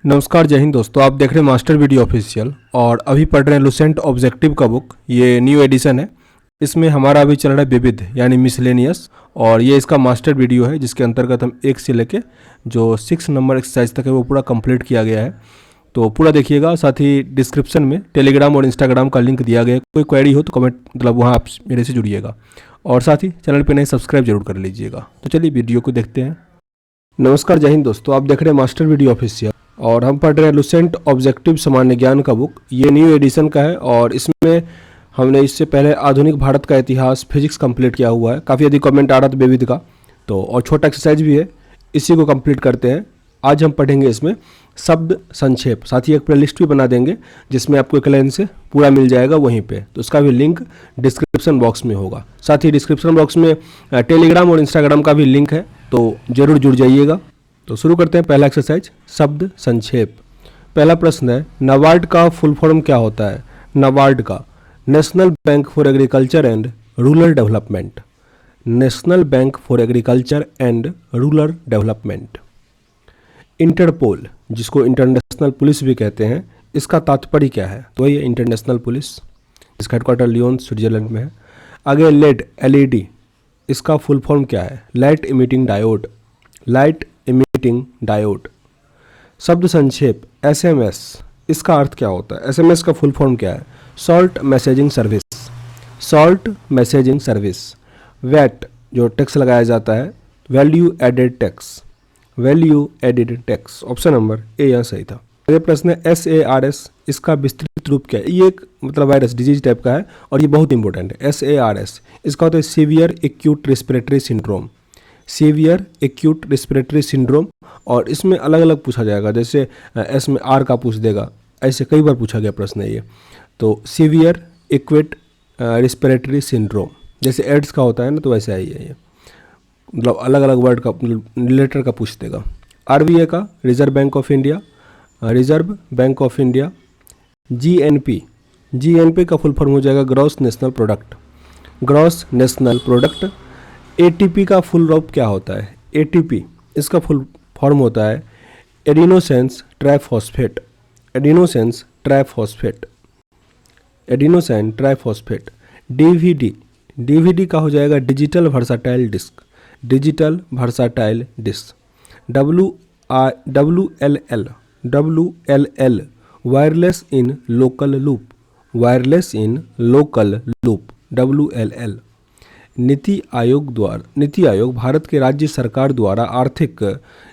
नमस्कार, जय हिंद दोस्तों। आप देख रहे हैं मास्टर वीडियो ऑफिशियल और अभी पढ़ रहे हैं लुसेंट ऑब्जेक्टिव का बुक। ये न्यू एडिशन है। इसमें हमारा अभी चल रहा है विविध यानी मिसलेनियस, और ये इसका मास्टर वीडियो है जिसके अंतर्गत हम 1 से लेके जो 6 नंबर एक्सरसाइज तक है वो पूरा कंप्लीट किया गया है। तो पूरा देखिएगा। साथ ही डिस्क्रिप्शन में टेलीग्राम और इंस्टाग्राम का लिंक दिया गया है। कोई क्वेरी हो तो कमेंट मतलब वहाँ आप मेरे से जुड़िएगा, और साथ ही चैनल पर नए सब्सक्राइब जरूर कर लीजिएगा। तो चलिए वीडियो को देखते हैं। नमस्कार, जय हिंद दोस्तों। आप देख रहे हैं मास्टर वीडियो ऑफिशियल और हम पढ़ रहे हैं लुसेंट ऑब्जेक्टिव सामान्य ज्ञान का बुक। ये न्यू एडिशन का है और इसमें हमने इससे पहले आधुनिक भारत का इतिहास फिजिक्स कंप्लीट किया हुआ है। काफ़ी अधिक कमेंट आ रहा था विविध का, तो और छोटा एक्सरसाइज भी है, इसी को कंप्लीट करते हैं। आज हम पढ़ेंगे इसमें शब्द संक्षेप। साथ ही एक प्ले लिस्ट भी बना देंगे जिसमें आपको एक लाइन से पूरा मिल जाएगा वहीं पे, तो उसका भी लिंक डिस्क्रिप्शन बॉक्स में होगा। साथ ही डिस्क्रिप्शन बॉक्स में टेलीग्राम और इंस्टाग्राम का भी लिंक है, तो ज़रूर जुड़ जाइएगा। तो शुरू करते हैं पहला एक्सरसाइज, शब्द संक्षेप। पहला प्रश्न है, नाबार्ड का फुल फॉर्म क्या होता है? नाबार्ड का national bank for agriculture and rural development. National bank for agriculture and rural development. Interpol, जिसको इंटरनेशनल पुलिस भी कहते हैं, इसका तात्पर्य क्या है? तो ये इंटरनेशनल पुलिस, इसका हेडक्वार्टर लियोन स्विट्जरलैंड में है। आगे लेड, एलईडी, इसका फुल फॉर्म क्या है? Light emitting diode. Light emitting diode. शब्द संक्षेप, एसएमएस, इसका अर्थ क्या होता है? एसएमएस का फुल फॉर्म क्या है? Short messaging service. Short messaging service. VAT, जो टैक्स लगाया जाता है, value added tax. Value added tax. Option number A यहाँ सही था। अगले प्रश्न है, SARS, इसका विस्तृत रूप क्या है? ये एक मतलब वायरस डिजीज टाइप का है और ये बहुत इंपॉर्टेंट है। SARS, इसका होता है severe acute respiratory syndrome. Severe acute respiratory syndrome, और इसमें अलग अलग पूछा जाएगा, जैसे एस में आर का पूछ देगा, ऐसे कई बार पूछा गया प्रश्न है ये। तो सीवियर एक्यूट रेस्पिरेटरी सिंड्रोम, जैसे एड्स का होता है ना, तो वैसे आई है ये, मतलब अलग अलग वर्ड का लेटर का पूछ देगा। RBI का reserve bank of India. Reserve bank of India. GNP, GNP का फुल फॉर्म हो जाएगा gross national product. Gross national product. ATP का फुल फॉर्म क्या होता है? ATP, इसका फुल फॉर्म होता है adenosine triphosphate. Adenosine triphosphate. Adenosine triphosphate. DVD, DVD का हो जाएगा digital versatile disc. Digital versatile disc. WLL, WLL, wireless in local loop. Wireless in local loop, WLL। NITI आयोग भारत के राज्य सरकार द्वारा आर्थिक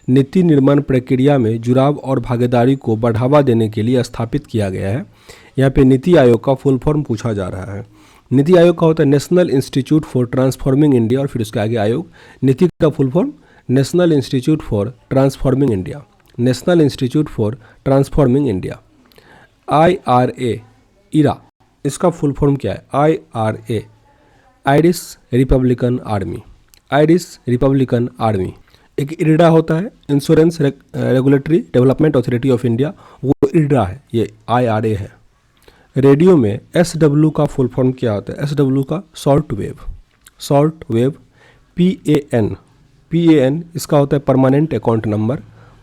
नीति निर्माण प्रक्रिया में जुड़ाव और भागीदारी को बढ़ावा देने के लिए स्थापित किया गया है। यहाँ पे नीति आयोग का फुल फॉर्म पूछा जा रहा है। नीति आयोग का होता है national institute for transforming India, और फिर उसके आगे आयोग। नीति का full form national institute for transforming India. National institute for transforming India. IRA, इरा, इसका फुल फॉर्म क्या है? IRA, Irish Republican army. Irish Republican army. एक इरडा होता है, insurance regulatory development authority of India, वो इरडा है, ये IRA है। रेडियो में SW का फुल फॉर्म क्या होता है? SW का short wave. Short wave. PAN, इसका होता है permanent account number.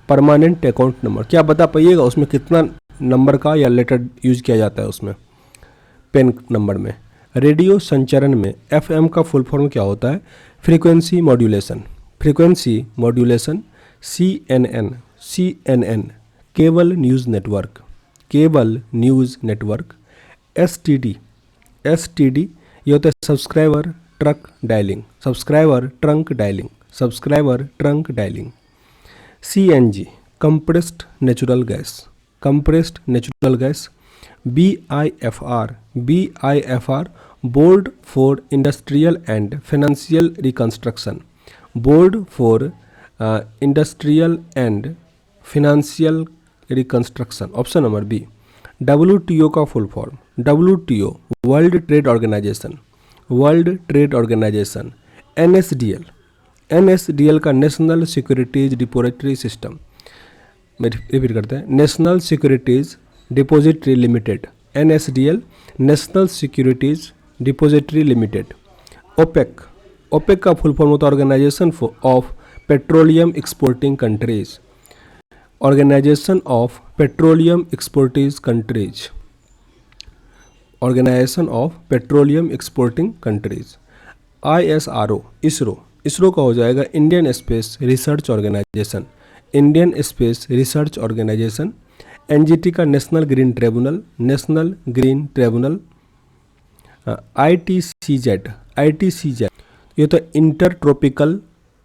Permanent account number, क्या बता पाइएगा उसमें कितना नंबर का या लेटर यूज किया जाता है उसमें पेन नंबर में? रेडियो संचरण में FM का फुल फॉर्म क्या होता है? Frequency modulation. Frequency modulation. CNN, cable news network. Cable news network. STD, ये होता है subscriber trunk dialling. Subscriber trunk dialling. Subscriber trunk dialling. CNG, compressed natural gas. Compressed natural gas. BIFR, board for industrial and financial reconstruction. Board for industrial and financial reconstruction. Option number B. WTO का full form, WTO, world trade organisation. World trade organisation. NSDL का national securities depository system. Repeat करते हैं, national securities depository limited. NSDL, national securities depository limited. OPEC का full form होता है organization of petroleum exporting countries. Organization of petroleum exporters countries, organization of petroleum exporting countries. ISRO, ISRO, ISRO का हो जाएगा Indian space research organization, Indian space research organization. NGT का national green tribunal, national green tribunal. ITCZ, ITCZ ये तो inter tropical,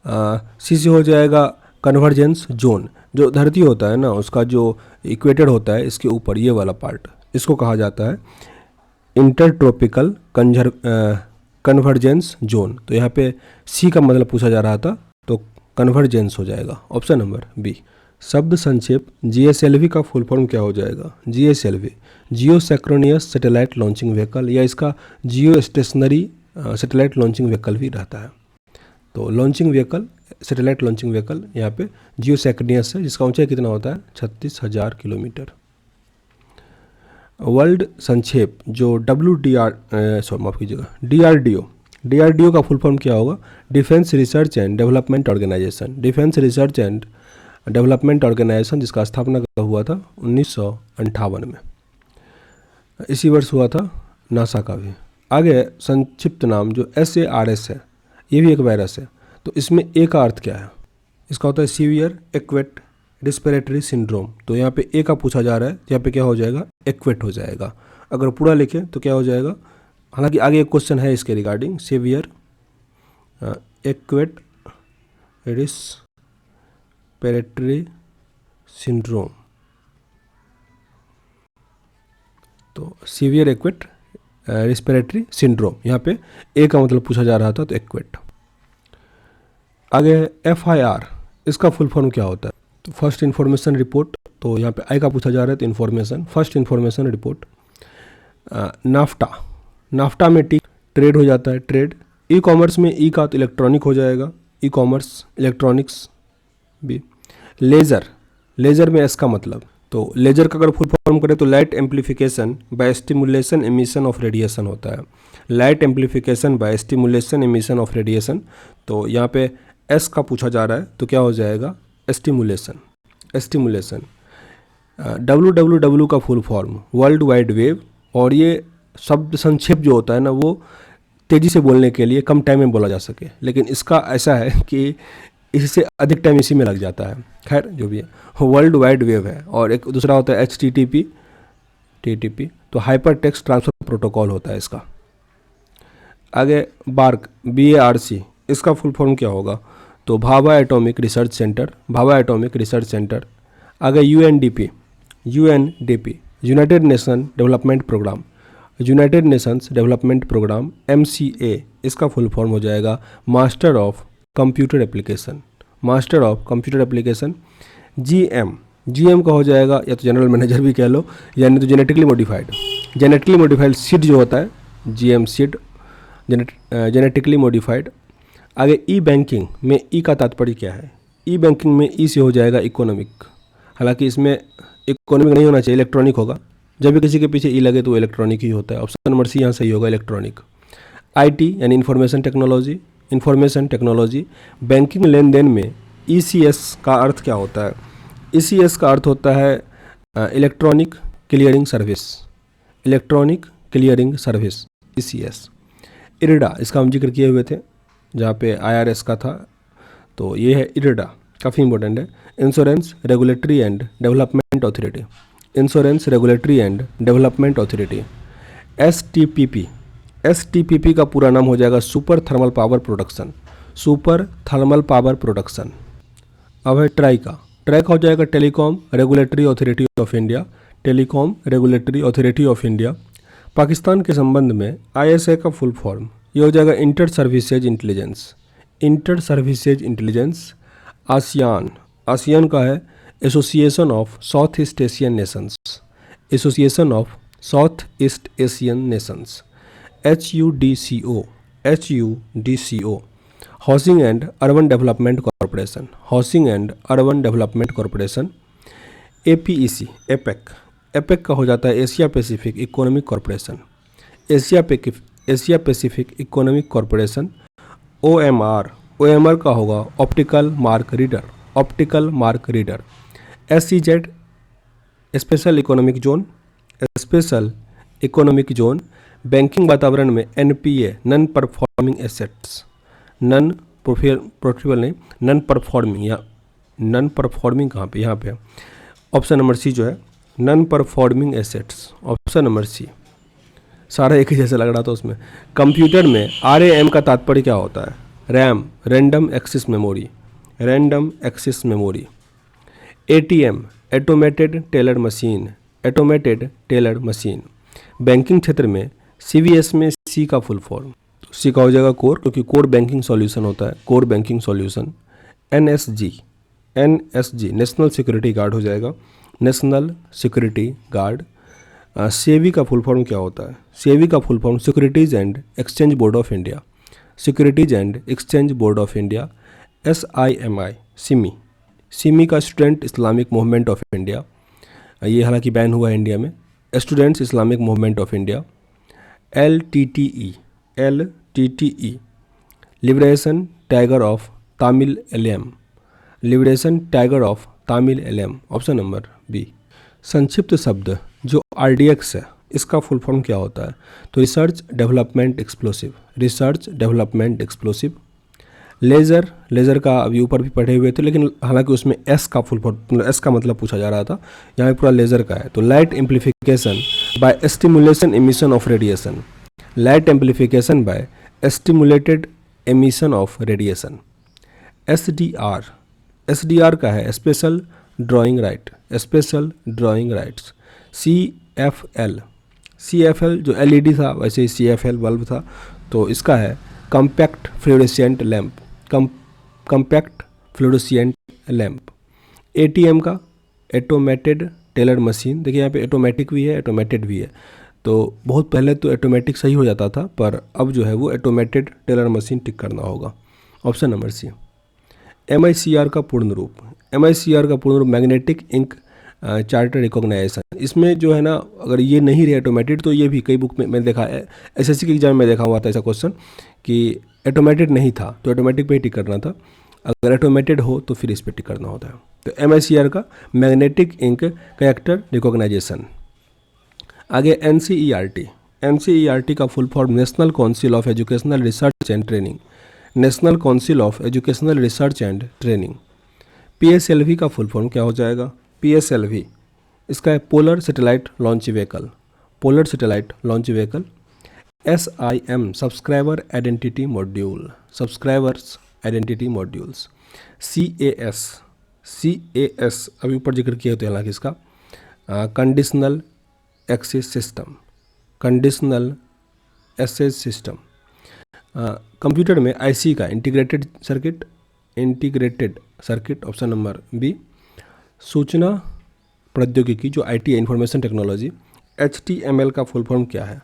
सी से हो जाएगा convergence zone, जो धरती होता है ना उसका जो इक्वेटर होता है इसके ऊपर ये वाला पार्ट, इसको कहा जाता है इंटर ट्रॉपिकल कन्वर्जेंस जोन। तो यहाँ पे सी का मतलब पूछा जा रहा था तो कन्वर्जेंस हो जाएगा ऑप्शन नंबर बी। शब्द संक्षेप GSLV का फुल फॉर्म क्या हो जाएगा? GSLV जियो सैक्रोनियस सैटेलाइट लॉन्चिंग व्हीकल, या इसका जियो स्टेशनरी सैटेलाइट लॉन्चिंग व्हीकल भी रहता है। तो launching vehicle, satellite launching vehicle यहाँ पे जियो सैक्रोनियस है, जिसका ऊंचाई कितना होता है 36,000 किलोमीटर। वर्ल्ड संक्षेप जो माफ़ कीजिएगा DRDO का फुल फॉर्म क्या होगा? Defence research and development organisation, defence research and development organisation, जिसका स्थापना हुआ था 1958 में, इसी वर्ष हुआ था नासा का भी। आगे संक्षिप्त नाम जो SARS है, ये भी एक वायरस है, तो इसमें ए का अर्थ क्या है? इसका होता है सीवियर एक्वेट रिस्पिरेटरी सिंड्रोम। तो यहाँ पे ए का पूछा जा रहा है, यहाँ पे क्या हो जाएगा? एक्वेट हो जाएगा। अगर पूरा लिखें तो क्या हो जाएगा? हालांकि आगे एक क्वेश्चन है इसके रिगार्डिंग, सीवियर एक्वेट रिस्पिरेटरी सिंड्रोम। तो सीवियर एक्वेट रिस्पिरेटरी सिंड्रोम, यहाँ पे ए का मतलब पूछा जा रहा था तो एक्वेट। आगे FIR, इसका फुल फॉर्म क्या होता है? तो फर्स्ट इन्फॉर्मेशन रिपोर्ट, तो यहाँ पे आई का पूछा जा रहा है तो information, first information report. NAFTA में टी ट्रेड हो जाता है, ट्रेड। ई कॉमर्स में ई का तो इलेक्ट्रॉनिक हो जाएगा, ई कॉमर्स इलेक्ट्रॉनिक्स भी। लेज़र में एस का मतलब, तो लेजर का अगर फुल फॉर्म करें तो light amplification by stimulation emission of radiation होता है, light amplification by stimulation emission of radiation. तो यहाँ पे एस का पूछा जा रहा है तो क्या हो जाएगा? स्टिमुलेशन। WWW का full form world wide web, और ये शब्द संक्षेप जो होता है ना वो तेज़ी से बोलने के लिए कम टाइम में बोला जा सके, लेकिन इसका ऐसा है कि इससे अधिक टाइम इसी में लग जाता है। खैर जो भी है, वर्ल्ड वाइड वेब है। और एक दूसरा होता है HTTP, तो हाइपर टेक्स्ट ट्रांसफर प्रोटोकॉल होता है इसका। आगे BARC, इसका फुल फॉर्म क्या होगा? तो भाभा एटॉमिक रिसर्च सेंटर। आगे UNDP, united nations development programme. MCA, इसका फुल फॉर्म हो जाएगा master of computer application. GM का हो जाएगा या तो जनरल मैनेजर भी कह लो, यानी तो जेनेटिकली मॉडिफाइड सीड जो होता है, GM सीड, जेनेटिकली मॉडिफाइड। आगे ई बैंकिंग में ई का तात्पर्य क्या है? ई बैंकिंग में ई से हो जाएगा इकोनॉमिक, हालांकि इसमें इकोनॉमिक नहीं होना चाहिए, इलेक्ट्रॉनिक होगा। जब भी किसी के पीछे ई लगे तो इलेक्ट्रॉनिक ही होता है। ऑप्शन नंबर सी यहाँ सही होगा, इलेक्ट्रॉनिक। IT यानी इंफॉर्मेशन टेक्नोलॉजी। बैंकिंग लेन देन में ECS का अर्थ क्या होता है? ECS का अर्थ होता है electronic clearing service, ECS। IRDA, इसका हम जिक्र किए हुए थे जहाँ पे IRS का था, तो ये है IRDA, काफ़ी इंपॉर्टेंट है। Insurance regulatory and development authority. STPP का पूरा नाम हो जाएगा सुपर थर्मल पावर प्रोडक्शन। अब है ट्राई का हो जाएगा telecom regulatory authority of India. Pakistan के संबंध में ISA का फुल फॉर्म ये हो जाएगा इंटर सर्विसेज इंटेलिजेंस। आसियान का है association of south east Asian Nations. HUDCO, housing and urban development corporation. APEC, APEC का हो जाता है Asia Pacific economic corporation. OMR का होगा optical mark reader. SEZ special economic zone, special economic zone banking वातावरण में NPA non performing assets, non profitable नहीं, non performing, या नॉन परफॉर्मिंग कहाँ पे, यहाँ पे ऑप्शन नंबर सी जो है non performing assets, option number सी। सारा एक ही जैसा लग रहा था उसमें। कंप्यूटर में RAM का तात्पर्य क्या होता है? RAM, random access memory, random access memory. ATM automated teller machine, automated teller machine. Banking क्षेत्र में CVS में C का फुल फॉर्म, सी का हो जाएगा कोर, क्योंकि कोर बैंकिंग सॉल्यूशन होता है, core banking solution. NSG, NSG national security guard हो जाएगा, नेशनल सिक्योरिटी गार्ड। सेवी का फुल फॉर्म क्या होता है? सेवी का full form securities and exchange board of India, securities and exchange board of India. SIMI SIMI, SIMI का student Islamic movement of India, ये हालांकि बैन हुआ है इंडिया में, students Islamic movement of India. LTTE, LTTE liberation tiger of Tamil Eelam, liberation tiger of Tamil Eelam, option number B. संक्षिप्त शब्द जो RDX है, इसका फुल फॉर्म क्या होता है? तो research development explosive, research development explosive. Laser, laser का अभी ऊपर भी पढ़े हुए थे, लेकिन हालांकि उसमें S का फुल फॉर्म, S का मतलब पूछा जा रहा था, यहाँ पे पूरा लेज़र का है। तो light amplification by stimulation emission of radiation, light amplification by stimulated emission of radiation. SDR, SDR का है special drawing right, special drawing rights. CFL, CFL जो LED था वैसे ही CFL बल्ब था, तो इसका है compact fluorescent lamp, compact fluorescent lamp. ATM का ऑटोमेटेड टेलर मशीन, देखिए यहाँ पे ऑटोमेटिक भी है, ऑटोमेटेड भी है, तो बहुत पहले तो ऑटोमेटिक सही हो जाता था, पर अब जो है वो ऑटोमेटेड टेलर मशीन टिक करना होगा, ऑप्शन नंबर सी। MICR का पूर्ण रूप, MICR का पूर्ण रूप मैग्नेटिक इंक चार्टर रिकॉग्नाइजेशन। इसमें जो है ना, अगर ये नहीं रहे ऑटोमेटेड, तो ये भी कई बुक में मैंने देखा है, SSC के एग्जाम में देखा हुआ था ऐसा क्वेश्चन कि ऑटोमेटेड नहीं था तो ऑटोमेटिक पे ही टिक करना था, अगर ऑटोमेटेड हो तो फिर इस पर टिक करना होता है। तो MICR का मैग्नेटिक इंक कैरेक्टर रिकॉग्नाइजेशन। आगे NCERT, NCERT का full form national council of educational research and training, national council of educational research and training. PSLV का फुल फॉर्म क्या हो जाएगा? PSLV इसका है polar satellite launch vehicle, polar satellite launch vehicle. SIM subscriber identity module, subscribers identity modules. CAS, CAS अभी ऊपर जिक्र किया होता है हालांकि इसका conditional access system, conditional access system. Computer में IC का integrated circuit, integrated circuit, option number B. सूचना प्रौद्योगिकी जो IT है, इंफॉर्मेशन टेक्नोलॉजी। HTML का फुल फॉर्म क्या है?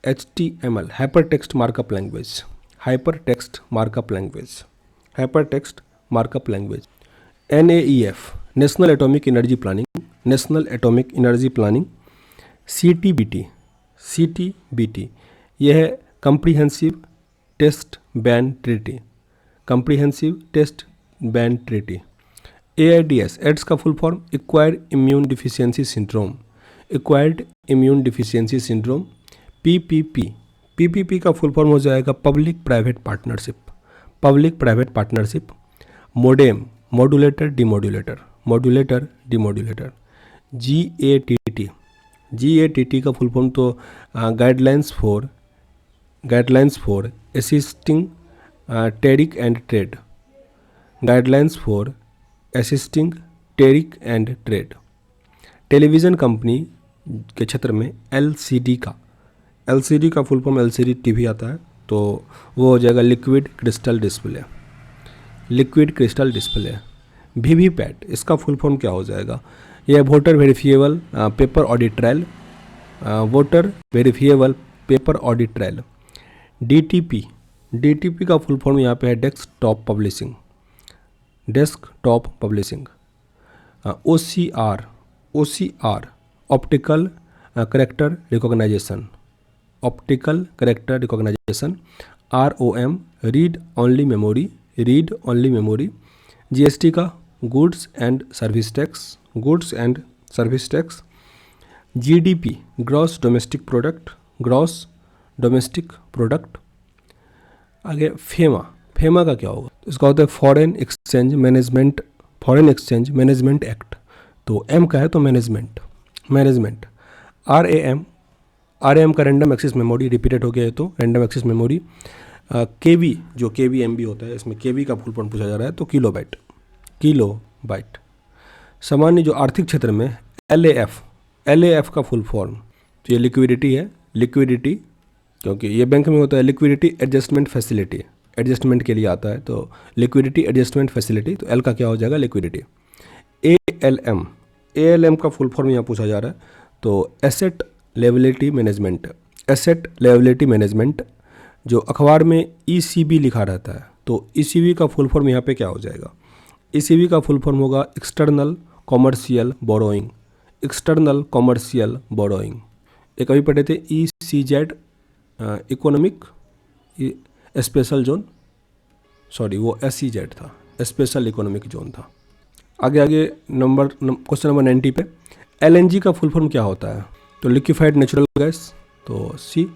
HTML hyper text markup language, hyper text markup language, hyper text markup language. NAEF national atomic energy planning, national atomic energy planning. CTBT, CTBT यह है comprehensive test ban treaty, comprehensive test ban treaty. AIDS, ads का full form acquired immune deficiency syndrome, acquired immune deficiency syndrome. PPP, PPP का full form हो जाएगा public private partnership, public private partnership. Modem, modulator demodulator, modulator demodulator. GATT, GATT का full form तो guidelines for assisting tariff and trade, guidelines for assisting tariff and trade. Television company के क्षेत्र में LCD का full form LCD TV आता है, तो वो हो जाएगा liquid crystal display, liquid crystal display. VVPAT इसका फुल फॉर्म क्या हो जाएगा? यह voter verifiable paper audit trial, voter verifiable paper audit trial. DTP का फुल फॉर्म यहाँ पे है desktop publishing, desktop publishing. OCR optical character recognition, optical character recognition. ROM read only memory, read only memory. GST का goods and service tax, goods and service tax. GDP, gross domestic product, gross domestic product. आगे FEMA, FEMA का क्या होगा? इसका होता है foreign exchange management, foreign exchange management act. तो M का है तो management, management. R A M का रैंडम एक्सेस मेमोरी, रिपीटेड हो गया है तो random access memory. K V, जो के वी एम बी होता है, इसमें के वी का फुल फॉर्म पूछा जा रहा है तो किलो बाइट, किलो बाइट। सामान्य जो आर्थिक क्षेत्र में एल ए एफ का फुल फॉर्म, तो ये लिक्विडिटी है, लिक्विडिटी, क्योंकि ये बैंक में होता है लिक्विडिटी एडजस्टमेंट फैसिलिटी, एडजस्टमेंट के लिए आता है तो लिक्विडिटी एडजस्टमेंट फैसिलिटी, तो एल का क्या हो जाएगा? लिक्विडिटी। ए एल एम का फुल फॉर्म यहाँ पूछा जा रहा है तो asset liability management, asset liability management. जो अखबार में ईसीबी लिखा रहता है तो ईसीबी का फुल फॉर्म यहाँ पे क्या हो जाएगा? ईसीबी का फुल फॉर्म होगा external commercial borrowing, external commercial borrowing. एक अभी पढ़े थे ECZ, economic special zone, sorry वो SEZ था, स्पेशल इकोनॉमिक जोन था। आगे क्वेश्चन नंबर 90 पे LNG का फुल फॉर्म क्या होता है? तो लिक्विफाइड नेचुरल गैस, तो सी।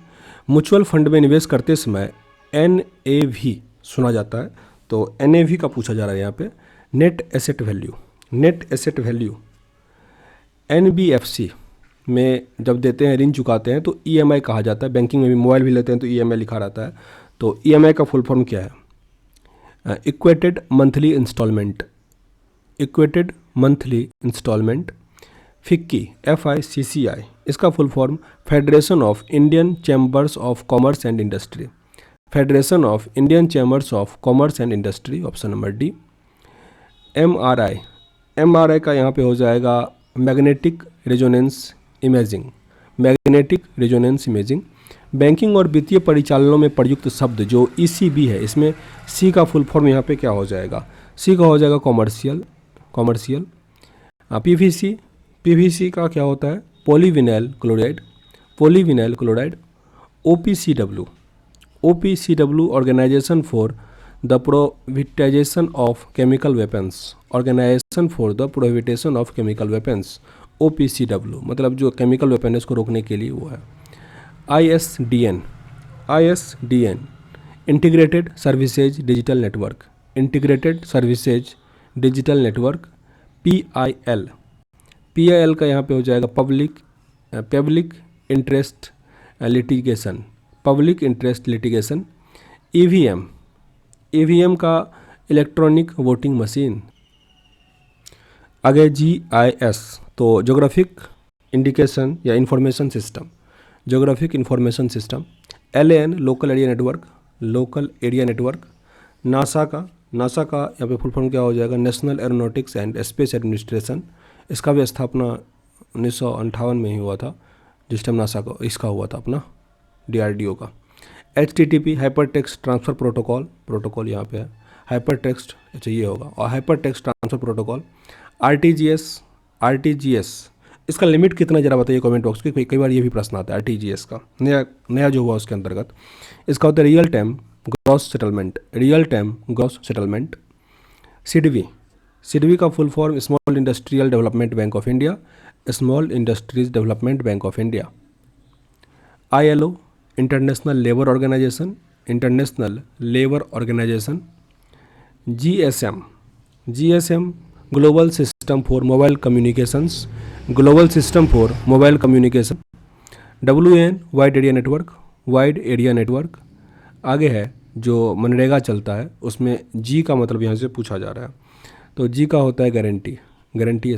म्यूचुअल फंड में निवेश करते समय NAV सुना जाता है तो NAV का पूछा जा रहा है यहाँ पे। Net asset value, net asset value. NBFC में जब देते हैं, ऋण चुकाते हैं तो EMI कहा जाता है। बैंकिंग में भी मोबाइल भी लेते हैं तो EMI लिखा रहता है तो EMI का फुल फॉर्म क्या है? Equated monthly instalment, equated monthly instalment. FICCI, FICCI, इसका full form federation of Indian chambers of commerce and industry, federation of Indian chambers of commerce and industry, option number D. MRI का यहाँ पे हो जाएगा magnetic resonance imaging, magnetic resonance imaging. Banking और वित्तीय परिचालनों में प्रयुक्त शब्द जो ECB है, इसमें C का फुल फॉर्म यहाँ पे क्या हो जाएगा? C का हो जाएगा कॉमर्शियल, कॉमर्शियल। PVC का क्या होता है? Polyvinyl chloride, polyvinyl chloride. OPCW organisation for the prohibition of chemical weapons, organisation for the prohibition of chemical weapons, OPCW मतलब जो केमिकल वेपन है उसको रोकने के लिए वो है। ISDN integrated services digital network, integrated services digital network. PIL का यहाँ पे हो जाएगा public interest litigation, public interest litigation. EVM का इलेक्ट्रॉनिक वोटिंग मशीन। आगे GIS तो जोग्राफिक इंडिकेशन या information system, geographic information system. LAN local area network, local area network. NASA का यहाँ पे फुल फॉर्म क्या हो जाएगा? National aeronautics and space administration. इसका भी स्थापना 1958 में ही हुआ था, जिस टाइम नासा का इसका हुआ था अपना DRDO का। HTTP hyper text transfer protocol यहाँ पे है, हाइपर टेक्स्ट, अच्छा ये होगा, और hyper text transfer protocol. RTGS इसका लिमिट कितना जरा बताइए कमेंट बॉक्स में, कई बार ये भी प्रश्न आता है RTGS का, नया जो हुआ उसके अंतर्गत। इसका होता है real time gross settlement, real time gross settlement. SIDBI का full form small industrial development bank of India, small industries development bank of India. ILO international labour organization, international labour organization. GSM global system for mobile communications, global system for mobile communication. WAN wide area network, wide area network. आगे है जो मनरेगा चलता है उसमें G का मतलब यहाँ से पूछा जा रहा है, तो G का होता है गारंटी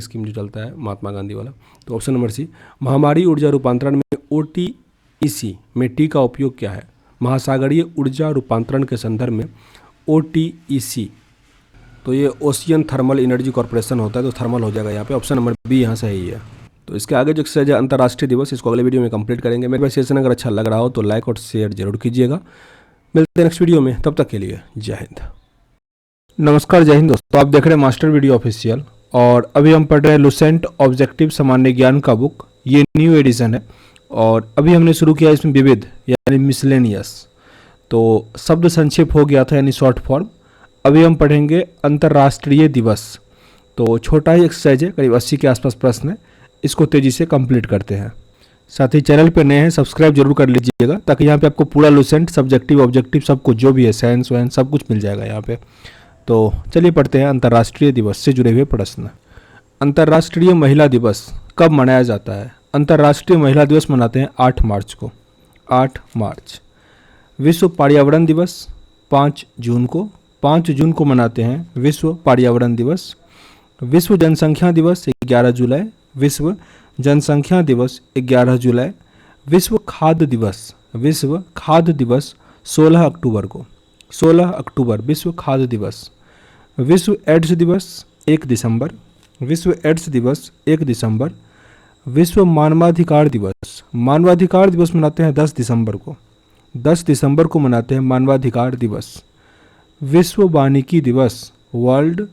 स्कीम जो चलता है महात्मा गांधी वाला, तो ऑप्शन नंबर C। महामारी ऊर्जा रूपांतरण में OTEC में T का उपयोग क्या है? महासागरीय ऊर्जा रूपांतरण के संदर्भ में OTEC, तो ये ओशियन थर्मल एनर्जी कॉर्पोरेशन होता है, तो थर्मल हो जाएगा यहाँ पे, ऑप्शन नंबर B यहाँ सही है। तो इसके आगे जो एक्सरसाइज है अंतर्राष्ट्रीय दिवस, इसको अगले वीडियो में कंप्लीट करेंगे। मेरे सेशन अगर अच्छा लग रहा हो तो लाइक और शेयर जरूर कीजिएगा। मिलते हैं नेक्स्ट वीडियो में, तब तक के लिए जय हिंद। नमस्कार, जय हिंद दोस्तों, आप देख रहे हैं मास्टर वीडियो ऑफिशियल, और अभी हम पढ़ रहे हैं लुसेंट ऑब्जेक्टिव सामान्य ज्ञान का बुक। ये न्यू एडिशन है और अभी हमने शुरू किया इसमें विविध यानी मिसलेनियस, तो शब्द संक्षेप हो गया था यानी शॉर्ट फॉर्म। अभी हम पढ़ेंगे अंतर्राष्ट्रीय दिवस। तो छोटा ही एक्सरसाइज है, करीब 80 के आसपास प्रश्न है, इसको तेज़ी से कंप्लीट करते हैं। साथ ही चैनल पर नए हैं सब्सक्राइब जरूर कर लीजिएगा, ताकि यहाँ पे आपको पूरा लुसेंट सब्जेक्टिव ऑब्जेक्टिव सब कुछ जो भी है साइंस वाइंस सब कुछ मिल जाएगा यहाँ पे। तो चलिए पढ़ते हैं अंतर्राष्ट्रीय दिवस से जुड़े हुए प्रश्न। अंतर्राष्ट्रीय महिला दिवस कब मनाया जाता है? अंतर्राष्ट्रीय महिला दिवस मनाते हैं 8 मार्च को, 8 मार्च। विश्व पर्यावरण दिवस 5 जून को, 5 जून को मनाते हैं विश्व पर्यावरण दिवस। विश्व जनसंख्या दिवस 11 जुलाई, विश्व जनसंख्या दिवस 11 जुलाई। विश्व खाद्य दिवस, विश्व खाद्य दिवस 16 अक्टूबर को, 16 अक्टूबर विश्व खाद्य दिवस। विश्व एड्स दिवस 1 दिसंबर, विश्व एड्स दिवस 1 दिसंबर। विश्व मानवाधिकार दिवस, मानवाधिकार दिवस मनाते हैं 10 दिसंबर को, 10 दिसंबर को मनाते हैं मानवाधिकार दिवस। विश्व वानिकी दिवस, वर्ल्ड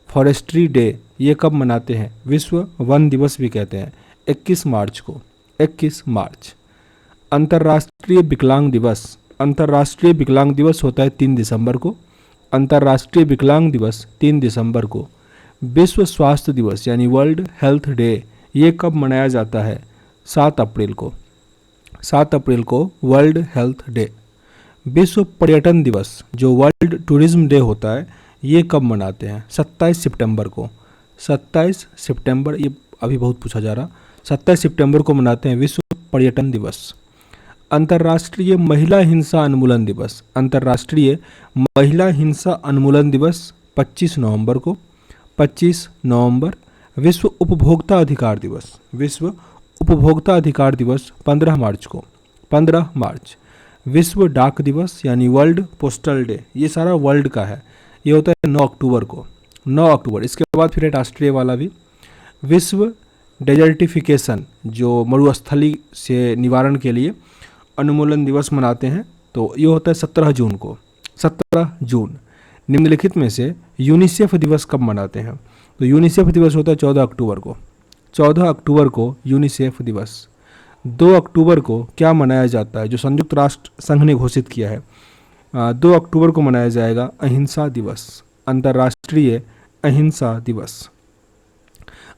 फॉरेस्ट्री डे, ये कब मनाते हैं? विश्व वन दिवस भी कहते हैं, 21 मार्च को, 21 मार्च। अंतर्राष्ट्रीय विकलांग दिवस, अंतर्राष्ट्रीय विकलांग दिवस होता है 3 दिसंबर को, अंतर्राष्ट्रीय विकलांग दिवस 3 दिसंबर को। विश्व स्वास्थ्य दिवस यानी वर्ल्ड हेल्थ डे, ये कब मनाया जाता है? 7 अप्रैल को, 7 अप्रैल को वर्ल्ड हेल्थ डे। विश्व पर्यटन दिवस जो वर्ल्ड टूरिज्म डे होता है, ये कब मनाते हैं? 27 सितंबर को, 27 सितंबर, ये अभी बहुत पूछा जा रहा, 27 सितंबर को मनाते हैं विश्व पर्यटन दिवस। अंतर्राष्ट्रीय महिला हिंसा उन्मूलन दिवस, अंतर्राष्ट्रीय महिला हिंसा उन्मूलन दिवस 25 नवंबर को, 25 नवंबर। विश्व उपभोक्ता अधिकार दिवस, विश्व उपभोक्ता अधिकार दिवस 15 मार्च को, 15 मार्च। विश्व डाक दिवस यानी वर्ल्ड पोस्टल डे, ये सारा वर्ल्ड का है, ये होता है 9 अक्टूबर को, 9 अक्टूबर। इसके बाद फिर है राष्ट्रीय वाला भी। विश्व डेजर्टिफिकेशन जो मरुस्थली से निवारण के लिए उन्मूलन दिवस मनाते हैं, तो ये होता है 17 जून को, 17 जून। निम्नलिखित में से यूनिसेफ दिवस कब मनाते हैं? तो यूनिसेफ दिवस होता है 14 अक्टूबर को, 14 अक्टूबर को यूनिसेफ दिवस। 2 अक्टूबर को क्या मनाया जाता है जो संयुक्त राष्ट्र संघ ने घोषित किया है? 2 अक्टूबर को मनाया जाएगा अहिंसा दिवस, अंतर्राष्ट्रीय अहिंसा दिवस।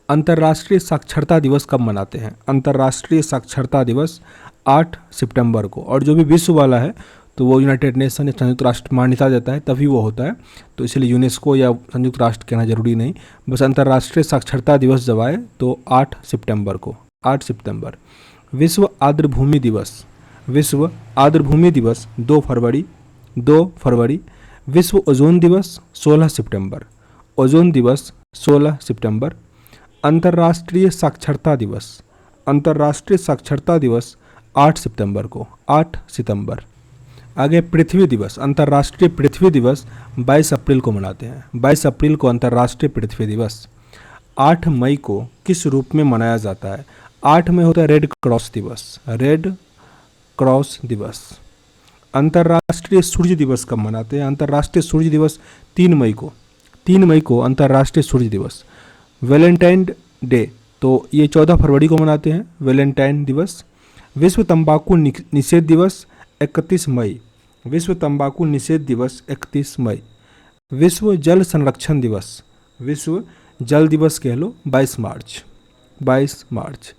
अंतर्राष्ट्रीय साक्षरता दिवस कब मनाते हैं? अंतर्राष्ट्रीय साक्षरता दिवस 8 सितंबर को। और जो भी विश्व वाला है तो वो यूनाइटेड नेशन या संयुक्त राष्ट्र मान्यता देता है तभी वो होता है, तो इसलिए यूनेस्को या संयुक्त राष्ट्र कहना जरूरी नहीं, बस अंतर्राष्ट्रीय साक्षरता दिवस जब आए तो 8 सितंबर को, 8 सितंबर। विश्व आर्द्रभूमि दिवस, विश्व आर्द्रभूमि दिवस 2 फरवरी, 2 फरवरी। विश्व ओजोन दिवस 16 सितंबर, ओजोन दिवस 16 सितंबर। अंतर्राष्ट्रीय साक्षरता दिवस, अंतर्राष्ट्रीय साक्षरता दिवस 8 सितंबर को, 8 सितंबर। आगे पृथ्वी दिवस, अंतर्राष्ट्रीय पृथ्वी दिवस 22 अप्रैल को मनाते हैं, 22 अप्रैल को अंतर्राष्ट्रीय पृथ्वी दिवस। 8 मई को किस रूप में मनाया जाता है? 8 मई होता है रेड क्रॉस दिवस, रेड क्रॉस दिवस। अंतर्राष्ट्रीय सूर्य दिवस कब मनाते हैं? अंतर्राष्ट्रीय सूर्य दिवस 3 मई को, 3 मई को अंतर्राष्ट्रीय सूर्य दिवस। वैलेंटाइन डे तो ये 14 फरवरी को मनाते हैं, वैलेंटाइन दिवस। विश्व तंबाकू निषेध दिवस 31 मई, विश्व तंबाकू निषेध दिवस 31 मई। विश्व जल संरक्षण दिवस, विश्व जल दिवस कह लो 22 मार्च, 22 मार्च।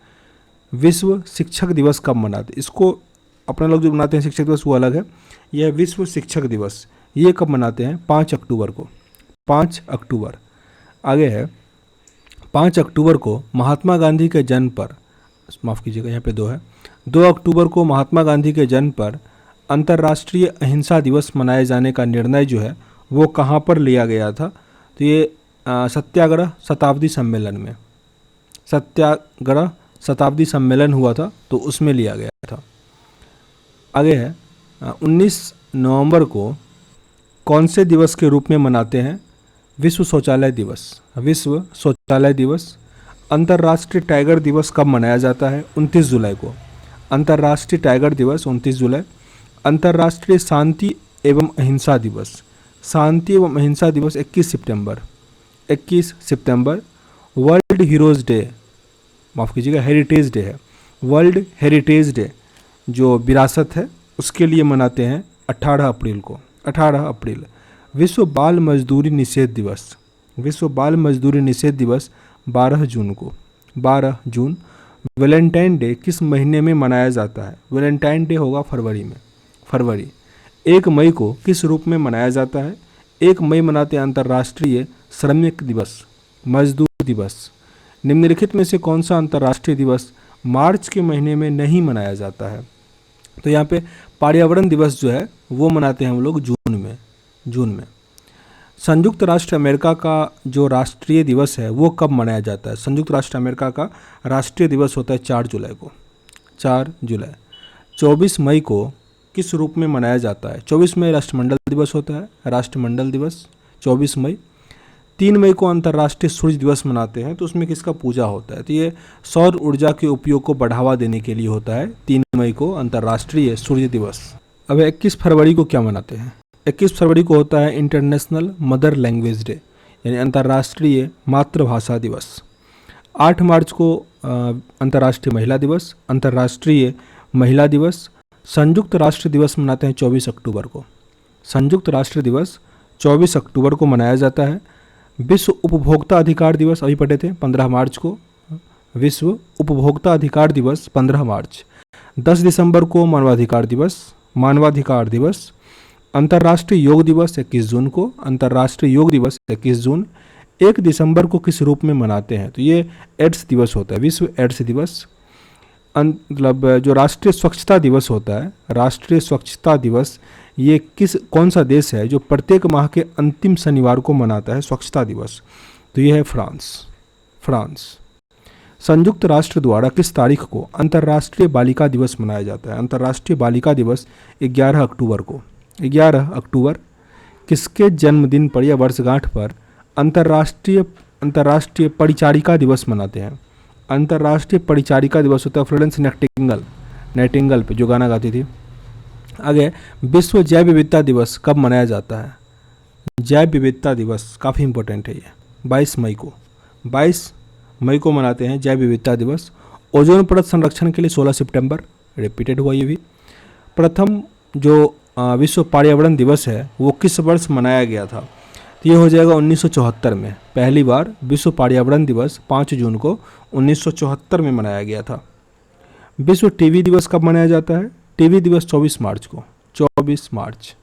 विश्व शिक्षक दिवस कब मनाते? इसको अपना लोग जो मनाते हैं शिक्षक दिवस वो अलग है, यह विश्व शिक्षक दिवस ये कब मनाते हैं? 5 अक्टूबर को, 5 अक्टूबर। आगे है 5 अक्टूबर को महात्मा गांधी के जन्म पर, माफ़ कीजिएगा यहाँ पे 2 है, 2 अक्टूबर को महात्मा गांधी के जन्म पर अंतर्राष्ट्रीय अहिंसा दिवस मनाए जाने का निर्णय जो है वो कहाँ पर लिया गया था? तो ये सत्याग्रह शताब्दी सम्मेलन में, सत्याग्रह शताब्दी सम्मेलन हुआ था तो उसमें लिया गया था। आगे है 19 नवंबर को कौन से दिवस के रूप में मनाते हैं? विश्व शौचालय दिवस, विश्व शौचालय दिवस। अंतर्राष्ट्रीय टाइगर दिवस कब मनाया जाता है? 29 जुलाई को, अंतर्राष्ट्रीय टाइगर दिवस 29 जुलाई। अंतर्राष्ट्रीय शांति एवं अहिंसा दिवस, शांति एवं अहिंसा दिवस 21 सितंबर, 21 सितंबर। वर्ल्ड हीरोज़ डे, माफ़ कीजिएगा हेरिटेज डे है, वर्ल्ड हेरिटेज डे जो विरासत है उसके लिए मनाते हैं 18 अप्रैल को, 18 अप्रैल। विश्व बाल मजदूरी निषेध दिवस, विश्व बाल मजदूरी निषेध दिवस 12 जून को। 12 जून। वैलेंटाइन डे किस महीने में मनाया जाता है? वैलेंटाइन डे होगा फरवरी में। फरवरी। 1 मई को किस रूप में मनाया जाता है? 1 मई मनाते हैं अंतर्राष्ट्रीय श्रमिक दिवस, मजदूर दिवस। निम्नलिखित में से कौन सा अंतर्राष्ट्रीय दिवस मार्च के महीने में नहीं मनाया जाता है? तो यहाँ पे पर्यावरण दिवस जो है वो मनाते हैं हम लोग जून में। संयुक्त राष्ट्र अमेरिका का जो राष्ट्रीय दिवस है वो कब मनाया जाता है? संयुक्त राष्ट्र अमेरिका का राष्ट्रीय दिवस होता है 4 जुलाई को। 4 जुलाई। 24 मई को किस रूप में मनाया जाता है? 24 मई राष्ट्रमंडल दिवस होता है, राष्ट्रमंडल दिवस 24 मई। 3 मई को अंतर्राष्ट्रीय सूर्य दिवस मनाते हैं, तो उसमें किसका पूजा होता है? तो ये सौर ऊर्जा के उपयोग को बढ़ावा देने के लिए होता है 3 मई को अंतर्राष्ट्रीय सूर्य दिवस। अब 21 फरवरी को क्या मनाते हैं? 21 फरवरी को होता है इंटरनेशनल मदर लैंग्वेज डे, यानी अंतर्राष्ट्रीय मातृभाषा दिवस। 8 मार्च को अंतर्राष्ट्रीय महिला दिवस, अंतर्राष्ट्रीय महिला दिवस। संयुक्त राष्ट्र दिवस मनाते हैं 24 अक्टूबर को। संयुक्त राष्ट्र दिवस 24 अक्टूबर को मनाया जाता है। विश्व उपभोक्ता अधिकार दिवस अभी पढ़े थे 15 मार्च को। विश्व उपभोक्ता अधिकार दिवस 15 मार्च। 10 दिसंबर को मानवाधिकार दिवस। अंतर्राष्ट्रीय योग दिवस 21 जून को। अंतर्राष्ट्रीय योग दिवस 21 जून। 1 दिसंबर को किस रूप में मनाते हैं? तो ये एड्स दिवस होता है, विश्व एड्स दिवस। मतलब जो राष्ट्रीय स्वच्छता दिवस होता है, राष्ट्रीय स्वच्छता दिवस, ये कौन सा देश है जो प्रत्येक माह के अंतिम शनिवार को मनाता है स्वच्छता दिवस? तो ये है फ्रांस। संयुक्त राष्ट्र द्वारा किस तारीख को अंतर्राष्ट्रीय बालिका दिवस मनाया जाता है? अंतर्राष्ट्रीय बालिका दिवस 11 अक्टूबर को। 11 अक्टूबर। किसके जन्मदिन पर या वर्षगांठ पर अंतर्राष्ट्रीय परिचारिका दिवस मनाते हैं? अंतर्राष्ट्रीय परिचारिका दिवस होता है फ्लोरेंस नाइटिंगेल पे जो गाना गाती थी। आगे, विश्व जैव विविधता दिवस कब मनाया जाता है? जैव विविधता दिवस काफ़ी इंपॉर्टेंट है ये। 22 मई को। 22 मई को मनाते हैं जैव विविधता दिवस। ओजोन परत संरक्षण के लिए 16 सितंबर, रिपीटेड हुआ ये भी। प्रथम जो विश्व पर्यावरण दिवस है वो किस वर्ष मनाया गया था? तो ये हो जाएगा 1974 में। पहली बार विश्व पर्यावरण दिवस 5 जून को 1974 में मनाया गया था। विश्व टीवी दिवस कब मनाया जाता है? टीवी दिवस 24 मार्च को। 24 मार्च।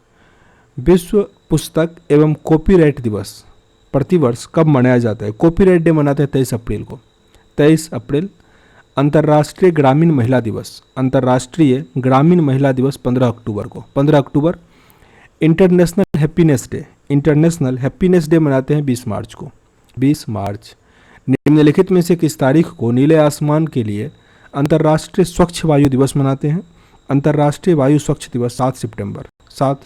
विश्व पुस्तक एवं कॉपीराइट दिवस प्रतिवर्ष कब मनाया जाता है? कॉपीराइट डे मनाते हैं 23 अप्रैल को। 23 अप्रैल। अंतर्राष्ट्रीय ग्रामीण महिला दिवस, अंतर्राष्ट्रीय ग्रामीण महिला दिवस 15 अक्टूबर को। 15 अक्टूबर। इंटरनेशनल हैप्पीनेस डे मनाते हैं 20 मार्च को। 20 मार्च। निम्नलिखित में से किस तारीख को नीले आसमान के लिए अंतर्राष्ट्रीय स्वच्छ वायु दिवस मनाते हैं? अंतर्राष्ट्रीय वायु स्वच्छ दिवस 7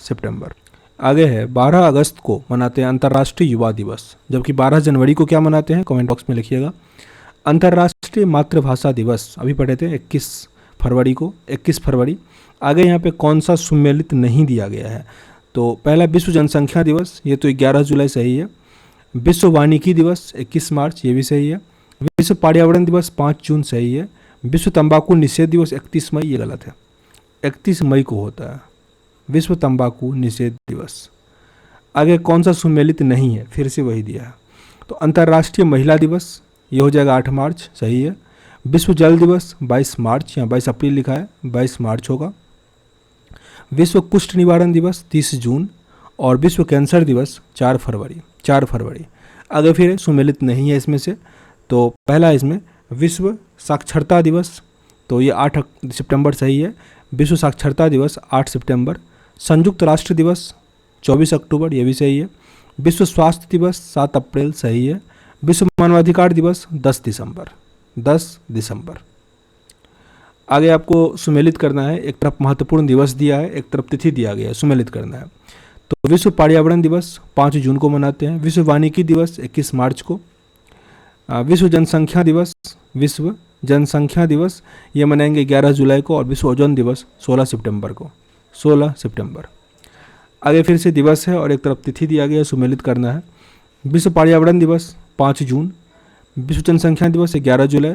सितंबर। आगे है 12 अगस्त को मनाते हैं अंतर्राष्ट्रीय युवा दिवस, जबकि 12 जनवरी को क्या मनाते हैं कमेंट बॉक्स में लिखिएगा। अंतर्राष्ट्रीय मातृभाषा दिवस अभी पढ़े थे 21 फरवरी को। 21 फरवरी। आगे यहाँ पे कौन सा सुमेलित नहीं दिया गया है? तो पहला विश्व जनसंख्या दिवस, ये तो 11 जुलाई सही है। विश्व वानिकी दिवस 21 मार्च, ये भी सही है। विश्व पर्यावरण दिवस 5 जून सही है। विश्व तंबाकू निषेध दिवस 31 मई, ये गलत है। 31 मई को होता है विश्व तंबाकू निषेध दिवस। आगे कौन सा सुमेलित नहीं है? फिर से वही दिया है। तो अंतर्राष्ट्रीय महिला दिवस, ये हो जाएगा 8 मार्च, सही है। विश्व जल दिवस 22 मार्च, यहाँ 22 अप्रैल लिखा है, 22 मार्च होगा। विश्व कुष्ठ निवारण दिवस 30 जून और विश्व कैंसर दिवस 4 फरवरी। आगे फिर सुमेलित नहीं है इसमें से, तो पहला इसमें विश्व साक्षरता दिवस, तो ये 8 सितंबर सही है। विश्व साक्षरता दिवस 8 सितंबर। संयुक्त राष्ट्र दिवस 24 अक्टूबर, ये भी सही है। विश्व स्वास्थ्य दिवस 7 अप्रैल, सही है। विश्व मानवाधिकार दिवस 10 दिसंबर। आगे आपको सुमेलित करना है, एक तरफ महत्वपूर्ण दिवस दिया है, एक तरफ तिथि दिया गया है, सुमेलित करना है। तो विश्व पर्यावरण दिवस 5 जून को मनाते हैं। विश्व वानिकी दिवस 21 मार्च को। विश्व जनसंख्या दिवस ये मनाएंगे 11 जुलाई को और विश्व ओजोन दिवस 16 सितंबर को। 16 सितंबर। आगे फिर से दिवस है और एक तरफ तिथि दिया गया है, सुमेलित करना है। विश्व पर्यावरण दिवस 5 जून, विश्व जनसंख्या दिवस 11 जुलाई,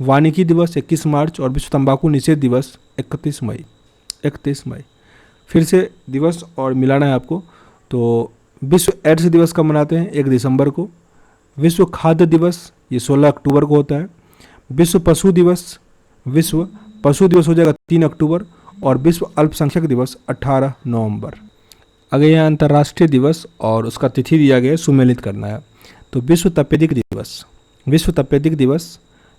वानिकी दिवस 21 मार्च और विश्व तंबाकू निषेध दिवस 31 मई। फिर से दिवस और मिलाना है आपको। तो विश्व एड्स दिवस कब मनाते हैं? 1 दिसंबर को। विश्व खाद्य दिवस ये 16 अक्टूबर को होता है। विश्व पशु दिवस हो जाएगा 3 अक्टूबर। और विश्व अल्पसंख्यक दिवस 18 नवंबर। अगर यहाँ अंतर्राष्ट्रीय दिवस और उसका तिथि दिया गया है, सुमेलित करना है। तो विश्व तपेदिक दिवस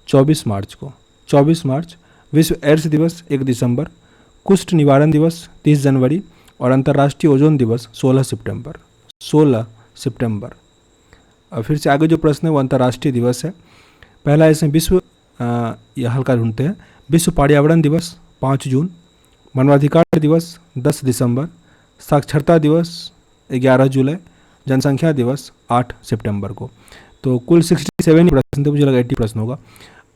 24 मार्च को, 24 मार्च। विश्व एड्स दिवस 1 दिसंबर। कुष्ठ निवारण दिवस 30 जनवरी। और अंतर्राष्ट्रीय ओजोन दिवस 16 सितंबर। और फिर से आगे जो प्रश्न है वो अंतर्राष्ट्रीय दिवस है। पहला इसमें यह हल्का ढूंढते हैं। विश्व पर्यावरण दिवस 5 जून। मानवाधिकार दिवस 10 दिसंबर। साक्षरता दिवस 11 जुलाई। जनसंख्या दिवस 8 सितंबर को। तो कुल 67 प्रश्न थे, मुझे लगा 80 प्रश्न होगा।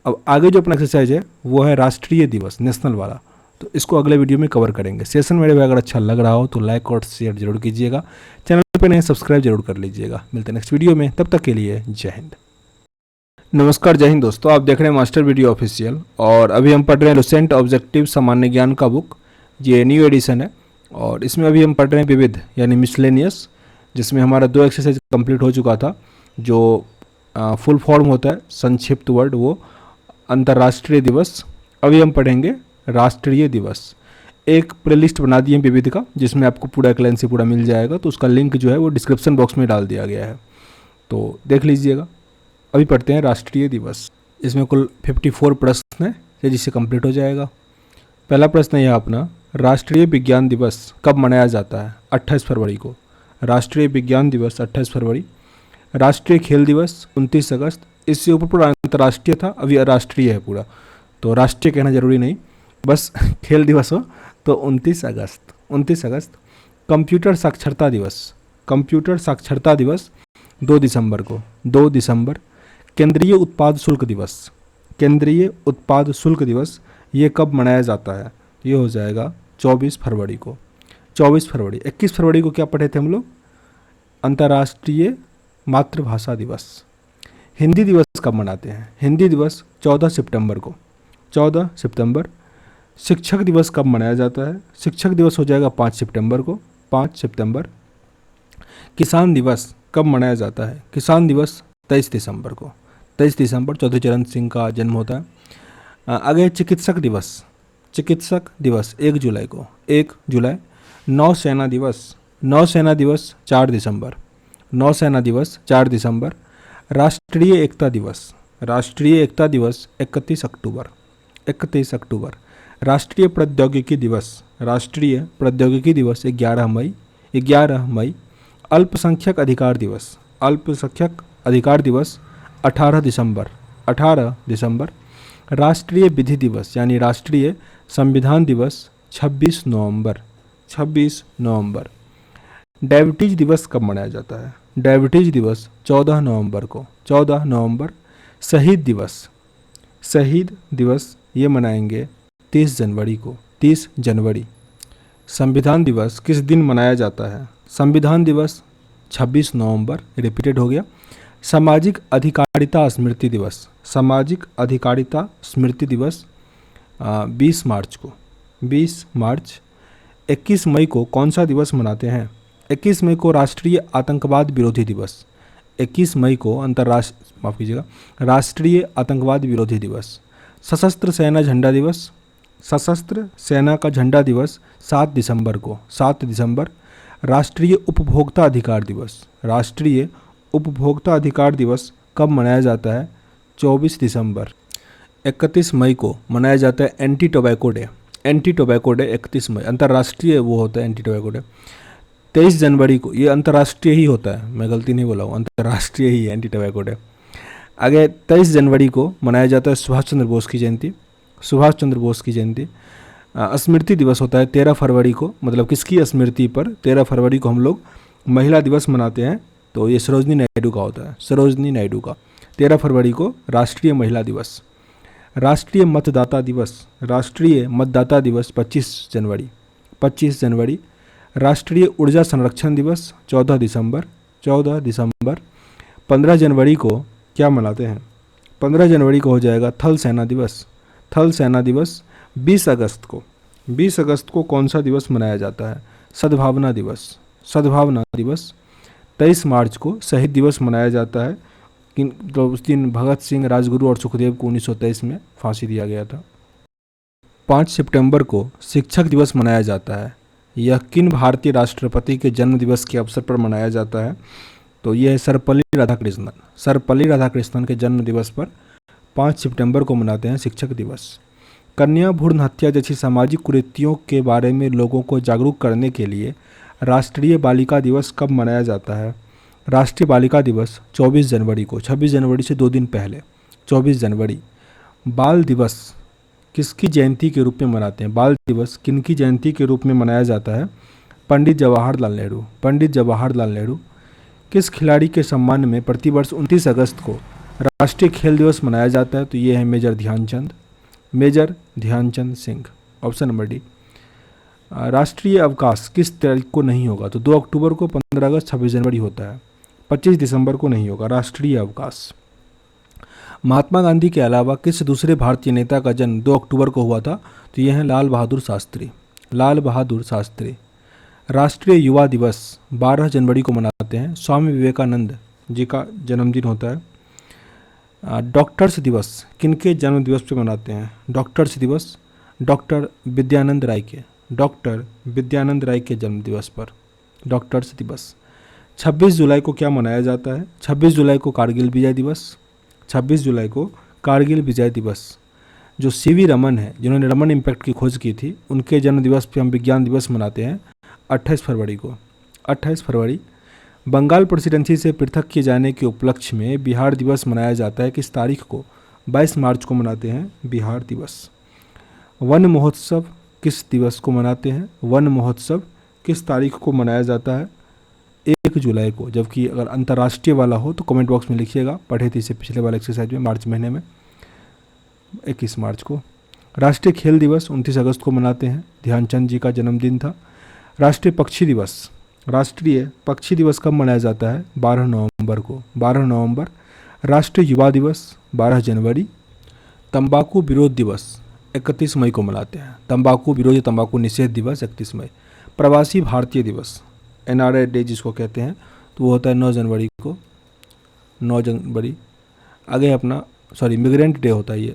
अब आगे जो अपना एक्सरसाइज है वो है राष्ट्रीय दिवस, नेशनल वाला। तो इसको अगले वीडियो में कवर करेंगे। सेशन मेरे अगर अच्छा लग रहा हो तो लाइक और शेयर जरूर कीजिएगा। चैनल पर नए सब्सक्राइब जरूर कर लीजिएगा। मिलते हैं नेक्स्ट वीडियो में, तब तक के लिए जय हिंद। नमस्कार, जय हिंद दोस्तों। आप देख रहे हैं मास्टर वीडियो ऑफिशियल और अभी हम पढ़ रहे हैं लुसेंट ऑब्जेक्टिव सामान्य ज्ञान का बुक। ये न्यू एडिशन है और इसमें अभी हम पढ़ रहे हैं विविध यानी मिसलेनियस, जिसमें हमारा 2 एक्सरसाइज कंप्लीट हो चुका था। जो फुल फॉर्म होता है, संक्षिप्त वर्ड, वो अंतर्राष्ट्रीय दिवस। अभी हम पढ़ेंगे राष्ट्रीय दिवस। एक प्लेलिस्ट बना दी है विविध का, जिसमें आपको पूरा एक लाइन से पूरा मिल जाएगा। तो उसका लिंक जो है वो डिस्क्रिप्शन बॉक्स में डाल दिया गया है, तो देख लीजिएगा। अभी पढ़ते हैं राष्ट्रीय दिवस। इसमें कुल 54 प्रश्न है, जिससे कंप्लीट हो जाएगा। पहला प्रश्न है अपना, राष्ट्रीय विज्ञान दिवस कब मनाया जाता है? 28 फरवरी को। राष्ट्रीय विज्ञान दिवस 28 फरवरी। राष्ट्रीय खेल दिवस 29 अगस्त। इससे ऊपर पूरा अंतर्राष्ट्रीय था, अभी राष्ट्रीय है पूरा, तो राष्ट्रीय कहना जरूरी नहीं, बस खेल दिवस हो तो 29 अगस्त। कंप्यूटर साक्षरता दिवस 2 दिसंबर को, 2 दिसंबर। केंद्रीय उत्पाद शुल्क दिवस ये कब मनाया जाता है? ये हो जाएगा 24 फरवरी को, 24 फरवरी। 21 फरवरी को क्या पढ़े थे हम लोग? अंतर्राष्ट्रीय मातृभाषा दिवस। हिंदी दिवस कब मनाते हैं? हिंदी दिवस 14 सितंबर को, 14 सितंबर। शिक्षक दिवस कब मनाया जाता है? शिक्षक दिवस हो जाएगा 5 सितंबर को, 5 सितंबर। किसान दिवस कब मनाया जाता है? किसान दिवस 23 दिसंबर को, 23 दिसंबर। चौधरी चरण सिंह का जन्म होता है। आगे चिकित्सक दिवस 1 जुलाई को, 1 जुलाई। नौसेना दिवस 4 दिसंबर, नौसेना दिवस 4 दिसंबर। राष्ट्रीय एकता दिवस 31 अक्टूबर, 31 अक्टूबर। राष्ट्रीय प्रौद्योगिकी दिवस 11 मई। अल्पसंख्यक अधिकार दिवस 18 दिसंबर। राष्ट्रीय विधि दिवस यानी राष्ट्रीय संविधान दिवस 26 नवंबर। डायबिटीज दिवस कब मनाया जाता है? डायबिटीज दिवस 14 नवंबर को, 14 नवंबर। शहीद दिवस ये मनाएंगे 30 जनवरी को, 30 जनवरी। संविधान दिवस किस दिन मनाया जाता है? संविधान दिवस 26 नवंबर, रिपीटेड हो गया। सामाजिक अधिकारिता स्मृति दिवस 20 मार्च को, 20 मार्च। 21 मई को कौन सा दिवस मनाते हैं? 21 मई को राष्ट्रीय आतंकवाद विरोधी दिवस, 21 मई को राष्ट्रीय आतंकवाद विरोधी दिवस। सशस्त्र सेना का झंडा दिवस 7 दिसंबर को, 7 दिसंबर। राष्ट्रीय उपभोक्ता अधिकार दिवस कब मनाया जाता है? 24 दिसंबर। 31 मई को मनाया जाता है एंटी टोबैको डे, 31 मई अंतर्राष्ट्रीय वो होता है एंटी टोबैको डे। 23 जनवरी को, ये अंतर्राष्ट्रीय ही होता है, मैं गलती नहीं बोला हूँ, अंतर्राष्ट्रीय ही है एंटी टोबैको डे। आगे 23 जनवरी को मनाया जाता है सुभाष चंद्र बोस की जयंती। स्मृति दिवस होता है 13 फरवरी को, मतलब किसकी स्मृति पर? 13 फरवरी को हम लोग महिला दिवस मनाते हैं, तो ये सरोजनी नायडू का होता है, सरोजनी नायडू का। 13 फरवरी को राष्ट्रीय महिला दिवस। राष्ट्रीय मतदाता दिवस 25 जनवरी। राष्ट्रीय ऊर्जा संरक्षण दिवस 14 दिसंबर। 15 जनवरी को क्या मनाते हैं? 15 जनवरी को हो जाएगा थल सेना दिवस। 20 अगस्त को कौन सा दिवस मनाया जाता है? सद्भावना दिवस। 23 मार्च को शहीद दिवस मनाया जाता है। किन तो उस दिन भगत सिंह, राजगुरु और सुखदेव को 1923 में फांसी दिया गया था। 5 सितंबर को शिक्षक दिवस मनाया जाता है। यह किन भारतीय राष्ट्रपति के जन्म दिवस के अवसर पर मनाया जाता है? तो यह है सर्वपल्ली राधाकृष्णन। सर्वपल्ली राधाकृष्णन के जन्म दिवस पर 5 सितंबर को मनाते हैं शिक्षक दिवस। कन्या भ्रूण हत्या जैसी सामाजिक कुरीतियों के बारे में लोगों को जागरूक करने के लिए राष्ट्रीय बालिका दिवस कब मनाया जाता है? राष्ट्रीय बालिका दिवस 24 जनवरी को, 26 जनवरी से 2 दिन पहले 24 जनवरी। बाल दिवस किसकी जयंती के रूप में मनाते हैं? बाल दिवस किनकी जयंती के रूप में मनाया जाता है? पंडित जवाहरलाल नेहरू। पंडित जवाहरलाल नेहरू। किस खिलाड़ी के सम्मान में प्रतिवर्ष 29 अगस्त को राष्ट्रीय खेल दिवस मनाया जाता है? तो ये है major Dhyanchand. Major Dhyanchand Singh. Option number D. राष्ट्रीय अवकाश किस तारीख को नहीं होगा? तो 2 अक्टूबर को, 15 अगस्त, 26 जनवरी होता है। 25 दिसंबर को नहीं होगा राष्ट्रीय अवकाश। महात्मा गांधी के अलावा किस दूसरे भारतीय नेता का जन्म 2 अक्टूबर को हुआ था? तो यह है लाल बहादुर शास्त्री। लाल बहादुर शास्त्री। राष्ट्रीय युवा दिवस 12 जनवरी को मनाते हैं। स्वामी विवेकानंद जी का जन्मदिन होता है। डॉक्टर्स दिवस किनके जन्म दिवस पे मनाते हैं? डॉक्टर्स दिवस डॉक्टर विद्यानंद राय के, डॉक्टर विद्यानंद राय के जन्म दिवस पर डॉक्टर्स दिवस। 26 जुलाई को क्या मनाया जाता है? 26 जुलाई को कारगिल विजय दिवस। 26 जुलाई को कारगिल विजय दिवस। जो सीवी रमन है, जिन्होंने रमन इम्पैक्ट की खोज की थी, उनके जन्म दिवस पे हम विज्ञान दिवस मनाते हैं 28 फरवरी को। 28 फरवरी। बंगाल प्रेसिडेंसी से पृथक किए जाने के उपलक्ष्य में बिहार दिवस मनाया जाता है किस तारीख को? 22 मार्च को मनाते हैं बिहार दिवस। वन महोत्सव किस दिवस को मनाते हैं? वन महोत्सव किस तारीख को मनाया जाता है? 1 जुलाई को। जबकि अगर अंतर्राष्ट्रीय वाला हो तो कमेंट बॉक्स में लिखिएगा, पढ़े थे इसे पिछले वाले एक्सरसाइज में मार्च महीने में, 21 मार्च को। राष्ट्रीय खेल दिवस 29 अगस्त को मनाते हैं, ध्यानचंद जी का जन्मदिन था। राष्ट्रीय पक्षी दिवस, राष्ट्रीय पक्षी दिवस कब मनाया जाता है? 12 नवंबर को, 12 नवंबर। राष्ट्रीय युवा दिवस 12 जनवरी। तंबाकू विरोध दिवस 31 मई को मनाते हैं। तंबाकू विरोधी तंबाकू निषेध दिवस 31 मई। प्रवासी भारतीय दिवस NRI डे जिसको कहते हैं, तो वो होता है 9 जनवरी को, 9 जनवरी। आगे अपना मिग्रेंट डे होता है ये,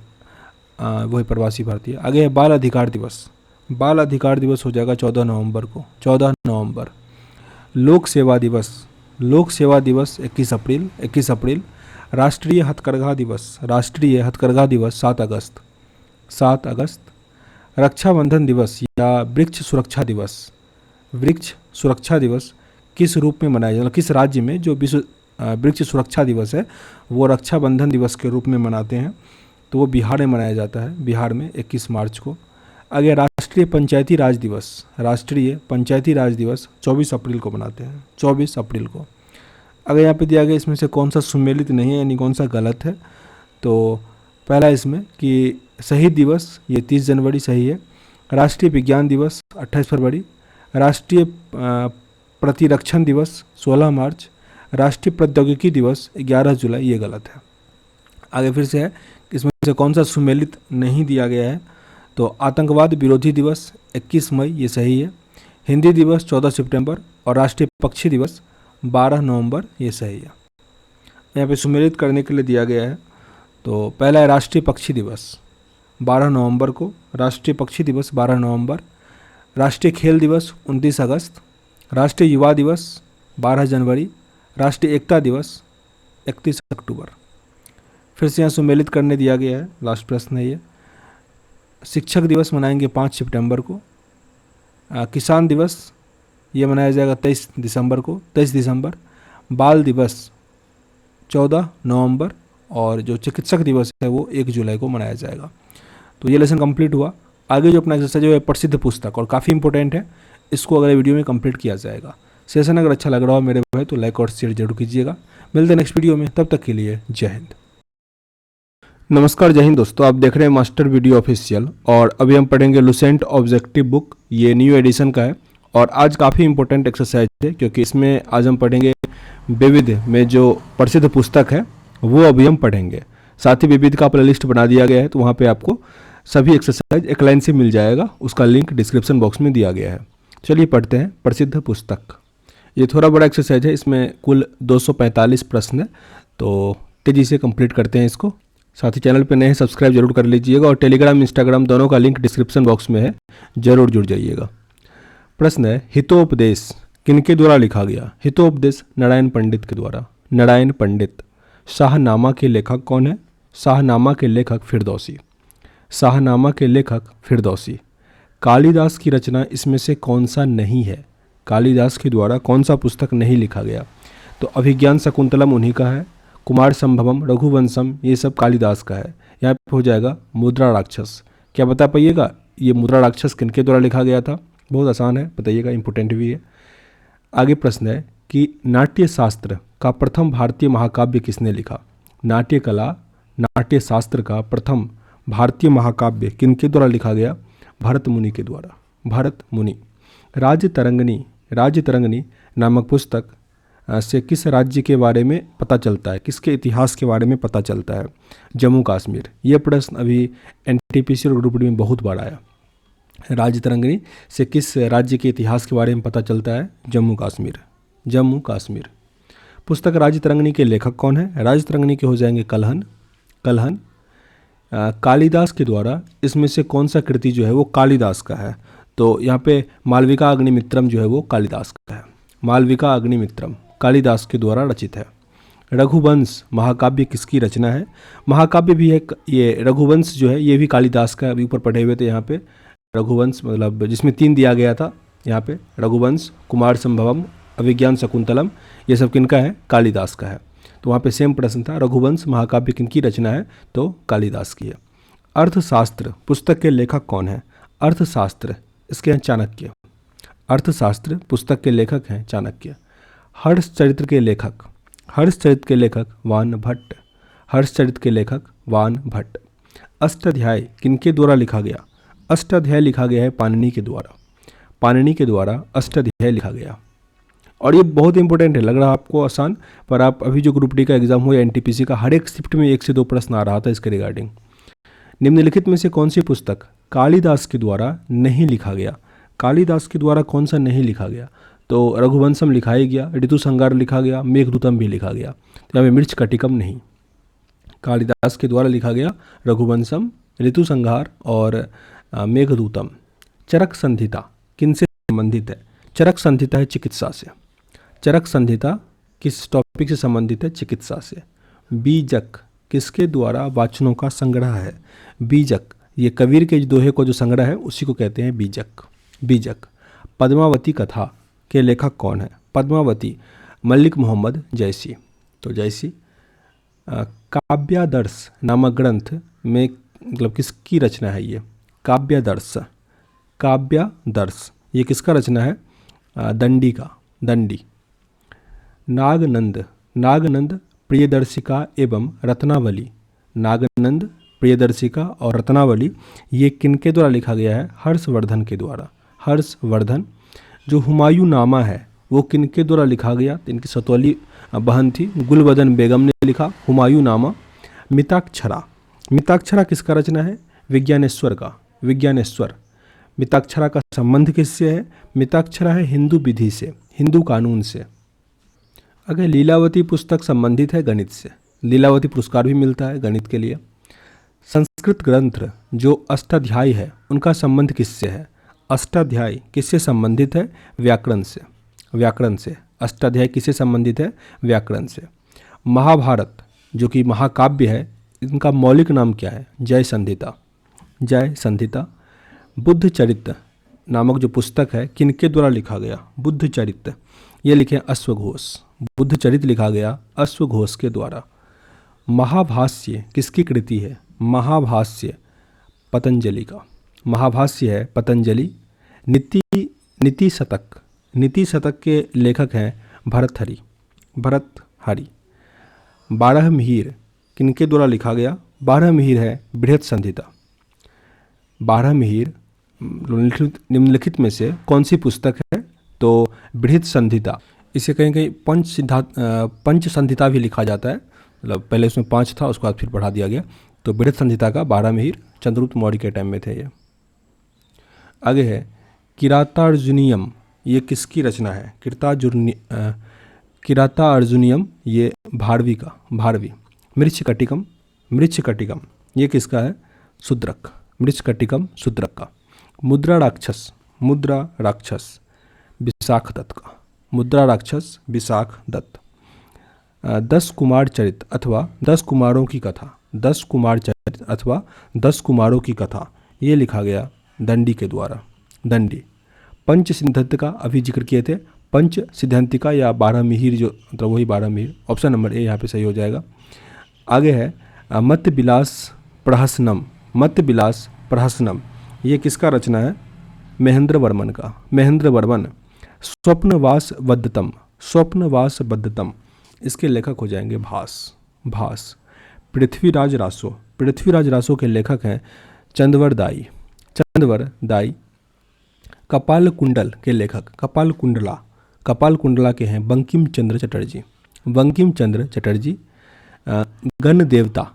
वही प्रवासी भारतीय। आगे है बाल अधिकार दिवस। बाल अधिकार दिवस हो जाएगा 14 नवंबर को, 14 नवंबर। लोक सेवा दिवस, लोक सेवा दिवस 21 अप्रैल, 21 अप्रैल। राष्ट्रीय हथकरघा दिवस, राष्ट्रीय हथकरघा दिवस 7 अगस्त, 7 अगस्त। रक्षाबंधन दिवस या वृक्ष सुरक्षा दिवस, वृक्ष सुरक्षा दिवस किस रूप में मनाया जाता है? किस राज्य में जो विश्व वृक्ष सुरक्षा दिवस है वो रक्षाबंधन दिवस के रूप में मनाते हैं? तो वो बिहार में मनाया जाता है, बिहार में 21 मार्च को। आगे राष्ट्रीय पंचायती राज दिवस, राष्ट्रीय पंचायती राज दिवस 24 अप्रैल को मनाते हैं, 24 अप्रैल को। अगर यहाँ पे दिया गया इसमें से कौन सा सुमेलित नहीं है, यानी कौन सा गलत है, तो पहला इसमें कि शहीद दिवस ये 30 जनवरी सही है। राष्ट्रीय विज्ञान दिवस 28 फरवरी। राष्ट्रीय प्रतिरक्षण दिवस 16 मार्च। राष्ट्रीय प्रौद्योगिकी दिवस 11 जुलाई, ये गलत है। आगे फिर से है, इसमें से कौन सा सुमेलित नहीं दिया गया है, तो आतंकवाद विरोधी दिवस 21 मई, ये सही है। हिंदी दिवस 14 सितंबर और राष्ट्रीय पक्षी दिवस 12 नवंबर, ये सही है। यहाँ पे सुमेलित करने के लिए दिया गया है, तो पहला है राष्ट्रीय पक्षी दिवस 12 नवंबर को, राष्ट्रीय पक्षी दिवस 12 नवंबर। राष्ट्रीय खेल दिवस 29 अगस्त। राष्ट्रीय युवा दिवस 12 जनवरी। राष्ट्रीय एकता दिवस 31 अक्टूबर। फिर से यहाँ सुमेलित करने दिया गया है, लास्ट प्रश्न है ये। शिक्षक दिवस मनाएंगे 5 सितंबर को। किसान दिवस ये मनाया जाएगा 23 दिसंबर को, 23 दिसंबर। बाल दिवस 14 नवंबर और जो चिकित्सक दिवस है वो 1 जुलाई को मनाया जाएगा। तो ये लेसन कंप्लीट हुआ। आगे जो अपना एक्सरसाइज है प्रसिद्ध पुस्तक, और काफ़ी इंपॉर्टेंट है, इसको अगले वीडियो में कंप्लीट किया जाएगा। सेशन अगर अच्छा लग रहा हो मेरे भाई तो लाइक और शेयर जरूर कीजिएगा। मिलते हैं नेक्स्ट वीडियो में, तब तक के लिए जय हिंद। नमस्कार, जय हिंद दोस्तों, आप देख रहे हैं मास्टर वीडियो ऑफिशियल, और अभी हम पढ़ेंगे लुसेंट ऑब्जेक्टिव बुक, ये न्यू एडिशन का है। और आज काफ़ी इंपॉर्टेंट एक्सरसाइज है, क्योंकि इसमें आज हम पढ़ेंगे विविध में जो प्रसिद्ध पुस्तक है वो अभी हम पढ़ेंगे। साथ ही विविध का प्लेलिस्ट बना दिया गया है, तो वहाँ पे आपको सभी एक्सरसाइज एक लाइन से मिल जाएगा, उसका लिंक डिस्क्रिप्शन बॉक्स में दिया गया है। चलिए पढ़ते हैं प्रसिद्ध पुस्तक। ये थोड़ा बड़ा एक्सरसाइज है, इसमें कुल 245 प्रश्न है, तो तेज़ी से कंप्लीट करते हैं इसको। साथ ही चैनल पर नए हैं सब्सक्राइब जरूर कर लीजिएगा और टेलीग्राम इंस्टाग्राम दोनों का लिंक डिस्क्रिप्शन बॉक्स में है, जरूर जुड़ जाइएगा। प्रश्न है, हितोपदेश किनके द्वारा लिखा गया? हितोपदेश नारायण पंडित के द्वारा। नारायण पंडित। शाहनामा के लेखक कौन है? शाहनामा के लेखक फिरदौसी। शाहनामा के लेखक फिरदौसी। कालिदास की रचना इसमें से कौन सा नहीं है? कालिदास के द्वारा कौन सा पुस्तक नहीं लिखा गया? तो अभिज्ञान शकुंतलम उन्हीं का है, कुमार संभवम, रघुवंशम, ये सब कालिदास का है। यहाँ पे हो जाएगा मुद्रा राक्षस। क्या बता पाइएगा ये मुद्रा राक्षस किनके द्वारा लिखा गया था? बहुत आसान है, बताइएगा, इंपॉर्टेंट भी है। आगे प्रश्न है कि नाट्य शास्त्र का प्रथम भारतीय महाकाव्य किसने लिखा? नाट्य कला, नाट्य शास्त्र का प्रथम भारतीय महाकाव्य किनके द्वारा लिखा गया? भरत मुनि के द्वारा। भरत मुनि। राज्य तरंगिणी, राज्य तरंगिणी नामक पुस्तक से किस राज्य के बारे में पता चलता है? किसके इतिहास के बारे में पता चलता है? जम्मू कश्मीर। यह प्रश्न अभी एनटीपीसी और ग्रुप डी में बहुत बार आया। राज्य तरंगिणी से किस राज्य के इतिहास के बारे में पता चलता है? जम्मू कश्मीर। जम्मू कश्मीर। पुस्तक राज्य तरंगिणी के लेखक कौन है? राज्य तरंगिणी के हो जाएंगे कलहन। कलहन। कालिदास के द्वारा इसमें से कौन सा कृति जो है वो कालिदास का है? तो यहाँ पे मालविका अग्निमित्रम जो है वो कालिदास का है। मालविका अग्निमित्रम कालिदास के द्वारा रचित है। रघुवंश महाकाव्य किसकी रचना है? महाकाव्य भी है ये। रघुवंश जो है ये भी कालिदास का। अभी ऊपर पढ़े हुए थे यहाँ पे रघुवंश, मतलब जिसमें 3 दिया गया था यहाँ पे, रघुवंश, कुमार संभवम, अभिज्ञान शकुंतलम, ये सब किनका है? कालिदास का है। तो वहाँ पे सेम प्रश्न था, रघुवंश महाकाव्य किनकी रचना है? तो कालिदास की है। अर्थशास्त्र पुस्तक के लेखक कौन है? अर्थशास्त्र इसके हैं चाणक्य। अर्थशास्त्र पुस्तक के लेखक हैं चाणक्य। हर्षचरित्र के लेखक, हर्षचरित्र के लेखक वान भट्ट। हर्षचरित्र के लेखक वान भट्ट। अष्टाध्याय किनके द्वारा लिखा गया? अष्टाध्याय लिखा गया है पाणिनि के द्वारा। पाणिनि के द्वारा अष्टाध्याय लिखा गया। और ये बहुत इंपॉर्टेंट है, लग रहा है आपको आसान, पर आप अभी जो ग्रुप डी का एग्जाम हो या एनटीपीसी का, हर एक शिफ्ट में 1 से 2 प्रश्न आ रहा था इसके रिगार्डिंग। निम्नलिखित में से कौन सी पुस्तक कालिदास के द्वारा नहीं लिखा गया? कालिदास के द्वारा कौन सा नहीं लिखा गया? तो रघुवंशम लिखा ही गया, ऋतु संहार लिखा गया, मेघदूतम भी लिखा गया। तो यहाँ पे मृच्छ कटिकम नहीं। कालिदास के द्वारा लिखा गया रघुवंशम, ऋतु संहार और मेघदूतम। चरक संहिता किनसे संबंधित है? चरक संहिता है चिकित्सा से। चरक संहिता किस टॉपिक से संबंधित है? चिकित्सा से। बीजक किसके द्वारा वाचनों का संग्रह है? बीजक ये कबीर के दोहे को जो संग्रह है उसी को कहते हैं बीजक। बीजक। पद्मावती कथा के लेखक कौन है? पद्मावती मलिक मोहम्मद जैसी। तो जैसी। काव्यादर्श नामक ग्रंथ में मतलब किसकी रचना है ये? काव्यादर्श। काव्यादर्श ये किसका रचना है? दंडी का। दंडी। नागनंद। नागनंद प्रियदर्शिका एवं रत्नावली। नागनंद प्रियदर्शिका और रत्नावली ये किनके द्वारा लिखा गया है? हर्षवर्धन के द्वारा। हर्षवर्धन। जो हुमायूं नामा है वो किनके द्वारा लिखा गया? तो इनकी सतौली बहन थी गुलबदन बेगम ने लिखा हुमायूं नामा। मिताक्षरा। मिताक्षरा किसका रचना है? विज्ञानेश्वर का। विज्ञानेश्वर। मिताक्षरा का संबंध किससे है? मिताक्षरा है हिंदू विधि से, हिंदू कानून से। अगर लीलावती पुस्तक संबंधित है गणित से। लीलावती पुरस्कार भी मिलता है गणित के लिए। संस्कृत ग्रंथ जो अष्टाध्यायी है उनका संबंध किससे है? अष्टाध्यायी किससे संबंधित है? व्याकरण से। व्याकरण से। अष्टाध्यायी किससे संबंधित है? व्याकरण से। महाभारत जो कि महाकाव्य है, इनका मौलिक नाम क्या है? जय संहिता। जय संहिता। बुद्ध चरित्र नामक जो पुस्तक है किनके द्वारा लिखा गया? बुद्ध चरित्र ये लिखे अश्वघोष। बुद्ध चरित्र लिखा गया अश्वघोष के द्वारा। महाभाष्य किसकी कृति है? महाभाष्य पतंजलि का। महाभाष्य है पतंजलि। नीति शतक। नीति शतक के लेखक हैं भर्तहरि। भर्तहरि। 12 मिहिर किनके द्वारा लिखा गया? 12 मिहिर है बृहत संहिता। 12 मिहिर निम्नलिखित में से कौन सी पुस्तक है? तो बृहत संहिता। इसे कहीं कहीं पंच संहिता भी लिखा जाता है, मतलब पहले उसमें 5 था, उसके बाद फिर बढ़ा दिया गया। तो बृहत संहिता का 12 मिहिर चंद्रगुप्त मौर्य के टाइम में थे ये। आगे है किरातार्जुनीयम, ये किसकी रचना है? किरातार्जुनीयम ये भारवी का। भारवी। मृच्छकटिकम, मृच्छकटिकम ये किसका है? शूद्रक, मृच्छकटिकम शूद्रक का। मुद्रा राक्षस, मुद्रा राक्षस विशाख दत्त का, मुद्रा राक्षस विशाख दत्त। 10 कुमार चरित अथवा 10 कुमारों की कथा, 10 कुमार चरित अथवा 10 कुमारों की कथा ये लिखा गया दंडी के द्वारा, दंडी। पंच सिद्धांतिका अभी जिक्र किए थे, पंच सिद्धांतिका या 12 मिहिर जो मतलब वही 12 मिहिर, ऑप्शन नंबर ए यहाँ पे सही हो जाएगा। आगे है मत्त विलास प्रहसनम, मत्त विलास प्रहसनम ये किसका रचना है? महेंद्र वर्मन का, महेंद्र वर्मन। स्वप्नवास बद्धतम, स्वप्नवास बद्धतम इसके लेखक हो जाएंगे भास, भास। पृथ्वीराज रासो, पृथ्वीराज रासो के लेखक हैं चंदवर दाई, चंदवर दाई। कपाल कुंडल के लेखक, कपाल कुंडला, कपाल कुंडला के हैं बंकिम चंद्र चटर्जी, बंकिम चंद्र चटर्जी। गण देवता,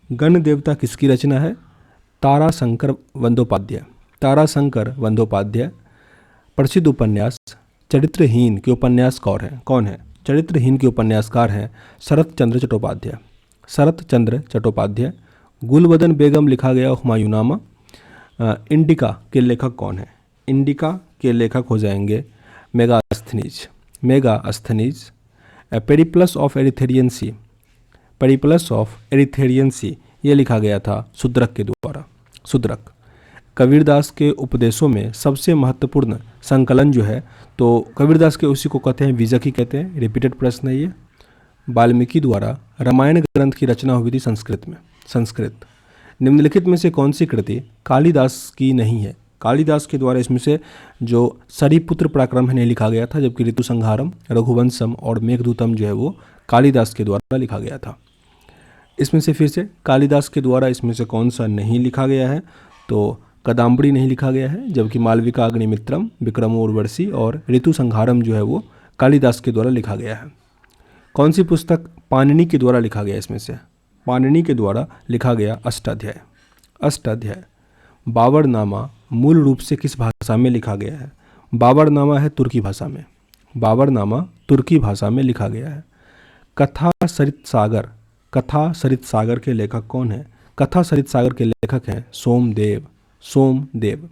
गण देवता किसकी रचना है? ताराशंकर बंदोपाध्याय, ताराशंकर बंदोपाध्याय। प्रसिद्ध उपन्यास चरित्रहीन के उपन्यासकार हैं, कौन है? चरित्रहीन के उपन्यासकार हैं शरत चंद्र चट्टोपाध्याय, शरत चंद्र चट्टोपाध्याय। गुलबदन बेगम लिखा गया हुमायूंनामा। इंडिका के लेखक कौन है? इंडिका के लेखक हो जाएंगे Megasthenes, Megasthenes. Periplus of Erythraean sea, Periplus of Erythraean sea ये लिखा गया था शूद्रक के द्वारा, शूद्रक। कबीरदास के उपदेशों में सबसे महत्वपूर्ण संकलन जो है तो कबीरदास के उसी को कहते हैं बीजक ही कहते हैं, रिपीटेड प्रश्न है ये। वाल्मीकि द्वारा रामायण ग्रंथ की रचना हुई थी संस्कृत में, संस्कृत। निम्नलिखित में से कौन सी कृति कालिदास की नहीं है? कालिदास के द्वारा इसमें से जो सरिपुत्र पराक्रम है नहीं लिखा गया था, जबकि ऋतु संहारम, रघुवंशम और मेघदूतम जो है वो कालिदास के द्वारा लिखा गया था। इसमें से फिर से कालिदास के द्वारा इसमें से कौन सा नहीं लिखा गया है? तो कदाम्बरी नहीं लिखा गया है, जबकि मालविका अग्निमित्रम, विक्रमोर्वशी और ऋतु संहारम जो है वो कालिदास के द्वारा लिखा गया है। कौन सी पुस्तक पाणिनि के द्वारा लिखा गया? इसमें से पाणिनि के द्वारा लिखा गया अष्टाध्याय, अष्टाध्याय। बाबरनामा मूल रूप से किस भाषा में लिखा गया है? बाबरनामा है तुर्की भाषा में, बाबरनामा तुर्की भाषा में लिखा गया है। कथा सरित सागर, कथा सरित सागर के लेखक कौन है? कथा सरित सागर के लेखक हैं सोमदेव, सोमदेव।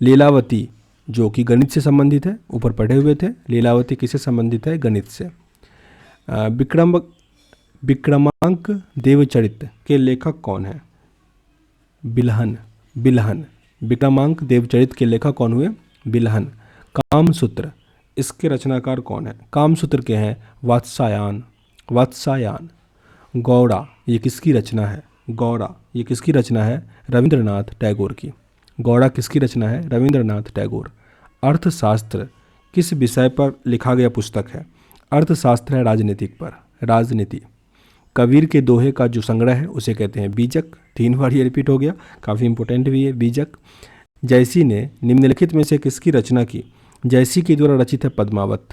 लीलावती जो कि गणित से संबंधित है, ऊपर पढ़े हुए थे, लीलावती किससे संबंधित है? गणित से। विक्रमांक देवचरित के लेखक कौन है? बिल्हन, बिल्हन। विक्रमांक देवचरित के लेखक कौन हुए? बिल्हन। कामसूत्र इसके रचनाकार कौन है? कामसूत्र के हैं वात्सायन, वात्सायन। गौड़ा ये किसकी रचना है? गौड़ा ये किसकी रचना है? रविंद्रनाथ टैगोर की। गौड़ा किसकी रचना है? रविंद्रनाथ टैगोर। अर्थशास्त्र किस विषय पर लिखा गया पुस्तक है? अर्थशास्त्र है राजनीतिक पर, राजनीति। कबीर के दोहे का जो संग्रह है उसे कहते हैं बीजक, 3 बार ये रिपीट हो गया, काफ़ी इंपॉर्टेंट भी है बीजक। जयसी ने निम्नलिखित में से किसकी रचना की? जयसी के द्वारा रचित है पद्मावत,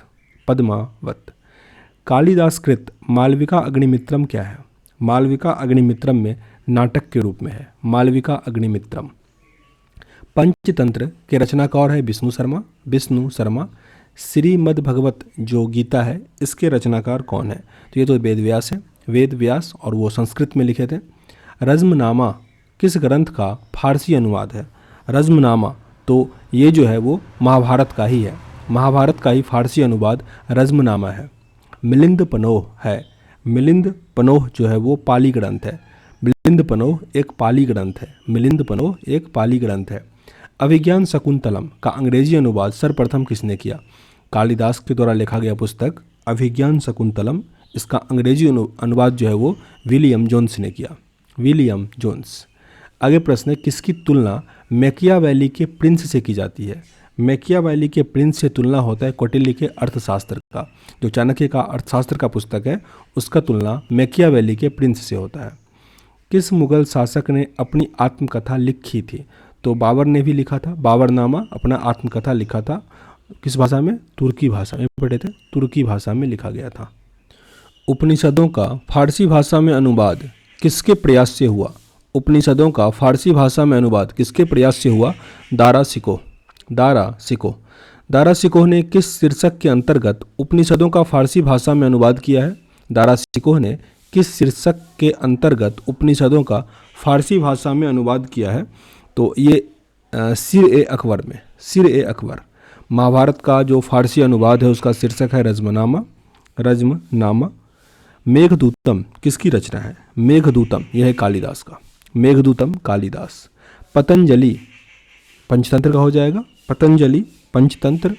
पद्मावत। कालिदास कृत मालविका अग्निमित्रम क्या है? मालविका अग्निमित्रम में नाटक के रूप में है, मालविका अग्निमित्रम। पंचतंत्र के रचनाकार है विष्णु शर्मा, विष्णु शर्मा। श्रीमद् भगवत जो गीता है इसके रचनाकार कौन है? तो ये तो वेद व्यास है, वेद व्यास, और वो संस्कृत में लिखे थे। रज़्मनामा किस ग्रंथ का फारसी अनुवाद है? रज़्मनामा तो ये जो है वो महाभारत का ही है, महाभारत का ही फारसी अनुवाद रज़्मनामा है। मिलिंद पनोह है, मिलिंद पनोह जो है वो पाली ग्रंथ है, मिलिंद पनोह एक पाली ग्रंथ है, मिलिंद पनोह एक पाली ग्रंथ है। अभिज्ञान शकुंतलम का अंग्रेजी अनुवाद सर्वप्रथम किसने किया? कालिदास के द्वारा लिखा गया पुस्तक अभिज्ञान शकुंतलम, इसका अंग्रेजी अनुवाद जो है वो विलियम जोन्स ने किया, विलियम जोन्स। आगे प्रश्न है किसकी तुलना मैकियावेली के प्रिंस से की जाती है? मैकियावेली के प्रिंस से तुलना होता है कौटिल्य के अर्थशास्त्र का, जो चाणक्य का अर्थशास्त्र का पुस्तक है उसका तुलना मैकियावेली के प्रिंस से होता है। किस मुगल शासक ने अपनी आत्मकथा लिखी थी? तो बाबर ने भी लिखा था, बाबरनामा अपना आत्मकथा लिखा था। किस भाषा में? तुर्की भाषा में पढ़े थे, तुर्की भाषा में लिखा गया था। उपनिषदों का फारसी भाषा में अनुवाद किसके प्रयास से हुआ? उपनिषदों का फारसी भाषा में अनुवाद किसके प्रयास से हुआ? दारा सिकोह, दारा सिकोह। दारा सिकोह ने किस शीर्षक के अंतर्गत उपनिषदों का फारसी भाषा में अनुवाद किया है? दारा सिकोह ने किस शीर्षक के अंतर्गत उपनिषदों का फारसी भाषा में अनुवाद किया है? तो ये सिर-ए-अकबर में, सिर-ए-अकबर। महाभारत का जो फारसी अनुवाद है उसका शीर्षक है रज़्मनामा, रज़्मनामा। मेघदूतम किसकी रचना है? मेघदूतम यह है कालिदास का, मेघदूतम कालिदास। पतंजलि पंचतंत्र का हो जाएगा, पतंजलि पंचतंत्र।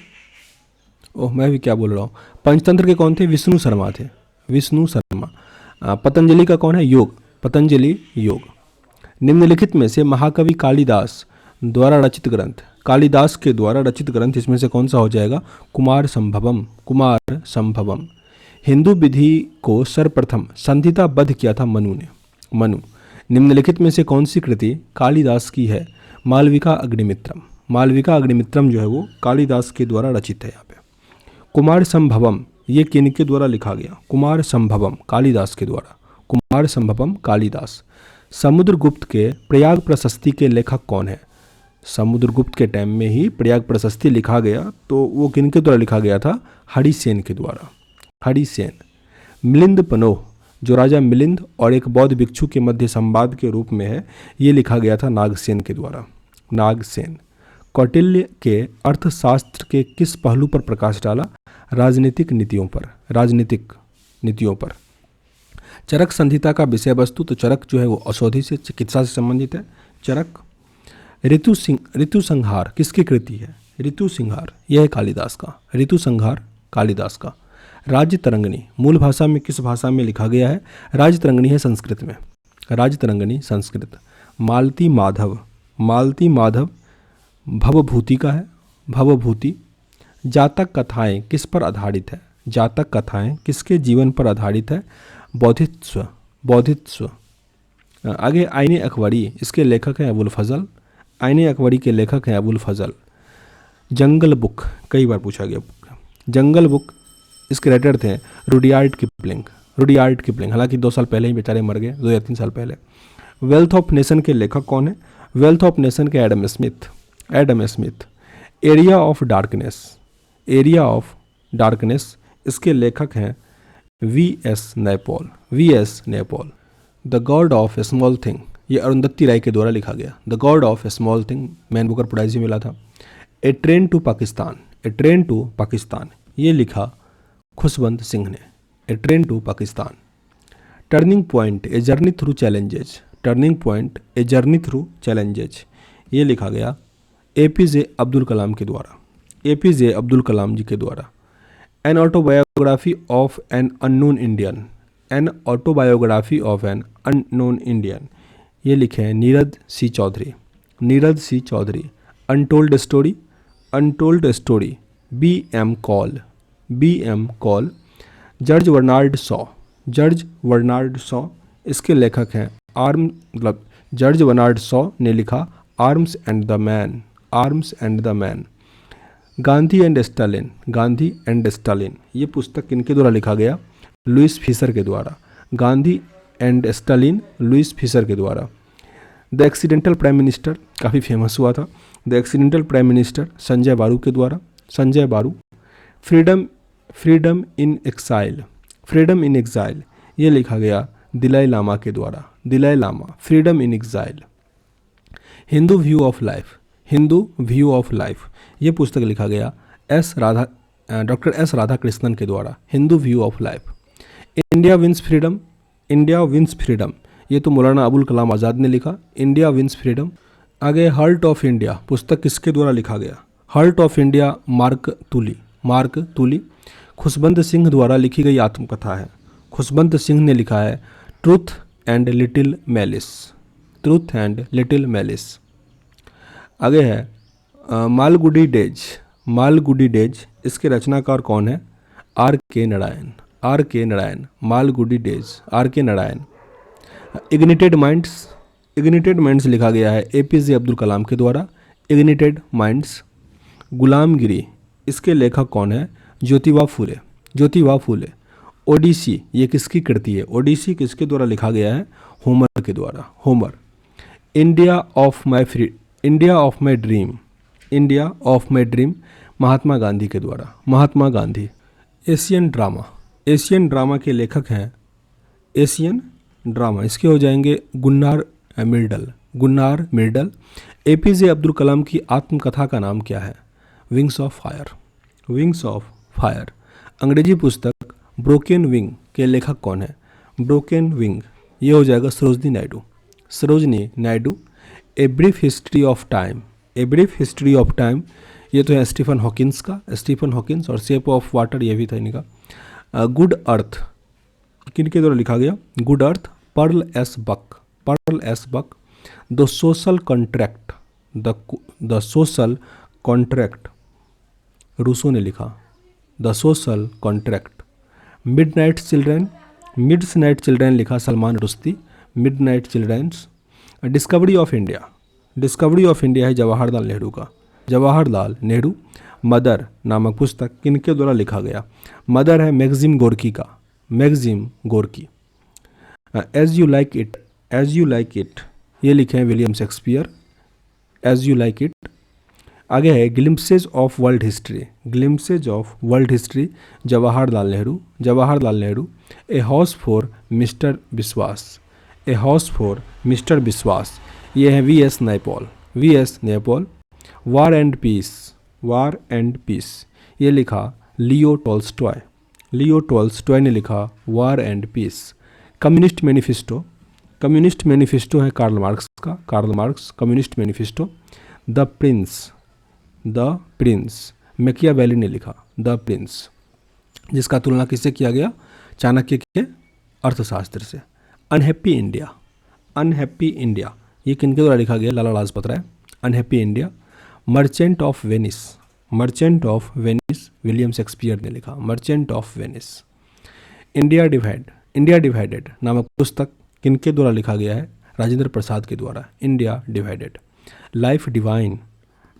ओह मैं भी क्या बोल रहा हूँ। पंचतंत्र के कौन थे? विष्णु शर्मा थे, विष्णु शर्मा। पतंजलि का कौन है? योग, पतंजलि योग। निम्नलिखित में से महाकवि कालिदास द्वारा रचित ग्रंथ, कालिदास के द्वारा रचित ग्रंथ इसमें से कौन सा हो जाएगा? कुमार संभवम, कुमार संभवम। हिंदू विधि को सर्वप्रथम संहिताबद्ध किया था मनु ने, मनु। निम्नलिखित में से कौन सी कृति कालिदास की है? मालविका अग्निमित्रम, मालविका अग्निमित्रम जो है वो कालिदास के द्वारा रचित है। यहाँ पे कुमार संभवम ये किनके द्वारा लिखा गया? कुमार संभवम कालिदास के द्वारा, कुमार संभवम कालिदास। समुद्रगुप्त के प्रयाग प्रशस्ति के लेखक कौन है? समुद्रगुप्त के टाइम में ही प्रयाग प्रशस्ति लिखा गया, तो वो किनके द्वारा लिखा गया था? हरिसेन के द्वारा, हरिसेन। मिलिंद पनोह जो राजा मिलिंद और एक बौद्ध भिक्षु के मध्य संवाद के रूप में है, ये लिखा गया था नागसेन के द्वारा, नागसेन। कौटिल्य के अर्थशास्त्र के किस पहलू पर प्रकाश डाला? राजनीतिक नीतियों पर, राजनीतिक नीतियों पर। चरक संहिता का विषय वस्तु, तो चरक जो है वो औषधि से, चिकित्सा से संबंधित है, चरक। ऋतु संहार किसकी कृति है? ऋतु संहार यह है कालिदास का, ऋतु संहार कालिदास का। राज्य तरंगिणी मूल भाषा में किस भाषा में लिखा गया है? राज्य तरंगिणी है संस्कृत में, राज्य तरंगिणी संस्कृत। मालती माधव, मालती माधव भवभूति का है, भवभूति। जातक कथाएं किस पर आधारित है? जातक कथाएं किसके जीवन पर आधारित है? बौद्धित्व, बौद्धित्व। आगे आईने अकबरी, इसके लेखक हैं अबुल फजल, आईने अकबरी के लेखक हैं अबुल फजल। जंगल बुक कई बार पूछा गया, जंगल बुक इसके राइटर थे रुडयार्ड किपलिंग, रुडयार्ड किपलिंग। हालांकि 2 साल पहले ही बेचारे मर गए, 2 या 3 साल पहले। वेल्थ ऑफ नेशन के लेखक कौन है? वेल्थ ऑफ नेशन के Adam Smith, Adam Smith. Area of darkness, area of darkness इसके लेखक हैं V.S. Naipaul, V.S. Naipaul. The god of a small thing ये अरुंधति राय के द्वारा लिखा गया, the god of a small thing, Man Booker Prize मिला था। A train to Pakistan, a train to Pakistan ये लिखा खुशवंत सिंह ने, a train to Pakistan. Turning point a journey through challenges, turning point a journey through challenges ये लिखा गया APJ अब्दुल कलाम के द्वारा, APJ अब्दुल कलाम जी के द्वारा। An autobiography of an unknown Indian, an autobiography of an unknown Indian ये लिखे हैं Neeraj C Chaudhuri, Neeraj C Chaudhuri. Untold story, untold story B.M. Kaul, B.M. Kaul. George Bernard Shaw, George Bernard Shaw इसके लेखक हैं मतलब जॉर्ज बर्नार्ड शॉ ने लिखा arms and the man, arms and the man. Gandhi and Stalin, Gandhi and Stalin ये पुस्तक किनके द्वारा लिखा गया? लुइस फिशर के द्वारा, Gandhi and Stalin Louis Fischer के द्वारा। द एक्सीडेंटल प्राइम मिनिस्टर काफ़ी फेमस हुआ था, the accidental prime minister Sanjay Baru के द्वारा, Sanjay Baru. Freedom, freedom in exile, freedom in exile ये लिखा गया दलाई लामा के द्वारा, Dalai Lama. Freedom in exile. Hindu view of life, Hindu view of life ये पुस्तक लिखा गया डॉक्टर एस राधाकृष्णन के द्वारा, Hindu view of life. India wins freedom, India wins freedom ये तो मौलाना अबुल कलाम आज़ाद ने लिखा, इंडिया विंस फ्रीडम। आगे हार्ट ऑफ इंडिया पुस्तक किसके द्वारा लिखा गया? Heart of India Mark Tully, Mark Tully. Khushwant Singh द्वारा लिखी गई आत्मकथा है, खुशबंत सिंह ने लिखा है truth and little malice, truth and little malice. आगे है मालगुडी डेज, मालगुडी डेज इसके रचनाकार कौन है? R.K. Narayan, R.K. Narayan. Malgudi days R.K. Narayan. Ignited minds, ignited minds लिखा गया है APJ अब्दुल कलाम के द्वारा, इग्निटेड माइंड्स। गुलामगिरी इसके लेखक कौन है? ज्योतिबा फूले, ज्योतिबा फूले। ओडिसी ये किसकी कृति है? ओडिसी किसके द्वारा लिखा गया है? होमर के द्वारा, Homer. India of my free, India of my dream, India of my dream Mahatma Gandhi के द्वारा, Mahatma Gandhi. Asian drama, Asian drama के लेखक हैं एशियन ड्रामा, इसके हो जाएंगे Gunnar Myrdal. Gunnar Myrdal. APJ Abdul Kalam की आत्मकथा का नाम क्या है? Wings of fire. Wings of fire. अंग्रेजी पुस्तक ब्रोकन विंग के लेखक कौन है? ब्रोकन विंग, ये हो जाएगा Sarojini Naidu. Sarojini Naidu. A brief history of time. A brief history of time, ये तो है स्टीफन हॉकिंस का, स्टीफन हॉकिंस। और शेप ऑफ वाटर ये भी था इनका। गुड अर्थ किन के द्वारा लिखा गया? Good earth Pearl S Buck. Pearl S Buck. The social contract. The social contract Rousseau ने लिखा। The social contract. Midnight children. Midnight's children लिखा Salman Rushdie. Midnight children's. Discovery of India. Discovery of India है जवाहरलाल नेहरू का। Jawaharlal Nehru. Mother नामक पुस्तक किनके द्वारा लिखा गया? मदर है मैक्सिम गोर्की का। Maxim Gorky. As you like it. As you like it ये लिखे हैं William Shakespeare. As you like it. आगे है glimpses of world history. Glimpses of world history Jawaharlal Nehru. Jawaharlal Nehru. A house for mister Biswas. A house for mister Biswas, ये है V S Naipaul. V S Naipaul. War and peace. War and peace ये लिखा Leo Tolstoy. Leo Tolstoy ने लिखा war and peace. Communist manifesto. Communist manifesto है Karl Marx का। Karl Marx. Communist manifesto. The prince. The prince Machiavelli ने लिखा। The Prince, जिसका तुलना किससे किया गया? चाणक्य के अर्थशास्त्र से। Unhappy India. अनहैप्पी इंडिया ये किनके द्वारा लिखा गया? Lala Lajpat Rai. Unhappy India. Merchant of Venice. Merchant of Venice William Shakespeare ने लिखा। Merchant of Venice. India divide. India divided नामक पुस्तक किनके द्वारा लिखा गया है? राजेंद्र प्रसाद के द्वारा। India divided. Life divine.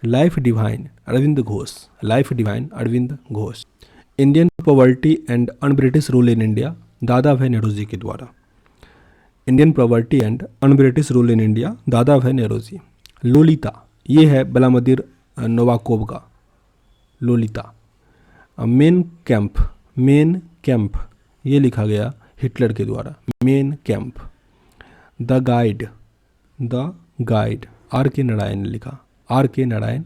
Life divine Aurobindo Ghosh. Life divine Aurobindo Ghosh. Indian poverty and un British rule in India Dadabhai Nehru ji के द्वारा। Indian poverty and un British rule in India Dadabhai Nehru ji. Lolita ये है बलामदीर नोवाकोव का। Lolita. Mein Kampf. Mein Kampf ये लिखा गया Hitler के द्वारा। Mein Kampf. The guide. The guide R K Narayan ने लिखा। Are K Narayan.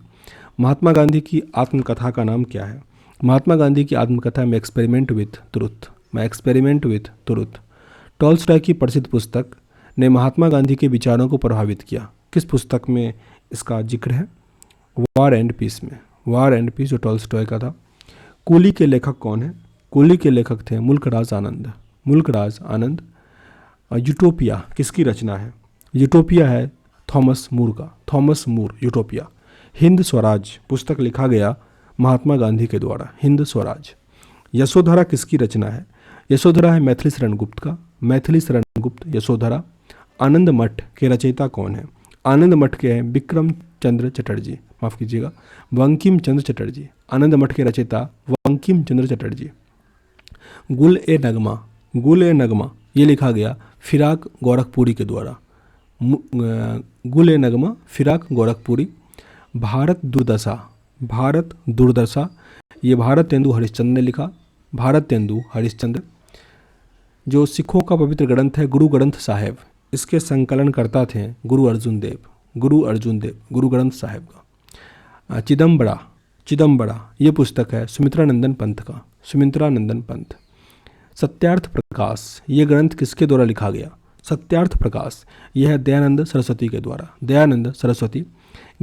महात्मा गांधी की आत्मकथा का नाम क्या है? महात्मा गांधी की आत्मकथा में experiment with truth. My experiment with truth. Tolstoy की प्रसिद्ध पुस्तक ने महात्मा गांधी के विचारों को प्रभावित किया। किस पुस्तक में इसका जिक्र है? वार एंड पीस में। वार एंड पीस जो टॉल्स्टॉय का था। कूली के लेखक कौन है? कूली के लेखक थे मुल्कराज आनंद। मुल्कराज आनंद। यूटोपिया किसकी रचना है? यूटोपिया है थॉमस मूर का। थॉमस मूर। यूटोपिया। हिंद स्वराज पुस्तक लिखा गया महात्मा गांधी के द्वारा। हिंद स्वराज। यशोधरा किसकी रचना है? यशोधरा है मैथिली शरण गुप्त का। मैथिली शरण गुप्त। यशोधरा। आनंद मठ के रचयिता कौन है? आनंद मठ के हैं विक्रम चंद्र चटर्जी। माफ़ कीजिएगा, बंकिम चंद्र चटर्जी। आनंद मठ के रचयिता बंकिम चंद्र चटर्जी। गुल ए नगमा। गुल ए नगमा ये लिखा गया फिराक गोरखपुरी के द्वारा। गुल ए नगमा फिराक गोरखपुरी। भारत दुर्दशा। भारत दुर्दशा ये भारत तेंदु हरिश्चंद्र ने लिखा। भारत तेंदु हरिश्चंद्र। जो सिखों का पवित्र ग्रंथ है गुरु ग्रंथ साहिब, इसके संकलनकर्ता थे गुरु अर्जुन देव। गुरु अर्जुन देव गुरु ग्रंथ साहिब का। चिदम्बरा। चिदम्बरा ये पुस्तक है सुमित्रानंदन पंथ का। सुमित्रानंदन पंथ। सत्यार्थ प्रकाश ये ग्रंथ किसके द्वारा लिखा गया? सत्यार्थ प्रकाश यह है दयानंद सरस्वती के द्वारा। दयानंद सरस्वती।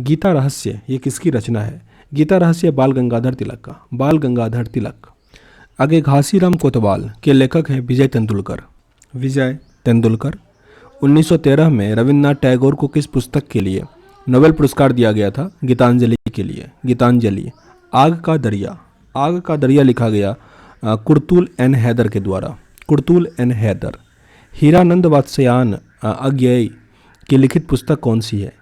गीता रहस्य ये किसकी रचना है? गीता रहस्य बाल गंगाधर तिलक का। बाल गंगाधर तिलक। आगे घासीराम कोतवाल के लेखक हैं विजय तेंदुलकर। विजय तेंदुलकर। 1913 में रविन्द्रनाथ टैगोर को किस पुस्तक के लिए नोबेल पुरस्कार दिया गया था? गीतांजलि के लिए। गीतांजलि। आग का दरिया। आग का दरिया लिखा गया कुर्तुल एन हैदर के द्वारा। कुर्तुल एन हैदर। हीरानंद वात्स्यायन अज्ञेय की लिखित पुस्तक कौन सी है?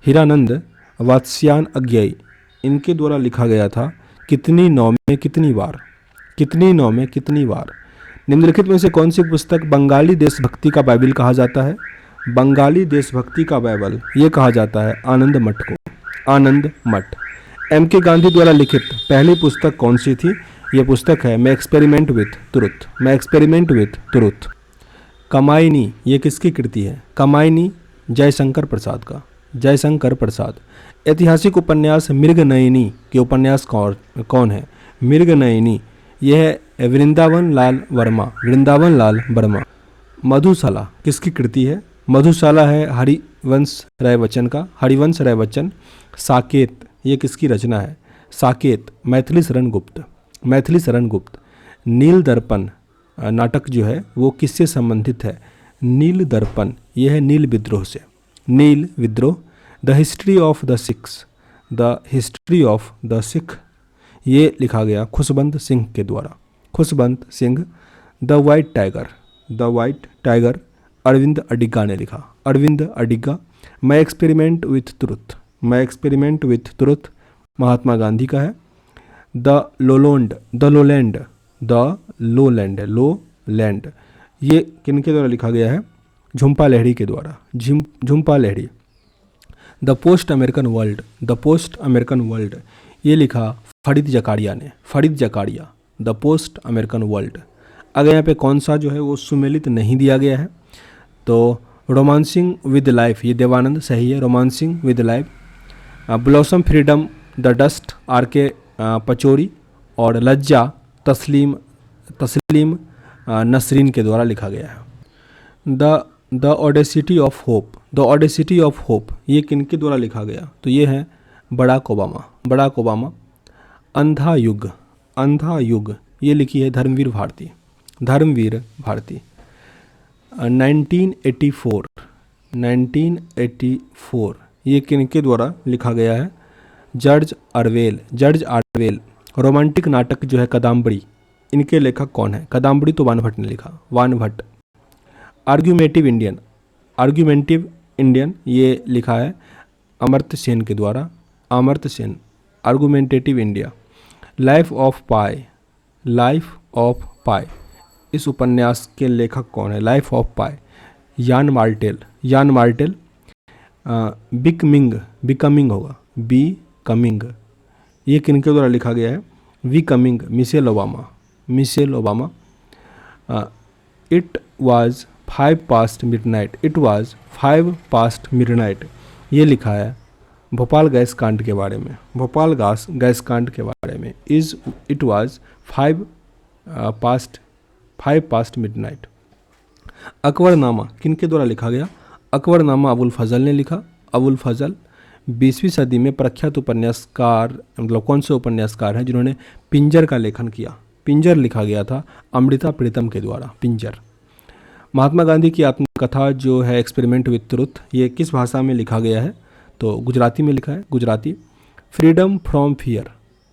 हीरानंद वात्स्यायन अज्ञेय इनके द्वारा लिखा गया था कितनी नौ में कितनी बार। कितनी नौ में कितनी बार। निम्नलिखित में से कौन सी पुस्तक बंगाली देशभक्ति का बाइबल कहा जाता है? बंगाली देशभक्ति का बाइबल ये कहा जाता है आनंद मठ को। आनंद मठ। एम के गांधी द्वारा लिखित पहली पुस्तक कौन सी थी? ये पुस्तक है मैं experiment with truth, my experiment with truth. Kamayani ये किसकी कृति है? कामायनी जयशंकर प्रसाद का, जयशंकर प्रसाद। ऐतिहासिक उपन्यास मृगनयनी के उपन्यास कौन है? मृगनयनी यह है वृंदावन लाल वर्मा, वृंदावन लाल वर्मा। मधुशाला किसकी कृति है? मधुशाला है हरिवंश राय बच्चन का, हरिवंश राय बच्चन। साकेत ये किसकी रचना है? साकेत मैथिली शरण गुप्त, मैथिली शरण गुप्त। नील दर्पण नाटक जो है वो किससे संबंधित है? नील दर्पण यह है नील विद्रोह से, नील विद्रोह। The history of the Sikhs, the history of the Sikh ये लिखा गया खुशबंत सिंह के द्वारा, Khushwant Singh. The white tiger, the white tiger Aravind Adiga ने लिखा, Aravind Adiga. My experiment with truth, my experiment with truth Mahatma Gandhi का है। The lowland, the lowland, the lowland, lowland ये किनके द्वारा लिखा गया है? झुम्पा लाहिड़ी के द्वारा, Jhumpa Lahiri. The post American world, the post American world ये लिखा फरीद जकारिया ने, Fareed Zakaria. The post American world. अगर यहाँ पे कौन सा जो है वो सुमेलित नहीं दिया गया है तो रोमांसिंग विद लाइफ ये देवानंद सही है, romancing with life. Blossom freedom the dust R K. Pachauri. और लज्जा तस्लीम नसरीन के द्वारा लिखा गया है। The audacity of hope, the audacity of hope ये किनके द्वारा लिखा गया? तो ये है बराक ओबामा, बराक ओबामा। अंधा युग, अंधा युग ये लिखी है धर्मवीर भारती, धर्मवीर भारती। 1984, 1984 ये किनके द्वारा लिखा गया है? George Orwell, George Orwell. Romantic नाटक जो है कादम्बरी इनके लेखक कौन है? कादम्बरी तो वान भट्ट ने लिखा, Ban Bhatt. Argumentative Indian, argumentative Indian ये लिखा है अमर्त्य सेन के द्वारा, Amartya Sen. Argumentative India. Life of pi, life of pi इस उपन्यास के लेखक कौन है? Life of pi Yann Martel, Yann Martel. Becoming, becoming होगा, बी कमिंग ये किनके द्वारा लिखा गया है? Becoming, Michelle Obama, Michelle Obama. It was 5 past midnight, it was 5 past midnight ये लिखा है भोपाल गैस कांड के बारे में, भोपाल गैस कांड के बारे में। It was 5 past midnight। Akbarnama किनके द्वारा लिखा गया? अकबरनामा अबुल फजल ने लिखा, अबुल फजल। 20वीं सदी में प्रख्यात उपन्यासकार मतलब कौन से उपन्यासकार हैं जिन्होंने पिंजर का लेखन किया? पिंजर लिखा गया था अमृता प्रीतम के द्वारा, पिंजर। महात्मा गांधी की आत्मकथा जो है एक्सपेरिमेंट विथ ट्रुथ ये किस भाषा में लिखा गया है? तो गुजराती में लिखा है, Gujarati. Freedom from fear,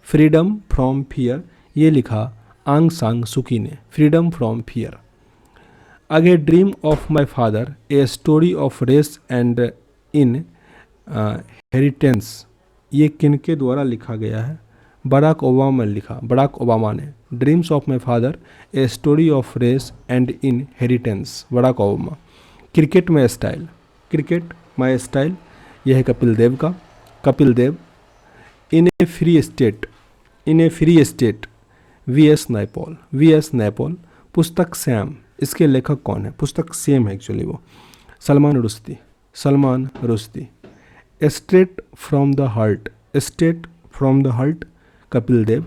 freedom from fear ये लिखा आंग सांग सुकी ने, फ्रीडम फ्रॉम फियर। आगे dream of my father a story of race and inheritance ये किनके द्वारा लिखा गया है? बराक ओबामा ने लिखा, बराक ओबामा ने। Dreams of my father a story of race and inheritance, Barack Obama. Cricket my style, cricket my style यह है कपिल देव का, Kapil Dev. In a free state, in a free state V S. Naipaul, V S. Naipaul. पुस्तक सैम इसके लेखक कौन है? पुस्तक सेम है एक्चुअली वो, Salman Rushdie, Salman Rushdie. Straight from the heart, straight from the heart Kapil Dev,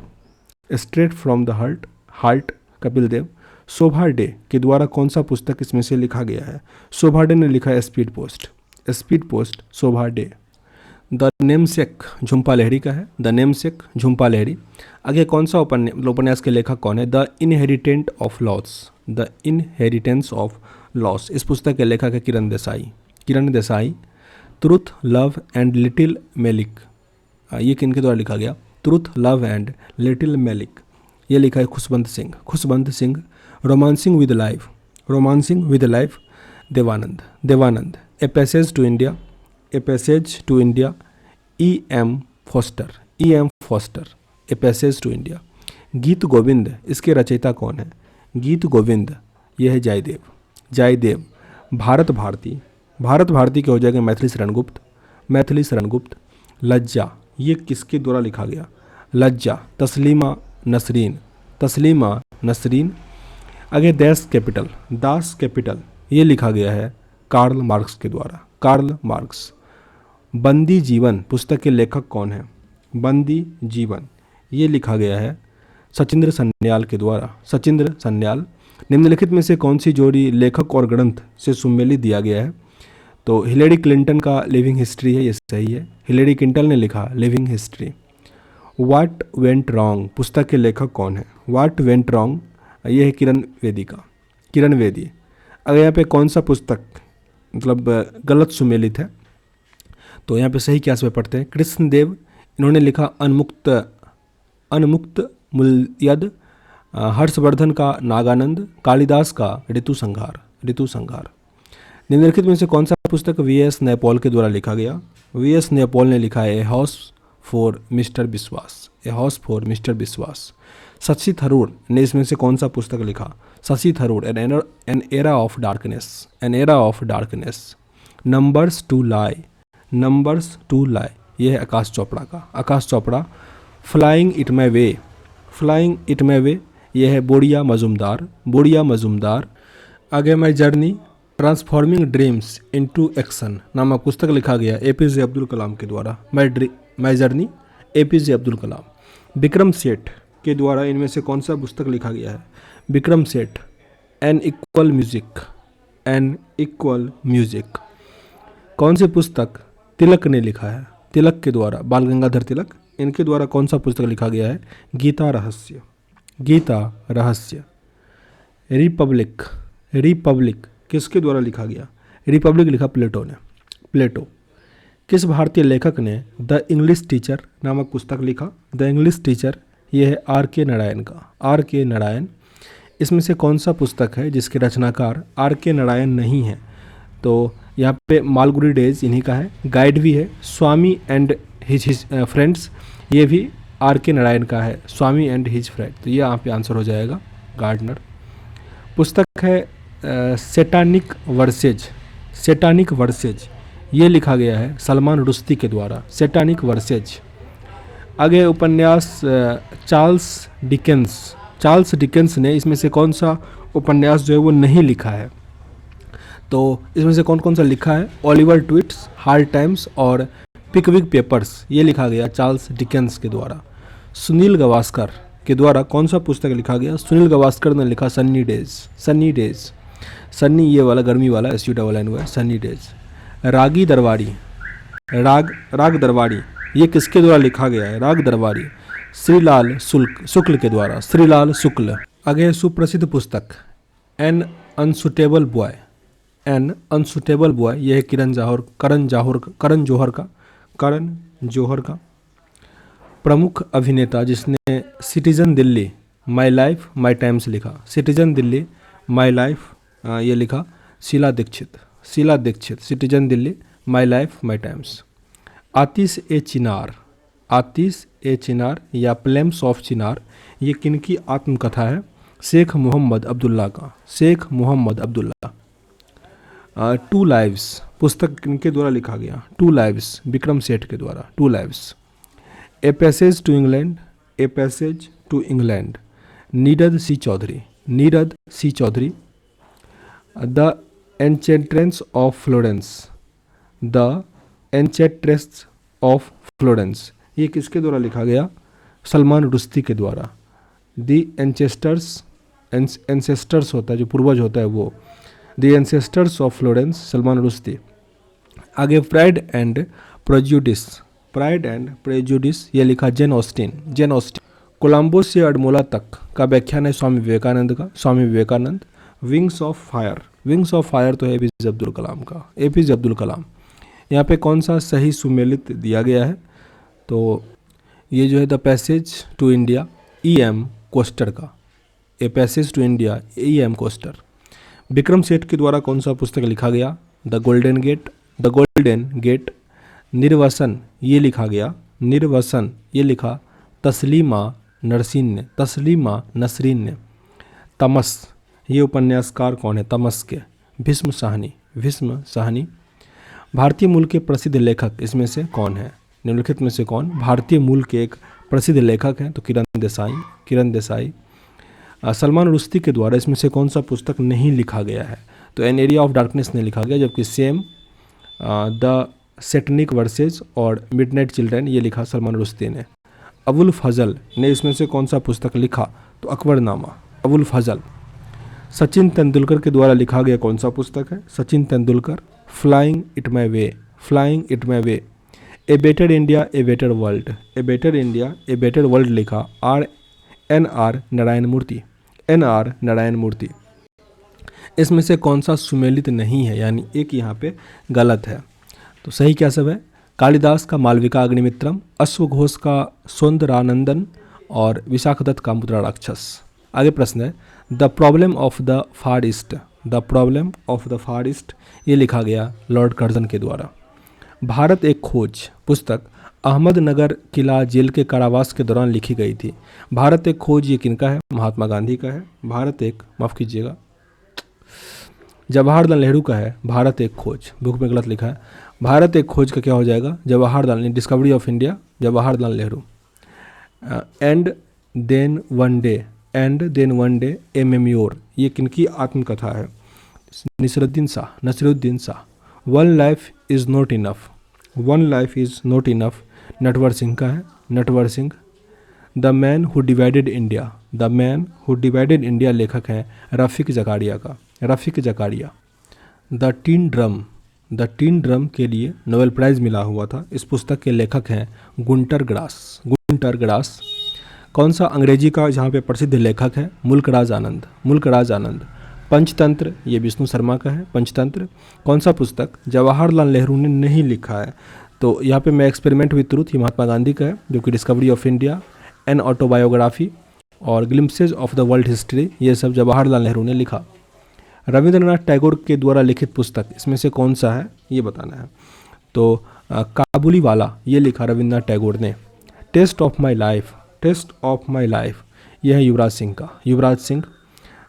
straight from the heart, heart Kapil Dev. Shobhaa De के द्वारा कौन सा पुस्तक इसमें से लिखा गया है? शोभा डे ने लिखा है speed post, speed post Shobha day. The namesake Jhumpa Lahiri का है, द नेमसेक झुम्पा लाहिड़ी। आगे कौन सा उपन्यास के लेखक कौन है? The inheritance of loss, the inheritance of loss इस पुस्तक के लेखक है Kiran Desai, Kiran Desai. Truth love and little malice ये किनके द्वारा लिखा गया? Truth love and little malice ये लिखा है Khushwant Singh, Khushwant Singh. Romancing with life, romancing with life Dev Anand, Dev Anand. A passage to India, a passage to India E M. Forster, E M. Forster. A passage to India. Geet Govind इसके रचयिता कौन है? गीत गोविंद यह है जयदेव, जयदेव। भारत भारती, भारत भारती के हो जाएगा मैथिली शरण गुप्त, मैथिली शरण गुप्त। लज्जा ये किसके द्वारा लिखा गया? लज्जा तस्लीमा नसरीन, तस्लीमा नसरीन। आगे दास कैपिटल ये लिखा गया है कार्ल मार्क्स के द्वारा, कार्ल मार्क्स। बंदी जीवन पुस्तक के लेखक कौन है? बंदी जीवन ये लिखा गया है सचिंद्र सन्याल के द्वारा, सचिंद्र सन्याल। निम्नलिखित में से कौन सी जोड़ी लेखक और ग्रंथ से सुमेलित दिया गया है? तो हिलेरी क्लिंटन का लिविंग हिस्ट्री है, ये सही है। हिलेरी क्लिंटन ने लिखा living history. What went wrong पुस्तक के लेखक कौन है? व्हाट वेंट रॉन्ग ये है किरण वेदी का, किरण वेदी। अगर यहाँ पे कौन सा पुस्तक मतलब गलत सुमेलित है तो यहाँ पे सही क्या से पढ़ते हैं? कृष्णदेव, इन्होंने लिखा अनमुक्त मूल्यद। हर्षवर्धन का नागानंद, कालिदास का ऋतु संहार। निम्नलिखित में से कौन सा पुस्तक वी.एस. नैपॉल के द्वारा लिखा गया? वी.एस. नैपॉल ने लिखा है ए house for mister Biswas, a house for mister विश्वास। शशि थरूर ने इसमें से कौन सा पुस्तक लिखा? Shashi Tharoor an era of darkness, an era of darkness. Numbers to lie ये है आकाश चोपड़ा का, Akash Chopra. Flying it my way ये है बोड़िया मजुमदार। आगे my journey transforming dreams into action नामक पुस्तक लिखा गया ए.पी.जे. अब्दुल कलाम के द्वारा, my journey A P J. Abdul Kalam. Vikram Seth के द्वारा इनमें से कौन सा पुस्तक लिखा गया है? Vikram Seth N equal music. कौन सी पुस्तक तिलक ने लिखा है? तिलक के द्वारा, बाल गंगाधर तिलक, इनके द्वारा कौन सा पुस्तक लिखा गया है? गीता रहस्य। रिपब्लिक किसके द्वारा लिखा गया? रिपब्लिक लिखा प्लेटो ने, प्लेटो। किस भारतीय लेखक ने द इंग्लिश टीचर नामक पुस्तक लिखा? द इंग्लिश टीचर ये है R.K. नारायण का, R.K. नारायण। इसमें से कौन सा पुस्तक है जिसके रचनाकार R.K. नारायण नहीं है? तो यहाँ पे मालगुडी डेज इन्हीं का है। गाइड भी है स्वामी एंड हिज फ्रेंड्स, ये भी R.K. नारायण का है, स्वामी एंड हिज फ्रेंड। तो ये यहाँ पे आंसर हो जाएगा गार्डनर। पुस्तक है सेटानिक वर्सेज ये लिखा गया है सलमान रुश्दी के द्वारा, सेटानिक वर्सेज। आगे उपन्यास चार्ल्स डिकेंस ने इसमें से कौन सा उपन्यास जो है वो नहीं लिखा है? तो इसमें से कौन कौन सा लिखा है? ओलिवर ट्विस्ट, हार्ड टाइम्स और पिकविक पेपर्स ये लिखा गया चार्ल्स डिकेंस के द्वारा। सुनील गावस्कर के द्वारा कौन सा पुस्तक लिखा गया? सुनील गावस्कर ने लिखा सन्नी डेज। सन्नी ये वाला गर्मी वाला SUNN हुआ है, सन्नी डेज। राग दरबारी ये किसके द्वारा लिखा गया है? राग दरबारी श्रीलाल शुक्ल के द्वारा, श्रीलाल शुक्ल। आगे सुप्रसिद्ध पुस्तक एन अनसुटेबल बॉय यह है करण जौहर का। प्रमुख अभिनेता जिसने citizen Delhi my life my times लिखा, सिटीजन दिल्ली माई लाइफ ये लिखा Sheila Dikshit, citizen Delhi my life my times. Aatish e Chinar या प्लेम्स ऑफ चिनार ये किनकी आत्मकथा है? शेख मोहम्मद अब्दुल्ला। टू लाइव्स पुस्तक किनके द्वारा लिखा गया? टू लाइव्स विक्रम सेठ के द्वारा, two lives. A passage to England Nirad C Chaudhuri. The enchantress of Florence ये किसके द्वारा लिखा गया? सलमान रुश्दी के द्वारा। दी एंसेस्टर्स होता है जो पूर्वज होता है वो, the ancestors of Florence Salman Rushdie. आगे प्राइड एंड प्रेजुडिस ये लिखा जेन ऑस्टिन। कोलंबो से अडमोला तक का व्याख्यान है Swami Vivekananda. Wings of fire तो है APJ अब्दुल कलाम का, APJ अब्दुल कलाम। यहाँ पे कौन सा सही सुमेलित दिया गया है? तो ये जो है the passage to India EM Forster का, a passage to India EM Forster. Vikram Seth के द्वारा कौन सा पुस्तक लिखा गया? The golden gate. निर्वसन ये लिखा तस्लीमा नसरीन ने। तमस ये उपन्यासकार कौन है? तमस के भीष्म साहनी। भारतीय मूल के प्रसिद्ध लेखक इसमें से कौन है? निम्नलिखित में से कौन भारतीय मूल के एक प्रसिद्ध लेखक हैं? तो किरण देसाई। सलमान रुश्दी के द्वारा इसमें से कौन सा पुस्तक नहीं लिखा गया है? तो एन एरिया ऑफ डार्कनेस ने लिखा गया, जबकि सेम, द सेटनिक वर्सेज और मिडनाइट चिल्ड्रन ये लिखा सलमान रुश्दी ने। अबुल फजल ने इसमें से कौन सा पुस्तक लिखा? तो अकबरनामा, अबुल फजल। सचिन तेंदुलकर के द्वारा लिखा गया कौन सा पुस्तक है? Sachin Tendulkar, flying it my way, flying it my way. A better India a better world, a better India a better world लिखा आर नारायण मूर्ति, NR नारायण मूर्ति। इसमें से कौन सा सुमेलित नहीं है, यानी एक यहाँ पे गलत है? तो सही क्या सब है? कालिदास का मालविका अग्निमित्रम, अश्वघोष का सौंदरानंदन और विशाखदत्त का मुद्रा राक्षस। आगे प्रश्न है, the problem of the far east, the problem of the far east ये लिखा गया लॉर्ड कर्जन के द्वारा। भारत एक खोज पुस्तक अहमदनगर किला जेल के कारावास के दौरान लिखी गई थी। भारत एक खोज ये किनका है? महात्मा गांधी का है। भारत एक, माफ़ कीजिएगा, जवाहरलाल नेहरू का है। भारत एक खोज, बुक में गलत लिखा है। भारत एक खोज का क्या हो जाएगा? Jawaharlal, discovery of India, Jawaharlal Nehru. And then one day, and then one day a memoir ये किनकी आत्मकथा है? Naseeruddin Shah. One life is not enough, one life is not enough Natwar Singh का है, Natwar Singh. The man who divided India, the man who divided India लेखक हैं रफ़ीक ज़कारिया का, Rafiq Zakaria. The tin drum के लिए नोबेल प्राइज़ मिला हुआ था। इस पुस्तक के लेखक हैं गुंटर ग्रास, गुंटर ग्रास। कौन सा अंग्रेजी का जहाँ पे प्रसिद्ध लेखक है? मुल्कराज आनंद, मुल्कराज आनंद। पंचतंत्र ये विष्णु शर्मा का है, पंचतंत्र। कौन सा पुस्तक जवाहरलाल नेहरू ने नहीं लिखा है? तो यहाँ पे मैं एक्सपेरिमेंट विद ट्रूथ ये महात्मा गांधी का है, जो कि discovery of India, an autobiography और glimpses of the world history ये सब जवाहरलाल नेहरू ने लिखा। रविंद्रनाथ टैगोर के द्वारा लिखित पुस्तक इसमें से कौन सा है ये बताना है। तो काबुली वाला ये लिखा रविंद्रनाथ टैगोर ने। Taste of my life, taste of my life यह है युवराज सिंह का, Yuvraj Singh.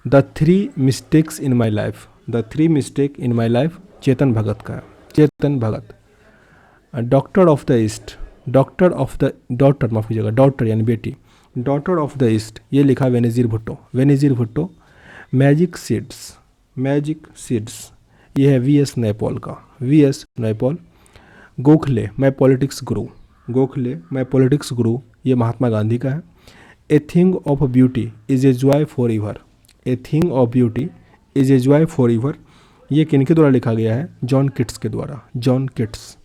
The three mistakes in my life, the three mistake in my life Chetan Bhagat का है, Chetan Bhagat. Doctor of the east, doctor of the daughter, माफ कीजिएगा, डॉटर यानी बेटी, डॉटर ऑफ द ईस्ट ये लिखा Benazir Bhutto, Benazir Bhutto. Magic seeds, magic seeds ये है VS नैपॉल का, VS नैपॉल। गोखले माई पॉलिटिक्स गुरु, गोखले माई पॉलिटिक्स गुरु ये महात्मा गांधी का है। A thing of beauty is a joy for ever, a thing of beauty is a joy for ever ये किनके द्वारा लिखा गया है? जॉन किट्स के द्वारा, जॉन किट्स।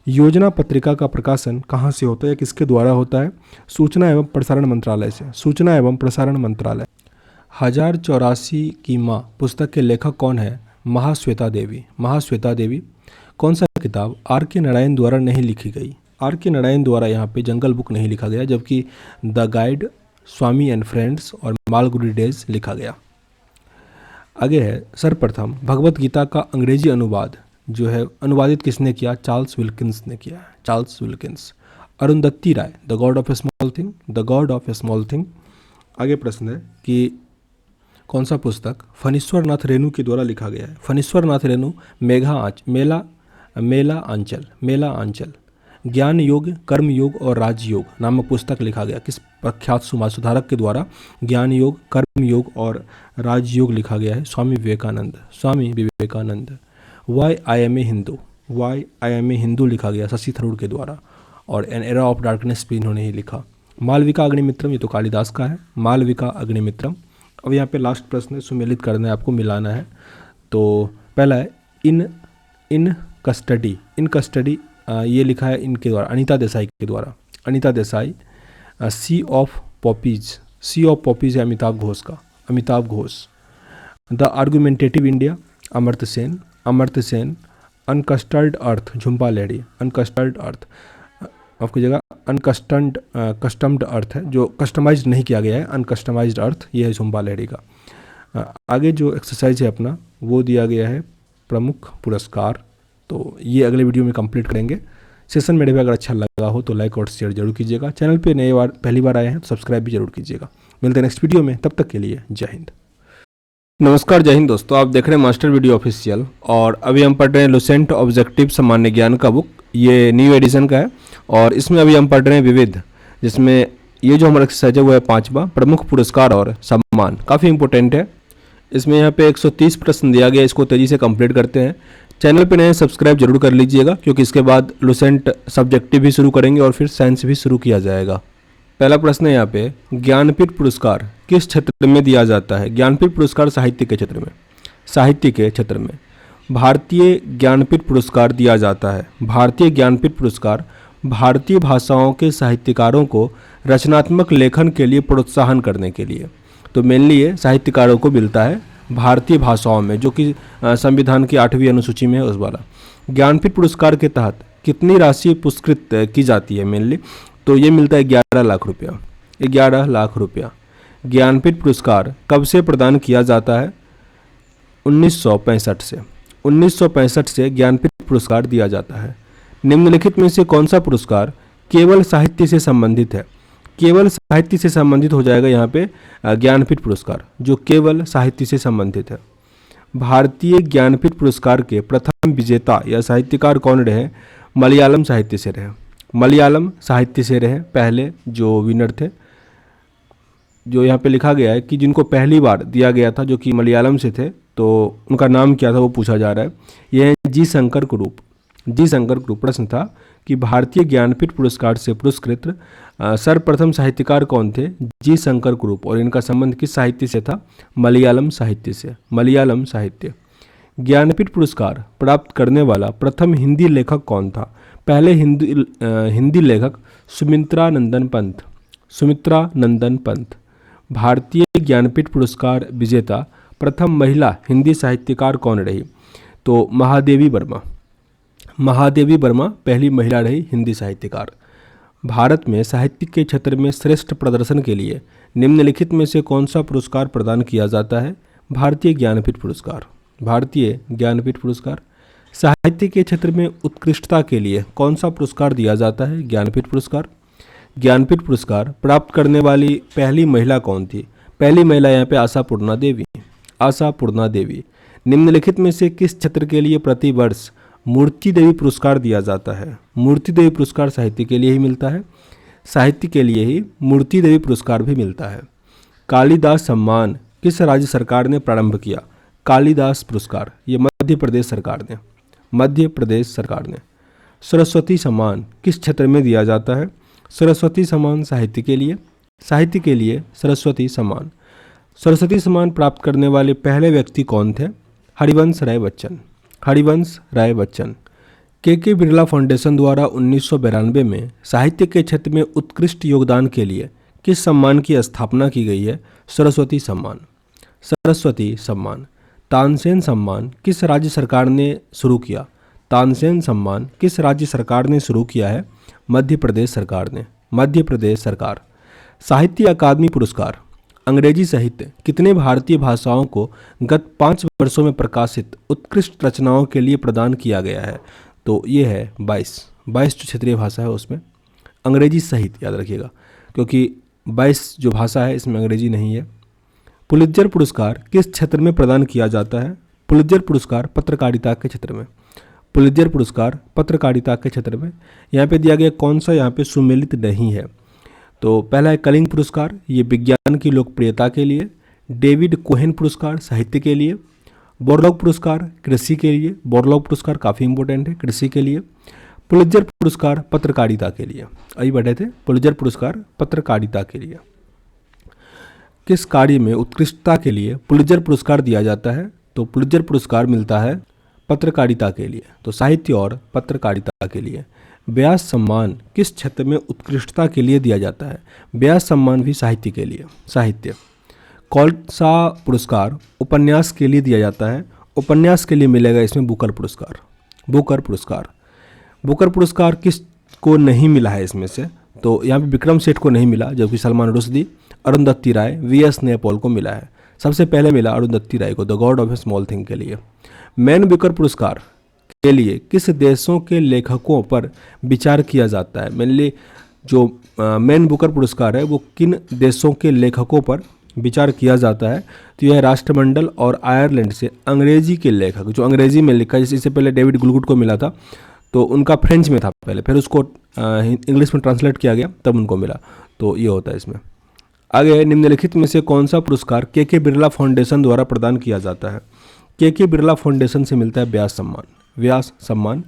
योजना पत्रिका का प्रकाशन कहाँ से होता है या किसके द्वारा होता है? सूचना एवं प्रसारण मंत्रालय से, सूचना एवं प्रसारण मंत्रालय। 1084 की माँ पुस्तक के लेखक कौन है? महाश्वेता देवी, महाश्वेता देवी। कौन सा किताब R.K. नारायण द्वारा नहीं लिखी गई? R.K. नारायण द्वारा यहाँ पे जंगल बुक नहीं लिखा गया, जबकि the guide, Swami and friends और मालगुडी डेज लिखा गया। आगे है सर्वप्रथम भगवत गीता का अंग्रेजी अनुवाद जो है अनुवादित किसने किया? चार्ल्स विल्किंस ने किया है, Charles Wilkins. Arundhati Roy, the god of a small thing, the god of a small thing. आगे प्रश्न है कि कौन सा पुस्तक फणीश्वर नाथ रेणु के द्वारा लिखा गया है? फणीश्वर नाथ रेणु मेला आंचल, ज्ञान योग, कर्म योग और राजयोग नामक पुस्तक लिखा गया। किस प्रख्यात समाज सुधारक के द्वारा ज्ञान योग, कर्म योग और राजयोग लिखा गया है? Swami Vivekananda, Swami Vivekananda. Why I am a Hindu लिखा गया शशि थरूर के द्वारा, और एन एरा ऑफ डार्कनेस भी इन्होंने ही लिखा। मालविका अग्निमित्रम ये तो कालिदास का है, मालविका अग्निमित्रम। अब यहाँ पे लास्ट प्रश्न है, सुमेलित करना है आपको, मिलाना है। तो पहला है इन कस्टडी ये लिखा है इनके द्वारा, अनीता देसाई के द्वारा, Anita Desai. Sea of poppies है अमिताभ घोष का, Amitabh Ghosh. The argumentative India Amartya Sen. Unaccustomed earth Jhumpa Lahiri, unaccustomed earth आपकी जगह कस्टम्ड अर्थ है, जो कस्टमाइज्ड नहीं किया गया है, अनकस्टमाइज्ड अर्थ ये है झुम्पा लाहिड़ी का। आगे जो एक्सरसाइज है अपना वो दिया गया है प्रमुख पुरस्कार, तो ये अगले वीडियो में कंप्लीट करेंगे। सेशन मेरे भी अगर अच्छा लगा हो तो लाइक और शेयर जरूर कीजिएगा। चैनल पे पहली बार आए हैं तो सब्सक्राइब भी जरूर कीजिएगा। मिलते हैं नेक्स्ट वीडियो में, तब तक के लिए जय हिंद। नमस्कार, जय हिंद दोस्तों, आप देख रहे हैं मास्टर वीडियो ऑफिशियल और अभी हम पढ़ रहे हैं लुसेंट ऑब्जेक्टिव सामान्य ज्ञान का बुक, ये न्यू एडिशन का है और इसमें अभी हम पढ़ रहे हैं विविध, जिसमें ये जो हमारा एक्सरसाइज है वो है 5वां, प्रमुख पुरस्कार और सम्मान। काफ़ी इंपॉर्टेंट है। इसमें यहाँ पे 130 प्रश्न दिया गया, इसको तेज़ी से कंप्लीट करते हैं। चैनल पे नए सब्सक्राइब जरूर कर लीजिएगा, क्योंकि इसके बाद लुसेंट सब्जेक्टिव भी शुरू करेंगे और फिर साइंस भी शुरू किया जाएगा। पहला प्रश्न है यहाँ पे, ज्ञानपीठ पुरस्कार किस क्षेत्र में दिया जाता है? ज्ञानपीठ पुरस्कार साहित्य के क्षेत्र में, साहित्य के क्षेत्र में भारतीय ज्ञानपीठ पुरस्कार दिया जाता है। भारतीय ज्ञानपीठ पुरस्कार भारतीय भाषाओं के साहित्यकारों को रचनात्मक लेखन के लिए प्रोत्साहन करने के लिए, तो मेनली ये साहित्यकारों को मिलता है भारतीय भाषाओं में, जो कि संविधान की 8वीं अनुसूची में है उस वाला। ज्ञानपीठ पुरस्कार के तहत कितनी राशि पुरस्कृत की जाती है मेनली? तो ये मिलता है 11 लाख रुपया, 11 लाख रुपया। ज्ञानपीठ पुरस्कार कब से प्रदान किया जाता है? 1965 से। 1965 से ज्ञानपीठ पुरस्कार दिया जाता है। निम्नलिखित में से कौन सा पुरस्कार केवल साहित्य से संबंधित है? केवल साहित्य से संबंधित हो जाएगा यहाँ पे ज्ञानपीठ पुरस्कार, जो केवल साहित्य से संबंधित है। भारतीय ज्ञानपीठ पुरस्कार के प्रथम विजेता या साहित्यकार कौन रहे? मलयालम साहित्य से रहे। मलयालम साहित्य से रहे पहले जो विनर थे। जो यहाँ पे लिखा गया है कि जिनको पहली बार दिया गया था, जो कि मलयालम से थे, तो उनका नाम क्या था वो पूछा जा रहा है। यह है जी शंकर कुरूप। जी शंकर कुरूप। प्रश्न था कि भारतीय ज्ञानपीठ पुरस्कार से पुरस्कृत सर्वप्रथम साहित्यकार कौन थे? जी शंकर कुरूप। और इनका संबंध किस साहित्य से था? मलयालम साहित्य से। मलयालम साहित्य। ज्ञानपीठ पुरस्कार प्राप्त करने वाला प्रथम हिंदी लेखक कौन था? पहले हिंदी लेखक सुमित्रा नंदन पंत। सुमित्रा नंदन पंत। भारतीय ज्ञानपीठ पुरस्कार विजेता प्रथम महिला हिंदी साहित्यकार कौन रही? तो महादेवी वर्मा। महादेवी वर्मा पहली महिला रही हिंदी साहित्यकार। भारत में साहित्य के क्षेत्र में श्रेष्ठ प्रदर्शन के लिए निम्नलिखित में से कौन सा पुरस्कार प्रदान किया जाता है? भारतीय ज्ञानपीठ पुरस्कार। भारतीय ज्ञानपीठ पुरस्कार। साहित्य के क्षेत्र में उत्कृष्टता के लिए कौन सा पुरस्कार दिया जाता है? ज्ञानपीठ पुरस्कार। ज्ञानपीठ पुरस्कार प्राप्त करने वाली पहली महिला कौन थी? पहली महिला यहाँ पे आशापूर्णा देवी। आशापूर्णा देवी। निम्नलिखित में से किस क्षेत्र के लिए प्रतिवर्ष मूर्ति देवी पुरस्कार दिया जाता है? मूर्ति देवी पुरस्कार साहित्य के लिए ही मिलता है। साहित्य के लिए ही मूर्ति देवी पुरस्कार भी मिलता है। कालिदास सम्मान किस राज्य सरकार ने प्रारंभ किया? कालिदास पुरस्कार ये मध्य प्रदेश सरकार ने। मध्य प्रदेश सरकार ने। सरस्वती सम्मान किस क्षेत्र में दिया जाता है? सरस्वती सम्मान साहित्य के लिए। साहित्य के लिए सरस्वती सम्मान। सरस्वती सम्मान प्राप्त करने वाले पहले व्यक्ति कौन थे? हरिवंश राय बच्चन। हरिवंश राय बच्चन। के बिरला फाउंडेशन द्वारा 1992 में साहित्य के क्षेत्र में उत्कृष्ट योगदान के लिए किस सम्मान की स्थापना की गई है? सरस्वती सम्मान। सरस्वती सम्मान। तानसेन सम्मान किस राज्य सरकार ने शुरू किया? तानसेन सम्मान किस राज्य सरकार ने शुरू किया है? मध्य प्रदेश सरकार ने। मध्य प्रदेश सरकार। साहित्य अकादमी पुरस्कार अंग्रेजी सहित कितने भारतीय भाषाओं को गत 5 वर्षों में प्रकाशित उत्कृष्ट रचनाओं के लिए प्रदान किया गया है? तो ये है 22 जो क्षेत्रीय भाषा है उसमें अंग्रेजी सहित याद रखिएगा, क्योंकि 22 जो भाषा है इसमें अंग्रेजी नहीं है। पुलित्जर पुरस्कार किस क्षेत्र में प्रदान किया जाता है? पुलित्जर पुरस्कार पत्रकारिता के क्षेत्र में। पुलित्जर पुरस्कार पत्रकारिता के क्षेत्र में। यहाँ पे दिया गया कौन सा यहाँ पे सुमेलित नहीं है? तो पहला है कलिंग पुरस्कार, ये विज्ञान की लोकप्रियता के लिए। डेविड कोहेन पुरस्कार साहित्य के लिए। बोरलॉग पुरस्कार कृषि के लिए। बोरलॉग पुरस्कार काफ़ी इंपॉर्टेंट है कृषि के लिए। पुलित्जर पुरस्कार पत्रकारिता के लिए। अभी बैठे थे पुलित्जर पुरस्कार पत्रकारिता के लिए। किस कार्य में उत्कृष्टता के लिए पुलित्जर पुरस्कार दिया जाता है? तो पुलित्जर पुरस्कार मिलता है पत्रकारिता के लिए, तो साहित्य और पत्रकारिता के लिए। व्यास सम्मान किस क्षेत्र में उत्कृष्टता के लिए दिया जाता है? व्यास सम्मान भी साहित्य के लिए। साहित्य। कौन सा पुरस्कार उपन्यास के लिए दिया जाता है? उपन्यास के लिए मिलेगा इसमें बुकर पुरस्कार। बुकर पुरस्कार। बुकर पुरस्कार किस को नहीं मिला है इसमें से? तो यहाँ पे विक्रम सेठ को नहीं मिला, जबकि सलमान रुश्दी, अरुंधति राय, वी.एस. नैपॉल को मिला है। सबसे पहले मिला अरुंधति राय को the god of a small thing के लिए। मैन बुकर पुरस्कार के लिए किस देशों के लेखकों पर विचार किया जाता है? मेनली जो मैन बुकर पुरस्कार है वो किन देशों के लेखकों पर विचार किया जाता है? तो यह राष्ट्रमंडल और आयरलैंड से अंग्रेजी के लेखक जो अंग्रेजी में लिखा, जैसे इससे पहले डेविड गुलगुट को मिला था, तो उनका फ्रेंच में था पहले, फिर उसको इंग्लिश में ट्रांसलेट किया गया तब उनको मिला। तो ये होता है इसमें। आगे, निम्नलिखित में से कौन सा पुरस्कार के बिरला फाउंडेशन द्वारा प्रदान किया जाता है? के बिरला फाउंडेशन से मिलता है व्यास सम्मान। व्यास सम्मान।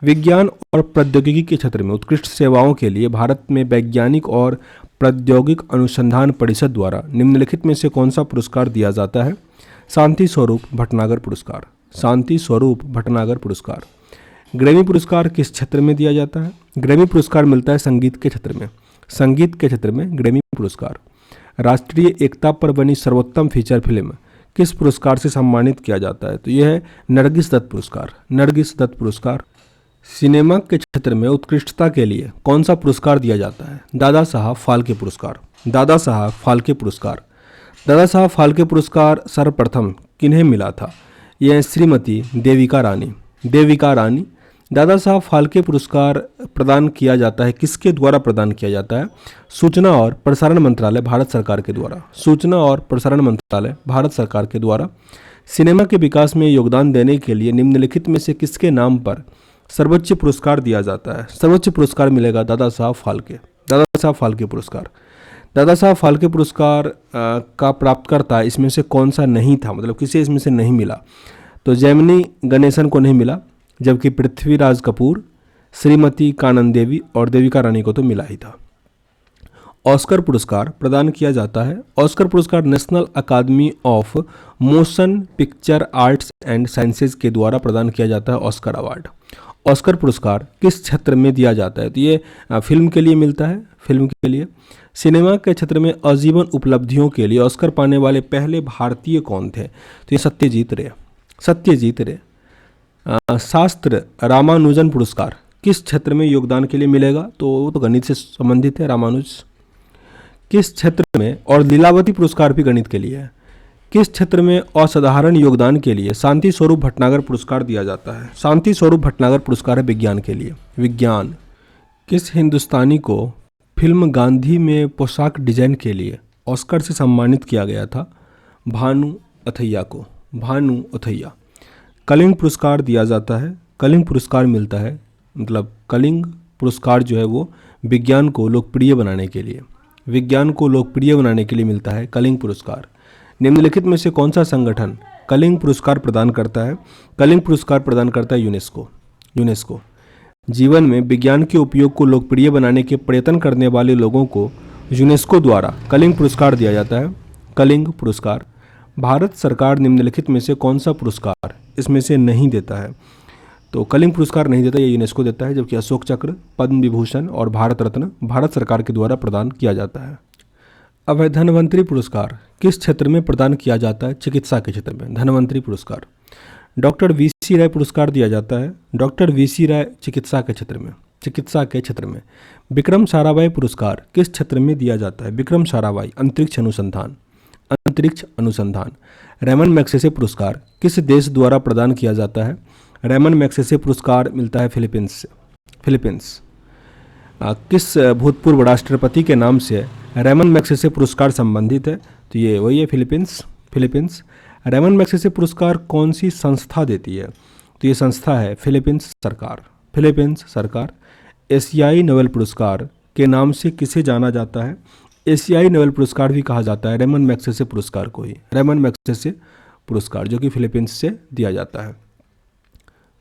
विज्ञान और प्रौद्योगिकी के क्षेत्र में उत्कृष्ट सेवाओं के लिए भारत में वैज्ञानिक और प्रौद्योगिक अनुसंधान परिषद द्वारा निम्नलिखित में से कौन सा पुरस्कार दिया जाता है? शांति स्वरूप भटनागर पुरस्कार। शांति स्वरूप भटनागर पुरस्कार। ग्रैमी पुरस्कार किस क्षेत्र में दिया जाता है? ग्रैमी पुरस्कार मिलता है संगीत के क्षेत्र में। संगीत के क्षेत्र में ग्रैमी पुरस्कार। राष्ट्रीय एकता पर बनी सर्वोत्तम फीचर फिल्म किस पुरस्कार से सम्मानित किया जाता है? तो यह है नरगिस दत्त पुरस्कार। नरगिस दत्त पुरस्कार। सिनेमा के क्षेत्र में उत्कृष्टता के लिए कौन सा पुरस्कार दिया जाता है? दादा साहब फाल्के पुरस्कार। दादा साहब फाल्के पुरस्कार। दादा साहब फाल्के पुरस्कार सर्वप्रथम किन्हें मिला था? यह श्रीमती देविका रानी। देविका रानी। दादा साहब फाल्के पुरस्कार प्रदान किया जाता है, किसके द्वारा प्रदान किया जाता है? सूचना और प्रसारण मंत्रालय भारत सरकार के द्वारा। सूचना और प्रसारण मंत्रालय भारत सरकार के द्वारा। सिनेमा के विकास में योगदान देने के लिए निम्नलिखित में से किसके नाम पर सर्वोच्च पुरस्कार दिया जाता है? सर्वोच्च पुरस्कार मिलेगा दादा साहब फाल्के। दादा साहब फाल्के पुरस्कार। दादा साहब फाल्के पुरस्कार का प्राप्तकर्ता इसमें से कौन सा नहीं था, मतलब किसे इसमें से नहीं मिला? तो जैमिनी गणेशन को नहीं मिला, जबकि पृथ्वीराज कपूर, श्रीमती कानन देवी और देविका रानी को तो मिला ही था। ऑस्कर पुरस्कार प्रदान किया जाता है। ऑस्कर पुरस्कार national academy of motion picture arts and sciences के द्वारा प्रदान किया जाता है। Oscar award. ऑस्कर पुरस्कार किस क्षेत्र में दिया जाता है? तो ये फिल्म के लिए मिलता है, फिल्म के लिए। सिनेमा के क्षेत्र में आजीवन उपलब्धियों के लिए ऑस्कर पाने वाले पहले भारतीय कौन थे? तो ये सत्यजीत रे। सत्यजीत रे। शास्त्र रामानुजन पुरस्कार किस क्षेत्र में योगदान के लिए मिलेगा? तो वो तो गणित से संबंधित है, रामानुज। किस क्षेत्र में? और लीलावती पुरस्कार भी गणित के लिए है। किस क्षेत्र में असाधारण योगदान के लिए शांति स्वरूप भटनागर पुरस्कार दिया जाता है? शांति स्वरूप भटनागर पुरस्कार है विज्ञान के लिए। विज्ञान। किस हिंदुस्तानी को फिल्म गांधी में पोशाक डिजाइन के लिए ऑस्कर से सम्मानित किया गया था? भानु अथैया को। भानु अथैया। कलिंग पुरस्कार दिया जाता है। कलिंग पुरस्कार मिलता है, मतलब कलिंग पुरस्कार जो है वो विज्ञान को लोकप्रिय बनाने के लिए, विज्ञान को लोकप्रिय बनाने के लिए मिलता है कलिंग पुरस्कार। निम्नलिखित में से कौन सा संगठन कलिंग पुरस्कार प्रदान करता है? कलिंग पुरस्कार प्रदान करता है यूनेस्को। यूनेस्को। जीवन में विज्ञान के उपयोग को लोकप्रिय बनाने के प्रयत्न करने वाले लोगों को यूनेस्को द्वारा कलिंग पुरस्कार दिया जाता है। कलिंग पुरस्कार। भारत सरकार निम्नलिखित में से कौन सा पुरस्कार इसमें से नहीं देता है? तो कलिंग पुरस्कार नहीं देता, ये यूनेस्को देता है, जबकि अशोक चक्र, पद्म विभूषण और भारत रत्न भारत सरकार के द्वारा प्रदान किया जाता है। अब है धन्वंतरी पुरस्कार किस क्षेत्र में प्रदान किया जाता है? चिकित्सा के क्षेत्र में। धन्वंतरी पुरस्कार। डॉक्टर वीसी राय पुरस्कार दिया जाता है। डॉक्टर वीसी राय चिकित्सा के क्षेत्र में। चिकित्सा के क्षेत्र में। विक्रम साराभाई पुरस्कार किस क्षेत्र में दिया जाता है? विक्रम साराभाई अंतरिक्ष अनुसंधान। अंतरिक्ष अनुसंधान। रेमन मैग्सेसे पुरस्कार किस देश द्वारा प्रदान किया जाता है? रेमन मैग्सेसे पुरस्कार मिलता है फिलीपींस से। फिलीपींस। किस भूतपूर्व राष्ट्रपति के नाम से रेमन मैग्सेसे पुरस्कार संबंधित है? तो ये वही है, फिलीपींस। फिलीपींस। रेमन मैग्सेसे पुरस्कार कौन सी संस्था देती है? तो ये संस्था है फिलीपींस सरकार। फिलीपींस सरकार। एशियाई नोबेल पुरस्कार के नाम से किसे जाना जाता है? एशियाई नोबेल पुरस्कार भी कहा जाता है रेमन मैग्सेसे पुरस्कार को ही। रेमन मैग्सेसे पुरस्कार जो कि फिलीपींस से दिया जाता है।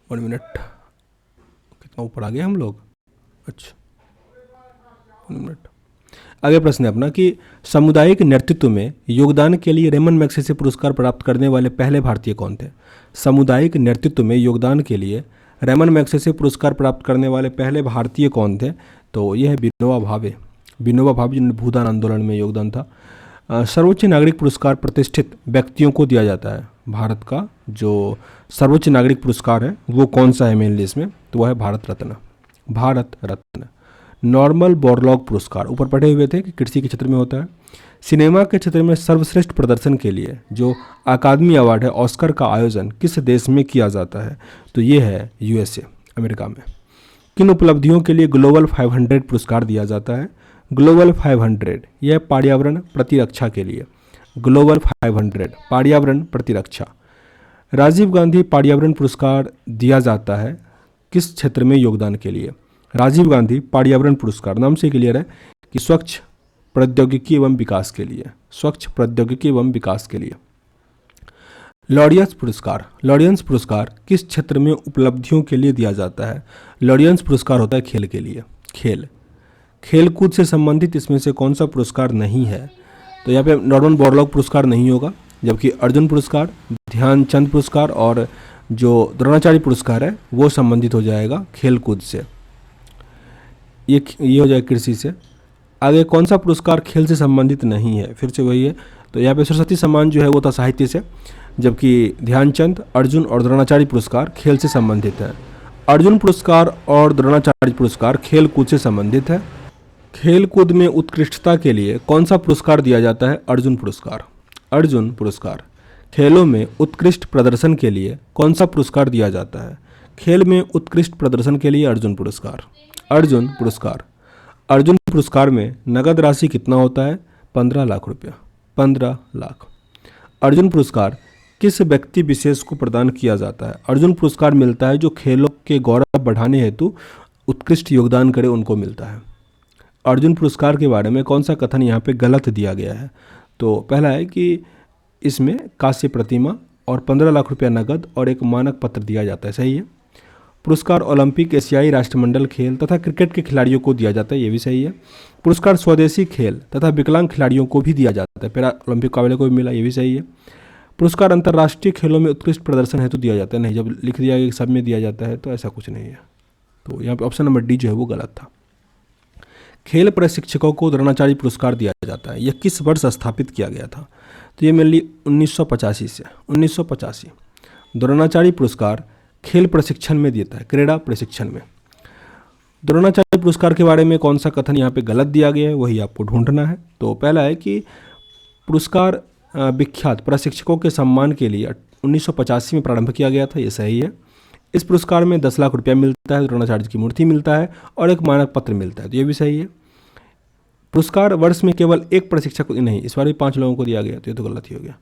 1 मिनट, कितना ऊपर आ गए हम लोग? अच्छा, 1 मिनट। आगे प्रश्न है अपना कि सामुदायिक नेतृत्व में योगदान के लिए रेमन मैग्सेसे पुरस्कार प्राप्त करने वाले पहले भारतीय कौन थे? सामुदायिक नेतृत्व में योगदान के लिए रेमन मैग्सेसे पुरस्कार प्राप्त करने वाले पहले भारतीय कौन थे? तो यह है विनोबा भावे। विनोबा भावे जिन्होंने भूदान आंदोलन में योगदान था। सर्वोच्च नागरिक पुरस्कार प्रतिष्ठित व्यक्तियों को दिया जाता है। भारत का जो सर्वोच्च नागरिक पुरस्कार है वो कौन सा है मेनली इसमें? तो वह है भारत रत्न। भारत रत्न। नॉर्मल बोरलॉग पुरस्कार ऊपर पढ़े हुए थे कि कृषि के क्षेत्र में होता है। सिनेमा के क्षेत्र में सर्वश्रेष्ठ प्रदर्शन के लिए जो अकादमी अवार्ड है ऑस्कर का आयोजन किस देश में किया जाता है? तो ये है यूएसए, अमेरिका में। किन उपलब्धियों के लिए ग्लोबल 500 पुरस्कार दिया जाता है? ग्लोबल 500 यह पर्यावरण प्रतिरक्षा के लिए। ग्लोबल 500 पर्यावरण प्रतिरक्षा। राजीव गांधी पर्यावरण पुरस्कार दिया जाता है किस क्षेत्र में योगदान के लिए? राजीव गांधी पर्यावरण पुरस्कार नाम से क्लियर है कि स्वच्छ प्रौद्योगिकी एवं विकास के लिए, स्वच्छ प्रौद्योगिकी एवं विकास के लिए। लॉरियंस पुरस्कार, लॉरियंस पुरस्कार किस क्षेत्र में उपलब्धियों के लिए दिया जाता है? लॉरियंस पुरस्कार होता है खेल के लिए, खेल कूद से संबंधित इसमें से कौन सा पुरस्कार नहीं है? तो यहाँ पे नॉर्मन बोरलॉग पुरस्कार नहीं होगा, जबकि अर्जुन पुरस्कार, ध्यानचंद पुरस्कार और जो द्रोणाचार्य पुरस्कार है वो संबंधित हो जाएगा खेल कूद से। ये हो जाएगा कृषि से। आगे कौन सा पुरस्कार खेल से संबंधित नहीं है? फिर से वही है, तो यहाँ पे सरस्वती सम्मान जो है वो था साहित्य से, जबकि ध्यानचंद, अर्जुन और द्रोणाचार्य पुरस्कार खेल से संबंधित है। अर्जुन पुरस्कार और द्रोणाचार्य पुरस्कार खेल कूद से संबंधित है। खेल कूद में उत्कृष्टता के लिए कौन सा पुरस्कार दिया जाता है? अर्जुन पुरस्कार, अर्जुन पुरस्कार। खेलों में उत्कृष्ट प्रदर्शन के लिए कौन सा पुरस्कार दिया जाता है? खेल में उत्कृष्ट प्रदर्शन के लिए अर्जुन पुरस्कार, अर्जुन पुरस्कार। अर्जुन पुरस्कार में नगद राशि कितना होता है? 15 लाख रुपया, 15 लाख। अर्जुन पुरस्कार किस व्यक्ति विशेष को प्रदान किया जाता है? अर्जुन पुरस्कार मिलता है जो खेलों के गौरव बढ़ाने हेतु उत्कृष्ट योगदान करे, उनको मिलता है। अर्जुन पुरस्कार के बारे में कौन सा कथन यहाँ पे गलत दिया गया है? तो पहला है कि इसमें कांस्य प्रतिमा और 15 लाख रुपया नगद और एक मानक पत्र दिया जाता है, सही है। पुरस्कार ओलंपिक, एशियाई राष्ट्रमंडल खेल तथा क्रिकेट के खिलाड़ियों को दिया जाता है, ये भी सही है। पुरस्कार स्वदेशी खेल तथा विकलांग खिलाड़ियों को भी दिया जाता है, पैरा ओलंपिक वाले को भी मिला, ये भी सही है। पुरस्कार अंतर्राष्ट्रीय खेलों में उत्कृष्ट प्रदर्शन हेतु दिया जाता है, नहीं, जब लिख दिया गया कि सब में दिया जाता है तो ऐसा कुछ नहीं है, तो यहाँ पे ऑप्शन नंबर डी जो है वो गलत था। खेल प्रशिक्षकों को द्रोणाचार्य पुरस्कार दिया जाता है, यह किस वर्ष स्थापित किया गया था? तो ये मेनली 1985 से, 1985 द्रोणाचार्य पुरस्कार खेल प्रशिक्षण में देता है, क्रीड़ा प्रशिक्षण में। द्रोणाचार्य पुरस्कार के बारे में कौन सा कथन यहाँ पे गलत दिया गया है, वही आपको ढूंढना है। तो पहला है कि पुरस्कार विख्यात प्रशिक्षकों के सम्मान के लिए 1985 में प्रारंभ किया गया था, ये सही है। इस पुरस्कार में 10 लाख रुपया मिलता है, द्रोणाचार्य की मूर्ति मिलता है और एक मानक पत्र मिलता है, तो ये भी सही है। पुरस्कार वर्ष में केवल एक प्रशिक्षक नहीं, इस बार भी 5 लोगों को दिया गया, तो ये तो गलत ही हो गया।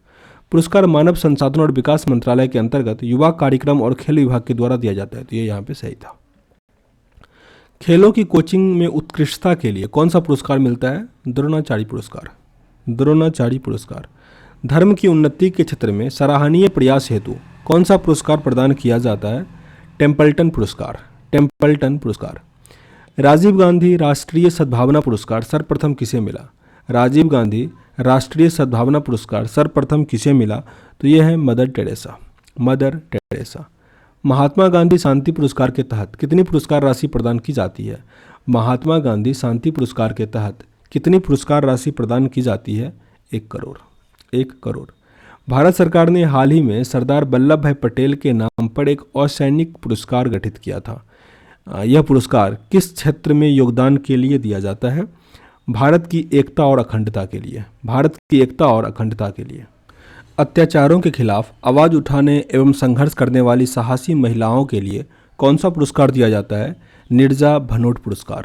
पुरस्कार मानव संसाधन और विकास मंत्रालय के अंतर्गत युवा कार्यक्रम और खेल विभाग के द्वारा दिया जाता है, तो ये यहाँ पे सही था। खेलों की कोचिंग में उत्कृष्टता के लिए कौन सा पुरस्कार मिलता है? द्रोणाचार्य पुरस्कार, द्रोणाचार्य पुरस्कार। धर्म की उन्नति के क्षेत्र में सराहनीय प्रयास हेतु कौन सा पुरस्कार प्रदान किया जाता है? टेम्पल्टन पुरस्कार, टेम्पल्टन पुरस्कार। राजीव गांधी राष्ट्रीय सद्भावना पुरस्कार सर्वप्रथम किसे मिला? राजीव गांधी राष्ट्रीय सद्भावना पुरस्कार सर्वप्रथम किसे मिला? तो यह है mother Teresa, mother Teresa. Mahatma Gandhi शांति पुरस्कार के तहत कितनी पुरस्कार राशि प्रदान की जाती है? महात्मा गांधी शांति पुरस्कार के तहत कितनी पुरस्कार राशि प्रदान की जाती है? 1 करोड़, 1 करोड़। भारत सरकार ने हाल ही में सरदार वल्लभ भाई पटेल के नाम पर एक असैनिक पुरस्कार गठित किया था। यह पुरस्कार किस क्षेत्र में योगदान के लिए दिया जाता है? भारत की एकता और अखंडता के लिए, भारत की एकता और अखंडता के लिए। अत्याचारों के खिलाफ आवाज़ उठाने एवं संघर्ष करने वाली साहसी महिलाओं के लिए कौन सा पुरस्कार दिया जाता है? निर्जा भनोट पुरस्कार,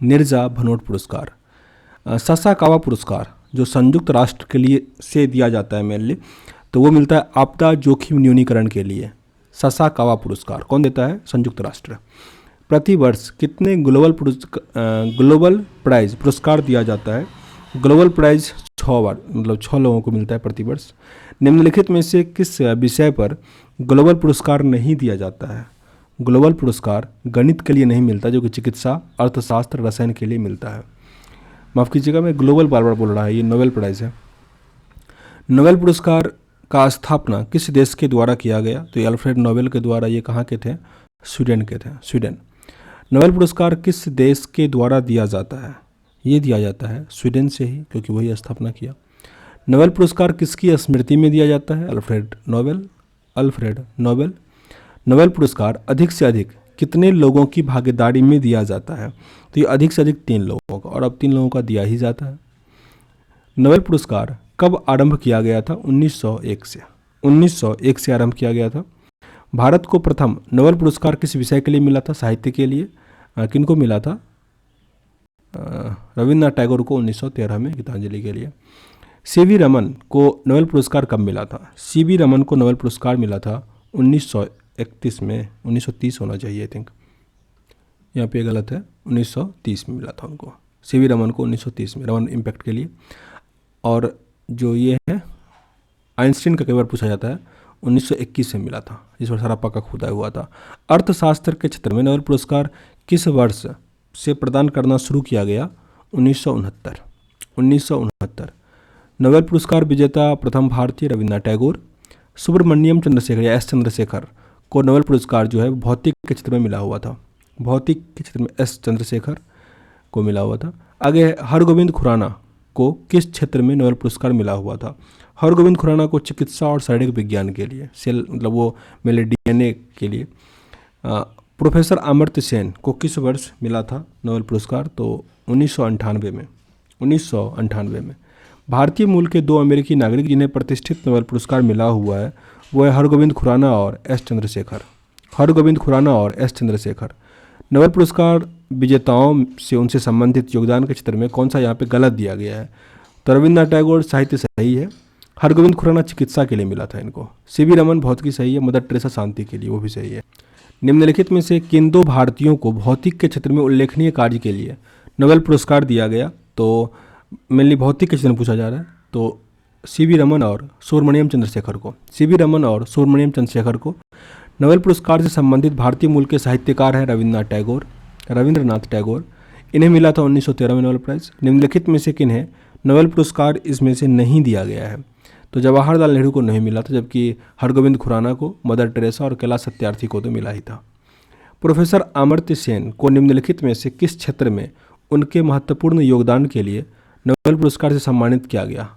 निर्जा भनोट पुरस्कार। ससाकावा पुरस्कार जो संयुक्त राष्ट्र के लिए से दिया जाता है मेनली, तो वो मिलता है आपदा जोखिम न्यूनीकरण के लिए। ससाकावा पुरस्कार कौन देता है? संयुक्त राष्ट्र। प्रति वर्ष कितने ग्लोबल प्राइज पुरस्कार दिया जाता है? ग्लोबल प्राइज 6 बार, मतलब 6 लोगों को मिलता है प्रति वर्ष। निम्नलिखित में से किस विषय पर ग्लोबल पुरस्कार नहीं दिया जाता है? ग्लोबल पुरस्कार गणित के लिए नहीं मिलता, जो कि चिकित्सा, अर्थशास्त्र, रसायन के लिए मिलता है। माफ़ कीजिएगा, मैं ग्लोबल बार बार बोल रहा है, ये नोबेल प्राइज़ है। नोबेल पुरस्कार का स्थापना किस देश के द्वारा किया गया? तो अल्फ्रेड नोबेल के द्वारा। ये कहाँ के थे? स्वीडन के थे, स्वीडन। नोबेल पुरस्कार किस देश के द्वारा दिया जाता है? ये दिया जाता है स्वीडन से ही, क्योंकि वही स्थापना किया। नोबेल पुरस्कार किसकी स्मृति में दिया जाता है? Alfred Nobel, Alfred Nobel. Nobel पुरस्कार अधिक से अधिक कितने लोगों की भागीदारी में दिया जाता है? तो ये अधिक से अधिक 3 लोगों का, और अब 3 लोगों का दिया ही जाता है। नोबेल पुरस्कार कब आरंभ किया गया था? 1901 से, 1901 से आरंभ किया गया था। भारत को प्रथम नोबेल पुरस्कार किस विषय के लिए मिला था? साहित्य के लिए। किनको मिला था? रविन्द्रनाथ टैगोर को 1913 में गीतांजलि के लिए। सीवी रमन को नोबेल पुरस्कार कब मिला था? सीवी रमन को नोबेल पुरस्कार मिला था 1931 में, 1930 होना चाहिए आई थिंक, यहाँ पे गलत है, 1930 में मिला था उनको। सीवी रमन को 1930 में रमन इम्पैक्ट के लिए। और जो ये है आइंस्टीन का कई बार पूछा जाता है, 1921 से मिला था, जिस पर सरापा का खुदाई हुआ था। अर्थशास्त्र के क्षेत्र में नोबेल पुरस्कार किस वर्ष से प्रदान करना शुरू किया गया? 1969। 1969। नोबेल पुरस्कार विजेता प्रथम भारतीय रविन्द्रनाथ टैगोर। सुब्रमण्यम चंद्रशेखर या एस चंद्रशेखर को नोबेल पुरस्कार जो है भौतिक के क्षेत्र में मिला हुआ था। भौतिक के क्षेत्र में एस चंद्रशेखर को मिला हुआ था। आगे हरगोविंद खुराना को किस क्षेत्र में नोबेल पुरस्कार मिला हुआ था? हरगोविंद खुराना को चिकित्सा और शारीरिक विज्ञान के लिए, सेल मतलब वो मिले डीएनए के लिए। प्रोफेसर अमर्त्य सेन को किस वर्ष मिला था नोबेल पुरस्कार? तो 1998 में। 1998 में। भारतीय मूल के 2 अमेरिकी नागरिक जिन्हें प्रतिष्ठित नोबेल पुरस्कार मिला हुआ है वो है हरगोविंद खुराना और एस चंद्रशेखर। हरगोविंद खुराना और एस चंद्रशेखर। नोबेल पुरस्कार विजेताओं से उनसे संबंधित योगदान के क्षेत्र में कौन सा यहाँ पे गलत दिया गया है? तो रविन्द्रनाथ टैगोर साहित्य सही है। हरगोविंद खुराना चिकित्सा के लिए मिला था इनको। सीवी रमन भौतिकी सही है। मदर टेरेसा शांति के लिए, वो भी सही है। निम्नलिखित में से किन 2 भारतीयों को भौतिक के क्षेत्र में उल्लेखनीय कार्य के लिए नोबेल पुरस्कार दिया गया? तो मेनली भौतिक के क्षेत्र में पूछा जा रहा है, तो सीवी रमन और सुब्रमण्यम चंद्रशेखर को। सीवी रमन और सुब्रमण्यम चंद्रशेखर को। नोबेल पुरस्कार से संबंधित भारतीय मूल के साहित्यकार हैं रविंद्रनाथ टैगोर। इन्हें मिला था 1913 में नोबेल प्राइज़। निम्नलिखित में से किन्हें नोबेल पुरस्कार इसमें से नहीं दिया गया है? तो जवाहरलाल नेहरू को नहीं मिला था, जबकि हरगोविंद खुराना को, मदर टेरेसा और कैलाश सत्यार्थी को तो मिला ही था। प्रोफेसर अमर्त्य सेन को निम्नलिखित में से किस क्षेत्र में उनके महत्वपूर्ण योगदान के लिए नोबेल पुरस्कार से सम्मानित किया गया?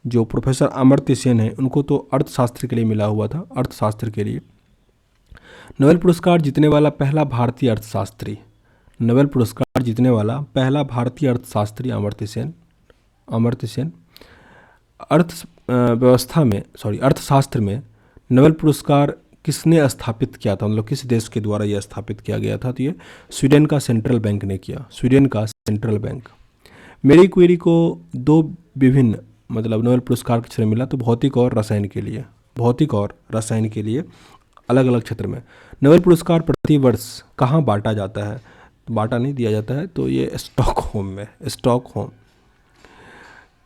जो प्रोफेसर अमर्त्य सेन है उनको तो अर्थशास्त्र के लिए मिला हुआ था, अर्थशास्त्र के लिए। नोबेल पुरस्कार जीतने वाला पहला भारतीय अर्थशास्त्री, नोबेल पुरस्कार जीतने वाला पहला भारतीय अर्थशास्त्री अमर्त्य सेन। अर्थशास्त्र में नोबेल पुरस्कार किसने स्थापित किया था, मतलब किस देश के द्वारा यह स्थापित किया गया था? तो ये स्वीडन का सेंट्रल बैंक ने किया, स्वीडन का सेंट्रल बैंक। मैरी क्यूरी को 2 विभिन्न मतलब नोबेल पुरस्कार के क्षेत्र में मिला, तो भौतिक और रसायन के लिए अलग अलग क्षेत्र में। नोबेल पुरस्कार प्रति वर्ष कहाँ बांटा जाता है? बांटा नहीं दिया जाता है, तो ये स्टॉकहोम में, स्टॉकहोम।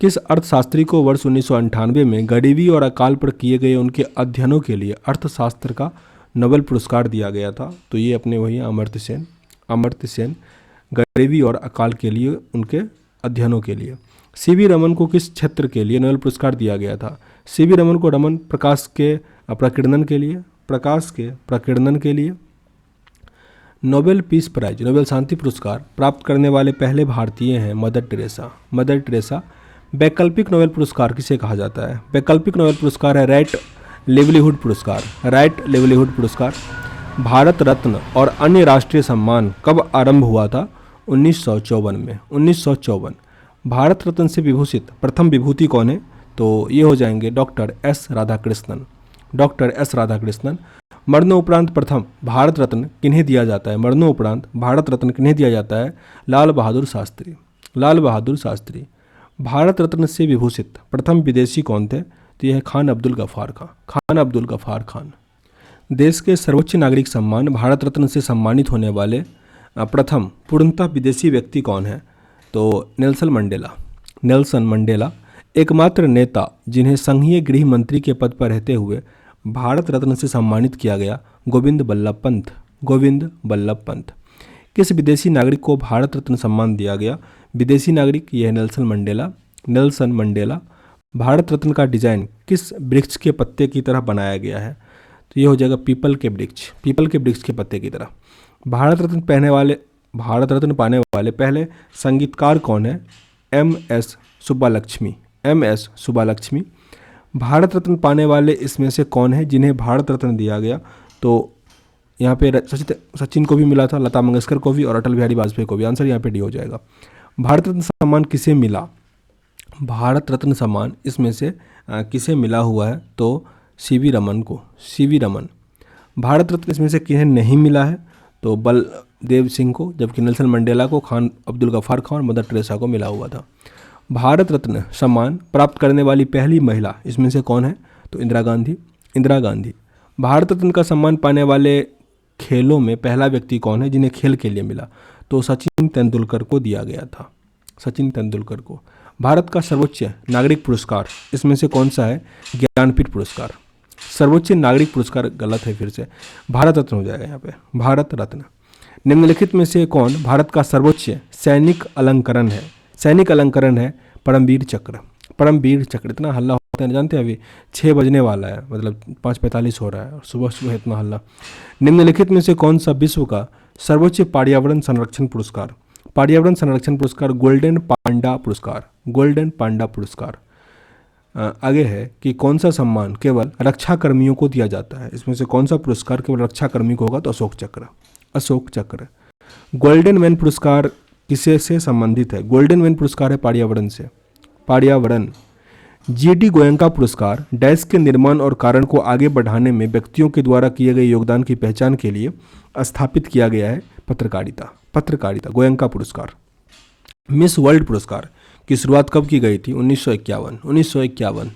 किस अर्थशास्त्री को वर्ष 1998 में गरीबी और अकाल पर किए गए उनके अध्ययनों के लिए अर्थशास्त्र का नोबेल पुरस्कार दिया गया था? तो ये अपने वही अमर्त्य सेन, गरीबी और अकाल के लिए, उनके अध्ययनों के लिए। सीवी रमन को किस क्षेत्र के लिए नोबेल पुरस्कार दिया गया था? सीवी रमन को रमन प्रकाश के प्रकीर्णन के लिए। नोबेल पीस प्राइज, नोबेल शांति पुरस्कार प्राप्त करने वाले पहले भारतीय हैं मदर टेरेसा। वैकल्पिक नोबेल पुरस्कार किसे कहा जाता है? वैकल्पिक नोबेल पुरस्कार है राइट लिवलीहुड पुरस्कार। भारत रत्न और अन्य राष्ट्रीय सम्मान कब आरंभ हुआ था? 1954 में। 1954। भारत रत्न से विभूषित प्रथम विभूति कौन है? तो ये हो जाएंगे डॉक्टर एस राधाकृष्णन। मरणोपरांत प्रथम भारत रत्न किन्हें दिया जाता है? लाल बहादुर शास्त्री। भारत रत्न से विभूषित प्रथम विदेशी कौन थे? तो यह है खान अब्दुल गफ्फार खान। देश के सर्वोच्च नागरिक सम्मान भारत रत्न से सम्मानित होने वाले प्रथम पूर्णतः विदेशी व्यक्ति कौन है? तो नेल्सन मंडेला। एकमात्र नेता जिन्हें संघीय गृह मंत्री के पद पर रहते हुए भारत रत्न से सम्मानित किया गया, गोविंद बल्लभ पंत। किस विदेशी नागरिक को भारत रत्न सम्मान दिया गया? विदेशी नागरिक, यह है नेल्सन मंडेला। भारत रत्न का डिजाइन किस वृक्ष के पत्ते की तरह बनाया गया है? तो ये हो जाएगा पीपल के वृक्ष के पत्ते की तरह। भारत रत्न पाने वाले पहले संगीतकार कौन है? एम.एस. सुब्बालक्ष्मी। भारत रत्न पाने वाले इसमें से कौन है जिन्हें भारत रत्न दिया गया? तो यहाँ पे सचिन को भी मिला था, लता मंगेशकर को भी और अटल बिहारी वाजपेयी को भी। आंसर यहाँ पे डी हो जाएगा। भारत रत्न सम्मान किसे मिला? भारत रत्न सम्मान इसमें से किसे मिला हुआ है? तो सीवी रमन। भारत रत्न इसमें से किन्हें नहीं मिला है? तो बलदेव सिंह को, जबकि नेल्सन मंडेला को, खान अब्दुल गफ्फार खान और मदर टेरेसा को मिला हुआ था। भारत रत्न सम्मान प्राप्त करने वाली पहली महिला इसमें से कौन है? तो इंदिरा गांधी। भारत रत्न का सम्मान पाने वाले खेलों में पहला व्यक्ति कौन है जिन्हें खेल के लिए मिला? तो सचिन तेंदुलकर को दिया गया था। सचिन तेंदुलकर को। भारत का सर्वोच्च नागरिक पुरस्कार इसमें से कौन सा है? ज्ञानपीठ पुरस्कार। सर्वोच्च नागरिक पुरस्कार गलत है, फिर से भारत रत्न हो जाएगा यहाँ पे, भारत रत्न। निम्नलिखित में से कौन भारत का सर्वोच्च सैनिक अलंकरण है? सैनिक अलंकरण है परमवीर चक्र। परमवीर चक्र। इतना हल्ला होता है जानते हैं, अभी 6 बजने वाला है, मतलब 5:45 हो रहा है और सुबह सुबह इतना हल्ला। निम्नलिखित में से कौन सा विश्व का सर्वोच्च पर्यावरण संरक्षण पुरस्कार? पर्यावरण संरक्षण पुरस्कार गोल्डन पांडा पुरस्कार। गोल्डन पांडा पुरस्कार। आगे है कि कौन सा सम्मान केवल रक्षा कर्मियों को दिया जाता है? इसमें से कौन सा पुरस्कार केवल रक्षा कर्मी को होगा? तो अशोक चक्र। अशोक चक्र। गोल्डन मैन पुरस्कार किसे से संबंधित है? गोल्डन मैन पुरस्कार है पर्यावरण से। पर्यावरण। जीडी गोयनका पुरस्कार डैश के निर्माण और कारण को आगे बढ़ाने में व्यक्तियों के द्वारा किए गए योगदान की पहचान के लिए स्थापित किया गया है। पत्रकारिता। पत्रकारिता। गोयनका पुरस्कार। मिस वर्ल्ड पुरस्कार की शुरुआत कब की गई थी? 1951। 1951।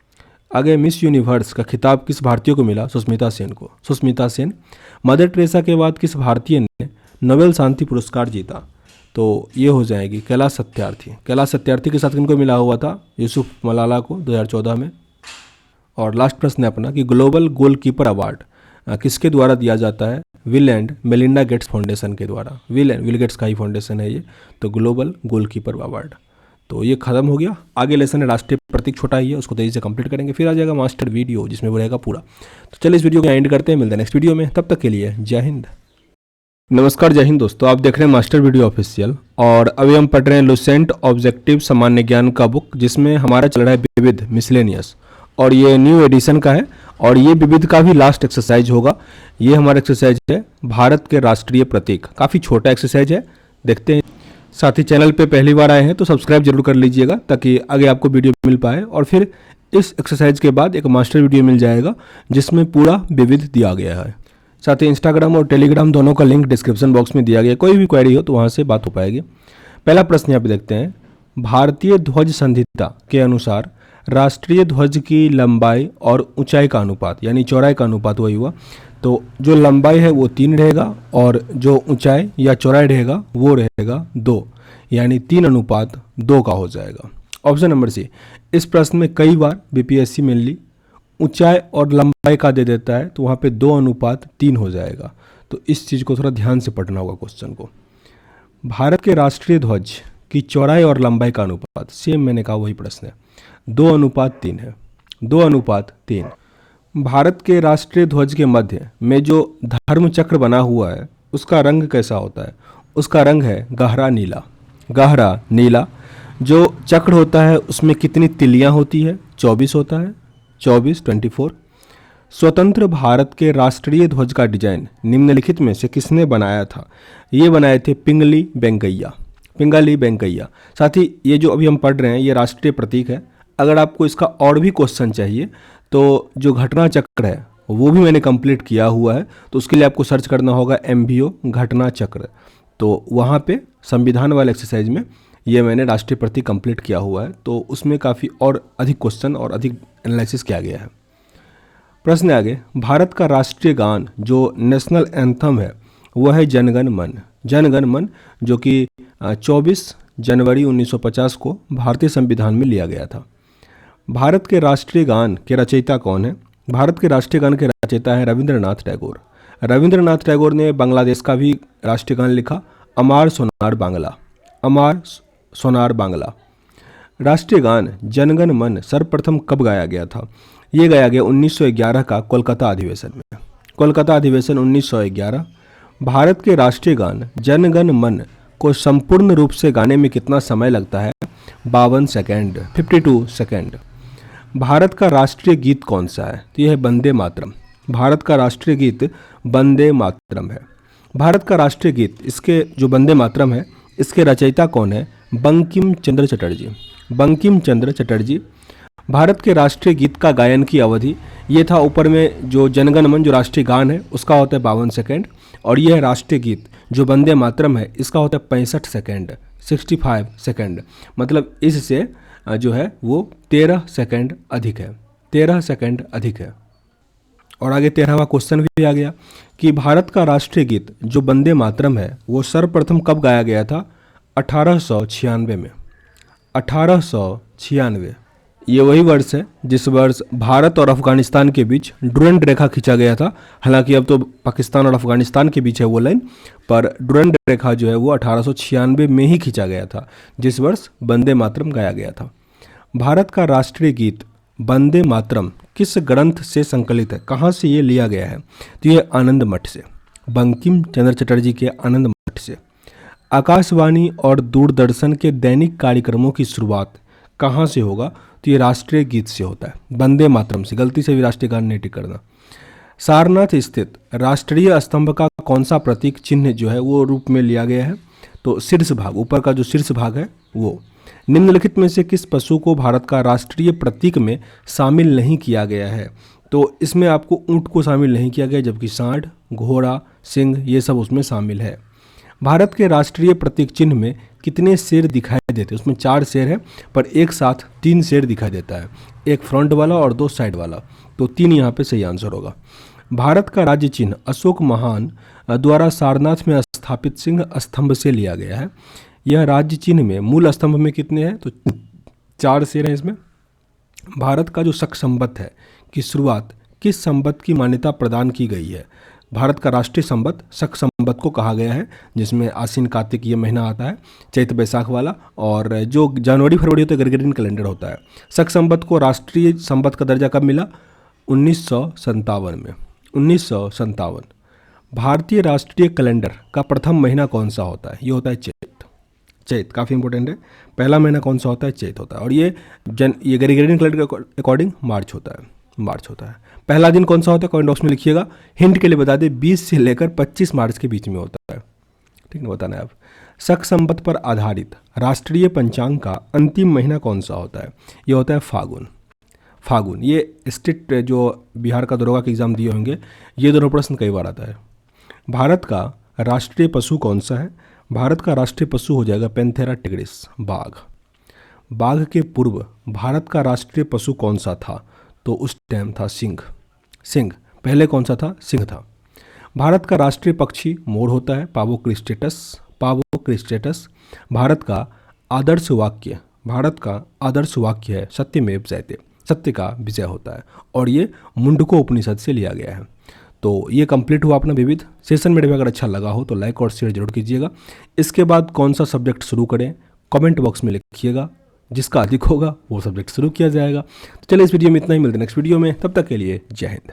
आगे मिस यूनिवर्स का खिताब किस भारतीय को मिला? सुष्मिता सेन को। सुष्मिता सेन। मदर टेरेसा के बाद किस भारतीय ने नोबेल शांति पुरस्कार जीता? तो ये हो जाएगी कैलाश सत्यार्थी। कैलाश सत्यार्थी के साथ किनको मिला हुआ था? यूसुफ मलाला को 2014 में। और लास्ट प्रश्न है अपना कि ग्लोबल गोलकीपर अवार्ड किसके द्वारा दिया जाता है? Will and Melinda Gates foundation के द्वारा। विल गेट्स का ही फाउंडेशन है ये। तो ग्लोबल गोलकीपर अवार्ड। तो ये खत्म हो गया। आगे लेसन है राष्ट्रीय प्रतीक, छोटा ही है, उसको तेजी से कंप्लीट करेंगे, फिर आ जाएगा मास्टर वीडियो जिसमें वो रहेगा पूरा। तो चलिए इस वीडियो को एंड करते हैं, मिलते हैं नेक्स्ट वीडियो में, तब तक के लिए जय हिंद। नमस्कार, जय हिंद दोस्तों, आप देख रहे हैं मास्टर वीडियो ऑफिशियल और अभी हम पढ़ रहे हैं लुसेंट ऑब्जेक्टिव सामान्य ज्ञान का बुक, जिसमें हमारा चल रहा है विविध मिसलेनियस और ये न्यू एडिशन का है। और ये विविध का भी लास्ट एक्सरसाइज होगा। ये हमारा एक्सरसाइज है भारत के राष्ट्रीय प्रतीक। काफ़ी छोटा एक्सरसाइज है, देखते हैं। साथ ही चैनल पे पहली बार आए हैं तो सब्सक्राइब जरूर कर लीजिएगा ताकि आगे आपको वीडियो मिल पाए। और फिर इस एक्सरसाइज के बाद एक मास्टर वीडियो मिल जाएगा जिसमें पूरा विविध दिया गया है। साथ ही इंस्टाग्राम और टेलीग्राम दोनों का लिंक डिस्क्रिप्शन बॉक्स में दिया गया है, कोई भी क्वेरी हो तो वहाँ से बात हो पाएगी। पहला प्रश्न यहाँ पे देखते हैं। भारतीय ध्वज संहिता के अनुसार राष्ट्रीय ध्वज की लंबाई और ऊंचाई का अनुपात, यानी चौड़ाई का अनुपात वही हुआ। तो जो लंबाई है वो 3 रहेगा और जो ऊंचाई या चौड़ाई रहेगा वो रहेगा 2, यानी 3:2 का हो जाएगा। Option number C. इस प्रश्न में कई बार बीपीएससी मेनली ऊंचाई और लंबाई का दे देता है, तो वहाँ पे 2:3 हो जाएगा। तो इस चीज़ को थोड़ा ध्यान से पढ़ना होगा क्वेश्चन को। भारत के राष्ट्रीय ध्वज की चौड़ाई और लंबाई का अनुपात, सेम मैंने कहा वही प्रश्न है, 2:3 है। 2:3। भारत के राष्ट्रीय ध्वज के मध्य में जो धर्म चक्र बना हुआ है उसका रंग कैसा होता है? उसका रंग है गहरा नीला। गहरा नीला। जो चक्र होता है उसमें कितनी तिलियां होती है? 24 होता है। 24। स्वतंत्र भारत के राष्ट्रीय ध्वज का डिजाइन निम्नलिखित में से किसने बनाया था? ये बनाए थे पिंगली वेंकैया। पिंगली वेंकैया। साथ ही ये जो अभी हम पढ़ रहे हैं ये राष्ट्रीय प्रतीक है। अगर आपको इसका और भी क्वेश्चन चाहिए तो जो घटना चक्र है वो भी मैंने कंप्लीट किया हुआ है, तो उसके लिए आपको सर्च करना होगा MBO घटना चक्र। तो वहाँ पे संविधान वाले एक्सरसाइज में ये मैंने राष्ट्रीय प्रतीक कंप्लीट किया हुआ है, तो उसमें काफ़ी और अधिक क्वेश्चन और अधिक एनालिसिस किया गया है। प्रश्न आगे। भारत का राष्ट्रीय गान जो नेशनल एंथम है वह है जनगण मन। जनगण मन, जो कि 24 जनवरी 1950 को भारतीय संविधान में लिया गया था। भारत के राष्ट्रीय गान के रचयिता कौन है? भारत के राष्ट्रीय गान के रचयिता है रविंद्रनाथ टैगोर। रविंद्रनाथ टैगोर ने बांग्लादेश का भी राष्ट्रीय गान लिखा, अमार सोनार बांग्ला। अमार सोनार बांग्ला। राष्ट्रीय गान जनगण मन सर्वप्रथम कब गाया गया था? ये गाया गया 1911 का कोलकाता अधिवेशन में। कोलकाता अधिवेशन 1911। भारत के राष्ट्रीय गान जनगण मन को संपूर्ण रूप से गाने में कितना समय लगता है? 52 सेकेंड। 52 सेकेंड। भारत का राष्ट्रीय गीत कौन सा है? तो यह है वंदे मातरम। भारत का राष्ट्रीय गीत वंदे मातरम है। भारत का राष्ट्रीय गीत, इसके जो वंदे मातरम है, इसके रचयिता कौन है? बंकिम चंद्र चटर्जी। बंकिम चंद्र चटर्जी। भारत के राष्ट्रीय गीत का गायन की अवधि, ये था ऊपर में जो जनगण मन जो राष्ट्रीय गान है उसका होता है 52 सेकेंड, और यह है राष्ट्रीय गीत जो वंदे मातरम है इसका होता है 65 सेकेंड। 65 सेकेंड। मतलब इससे जो है वो 13 सेकेंड अधिक है। 13 सेकेंड अधिक है। और आगे 13वां क्वेश्चन भी आ गया कि भारत का राष्ट्रीय गीत जो वंदे मातरम है वो सर्वप्रथम कब गाया गया था? 1896 में। 1896। ये वही वर्ष है जिस वर्ष भारत और अफगानिस्तान के बीच डुरंड रेखा खींचा गया था। हालांकि अब तो पाकिस्तान और अफगानिस्तान के बीच है वो लाइन, पर डुरंड रेखा जो है वो 1896 में ही खींचा गया था, जिस वर्ष वंदे मातरम गाया गया था। भारत का राष्ट्रीय गीत वंदे मातरम किस ग्रंथ से संकलित है, कहाँ से ये लिया गया है? तो ये आनंद मठ से, बंकिम चंद्र चटर्जी के आनंद मठ से। आकाशवाणी और दूरदर्शन के दैनिक कार्यक्रमों की शुरुआत कहाँ से होगा? तो ये राष्ट्रीय गीत से होता है, वंदे मातरम से। गलती से भी राष्ट्रीय गान नहीं टिक करना। सारनाथ स्थित राष्ट्रीय स्तंभ का कौन सा प्रतीक चिन्ह जो है वो रूप में लिया गया है? तो शीर्ष भाग, ऊपर का जो शीर्ष भाग है वो। निम्नलिखित में से किस पशु को भारत का राष्ट्रीय प्रतीक में शामिल नहीं किया गया है? तो इसमें आपको ऊंट को शामिल नहीं किया गया, जबकि सांड, घोड़ा, सिंह ये सब उसमें शामिल है। भारत के राष्ट्रीय प्रतीक चिन्ह में कितने शेर दिखाई देते हैं? उसमें 4 शेर है, पर एक साथ 3 शेर दिखाई देता है, एक फ्रंट वाला और 2 साइड वाला। तो 3 यहाँ पे सही आंसर होगा। भारत का राज्य चिन्ह अशोक महान द्वारा सारनाथ में स्थापित सिंह स्तंभ से लिया गया है। यह राज्य चिन्ह में मूल स्तंभ में कितने हैं? तो 4 शेर हैं इसमें। भारत का जो शक संवत है की शुरुआत किस संवत की मान्यता प्रदान की गई है? भारत का राष्ट्रीय संवत शक संवत को कहा गया है, जिसमें आश्विन कार्तिक ये महीना आता है, चैत बैसाख वाला, और जो जनवरी फरवरी होता है ग्रेगोरियन कैलेंडर होता है। शक संवत को राष्ट्रीय संवत का दर्जा कब मिला? 1957 में। 1957। भारतीय राष्ट्रीय कैलेंडर का प्रथम महीना कौन सा होता है? ये होता है चैत। चैत काफ़ी इंपॉर्टेंट है। पहला महीना कौन सा होता है? चैत होता है। और ये ग्रेगोरियन कैलेंडर के अकॉर्डिंग मार्च होता है। मार्च होता है। पहला दिन कौन सा होता है? कमेंट बॉक्स में लिखिएगा। हिंट के लिए बता दें, 20 से लेकर 25 मार्च के बीच में होता है। ठीक है, बताना है आप। शक संवत पर आधारित राष्ट्रीय पंचांग का अंतिम महीना कौन सा होता है? ये होता है फागुन। फागुन, ये स्टेट जो बिहार का दरोगा के एग्जाम दिए होंगे, ये दोनों प्रश्न कई बार आता है। भारत का राष्ट्रीय पशु कौन सा है? भारत का राष्ट्रीय पशु हो जाएगा पैंथेरा टिग्रिस, बाघ। बाघ के पूर्व भारत का राष्ट्रीय पशु कौन सा था? तो उस टाइम था सिंह। सिंह पहले कौन सा था? सिंह था। भारत का राष्ट्रीय पक्षी मोर होता है, पावो क्रिस्टेटस। पावो क्रिस्टेटस। भारत का आदर्श वाक्य, भारत का आदर्श वाक्य है सत्यमेव जयते, सत्य का विजय होता है, और ये मुंडको उपनिषद से लिया गया है। तो ये कंप्लीट हुआ अपना विविध सेशन। मेरे अगर अच्छा लगा हो तो लाइक और शेयर जरूर कीजिएगा। इसके बाद कौन सा सब्जेक्ट शुरू करें, कमेंट बॉक्स में लिखिएगा। जिसका अधिक होगा वो सब्जेक्ट शुरू किया जाएगा। तो चलिए इस वीडियो में इतना ही, मिलते हैं नेक्स्ट वीडियो में। तब तक के लिए जय हिंद।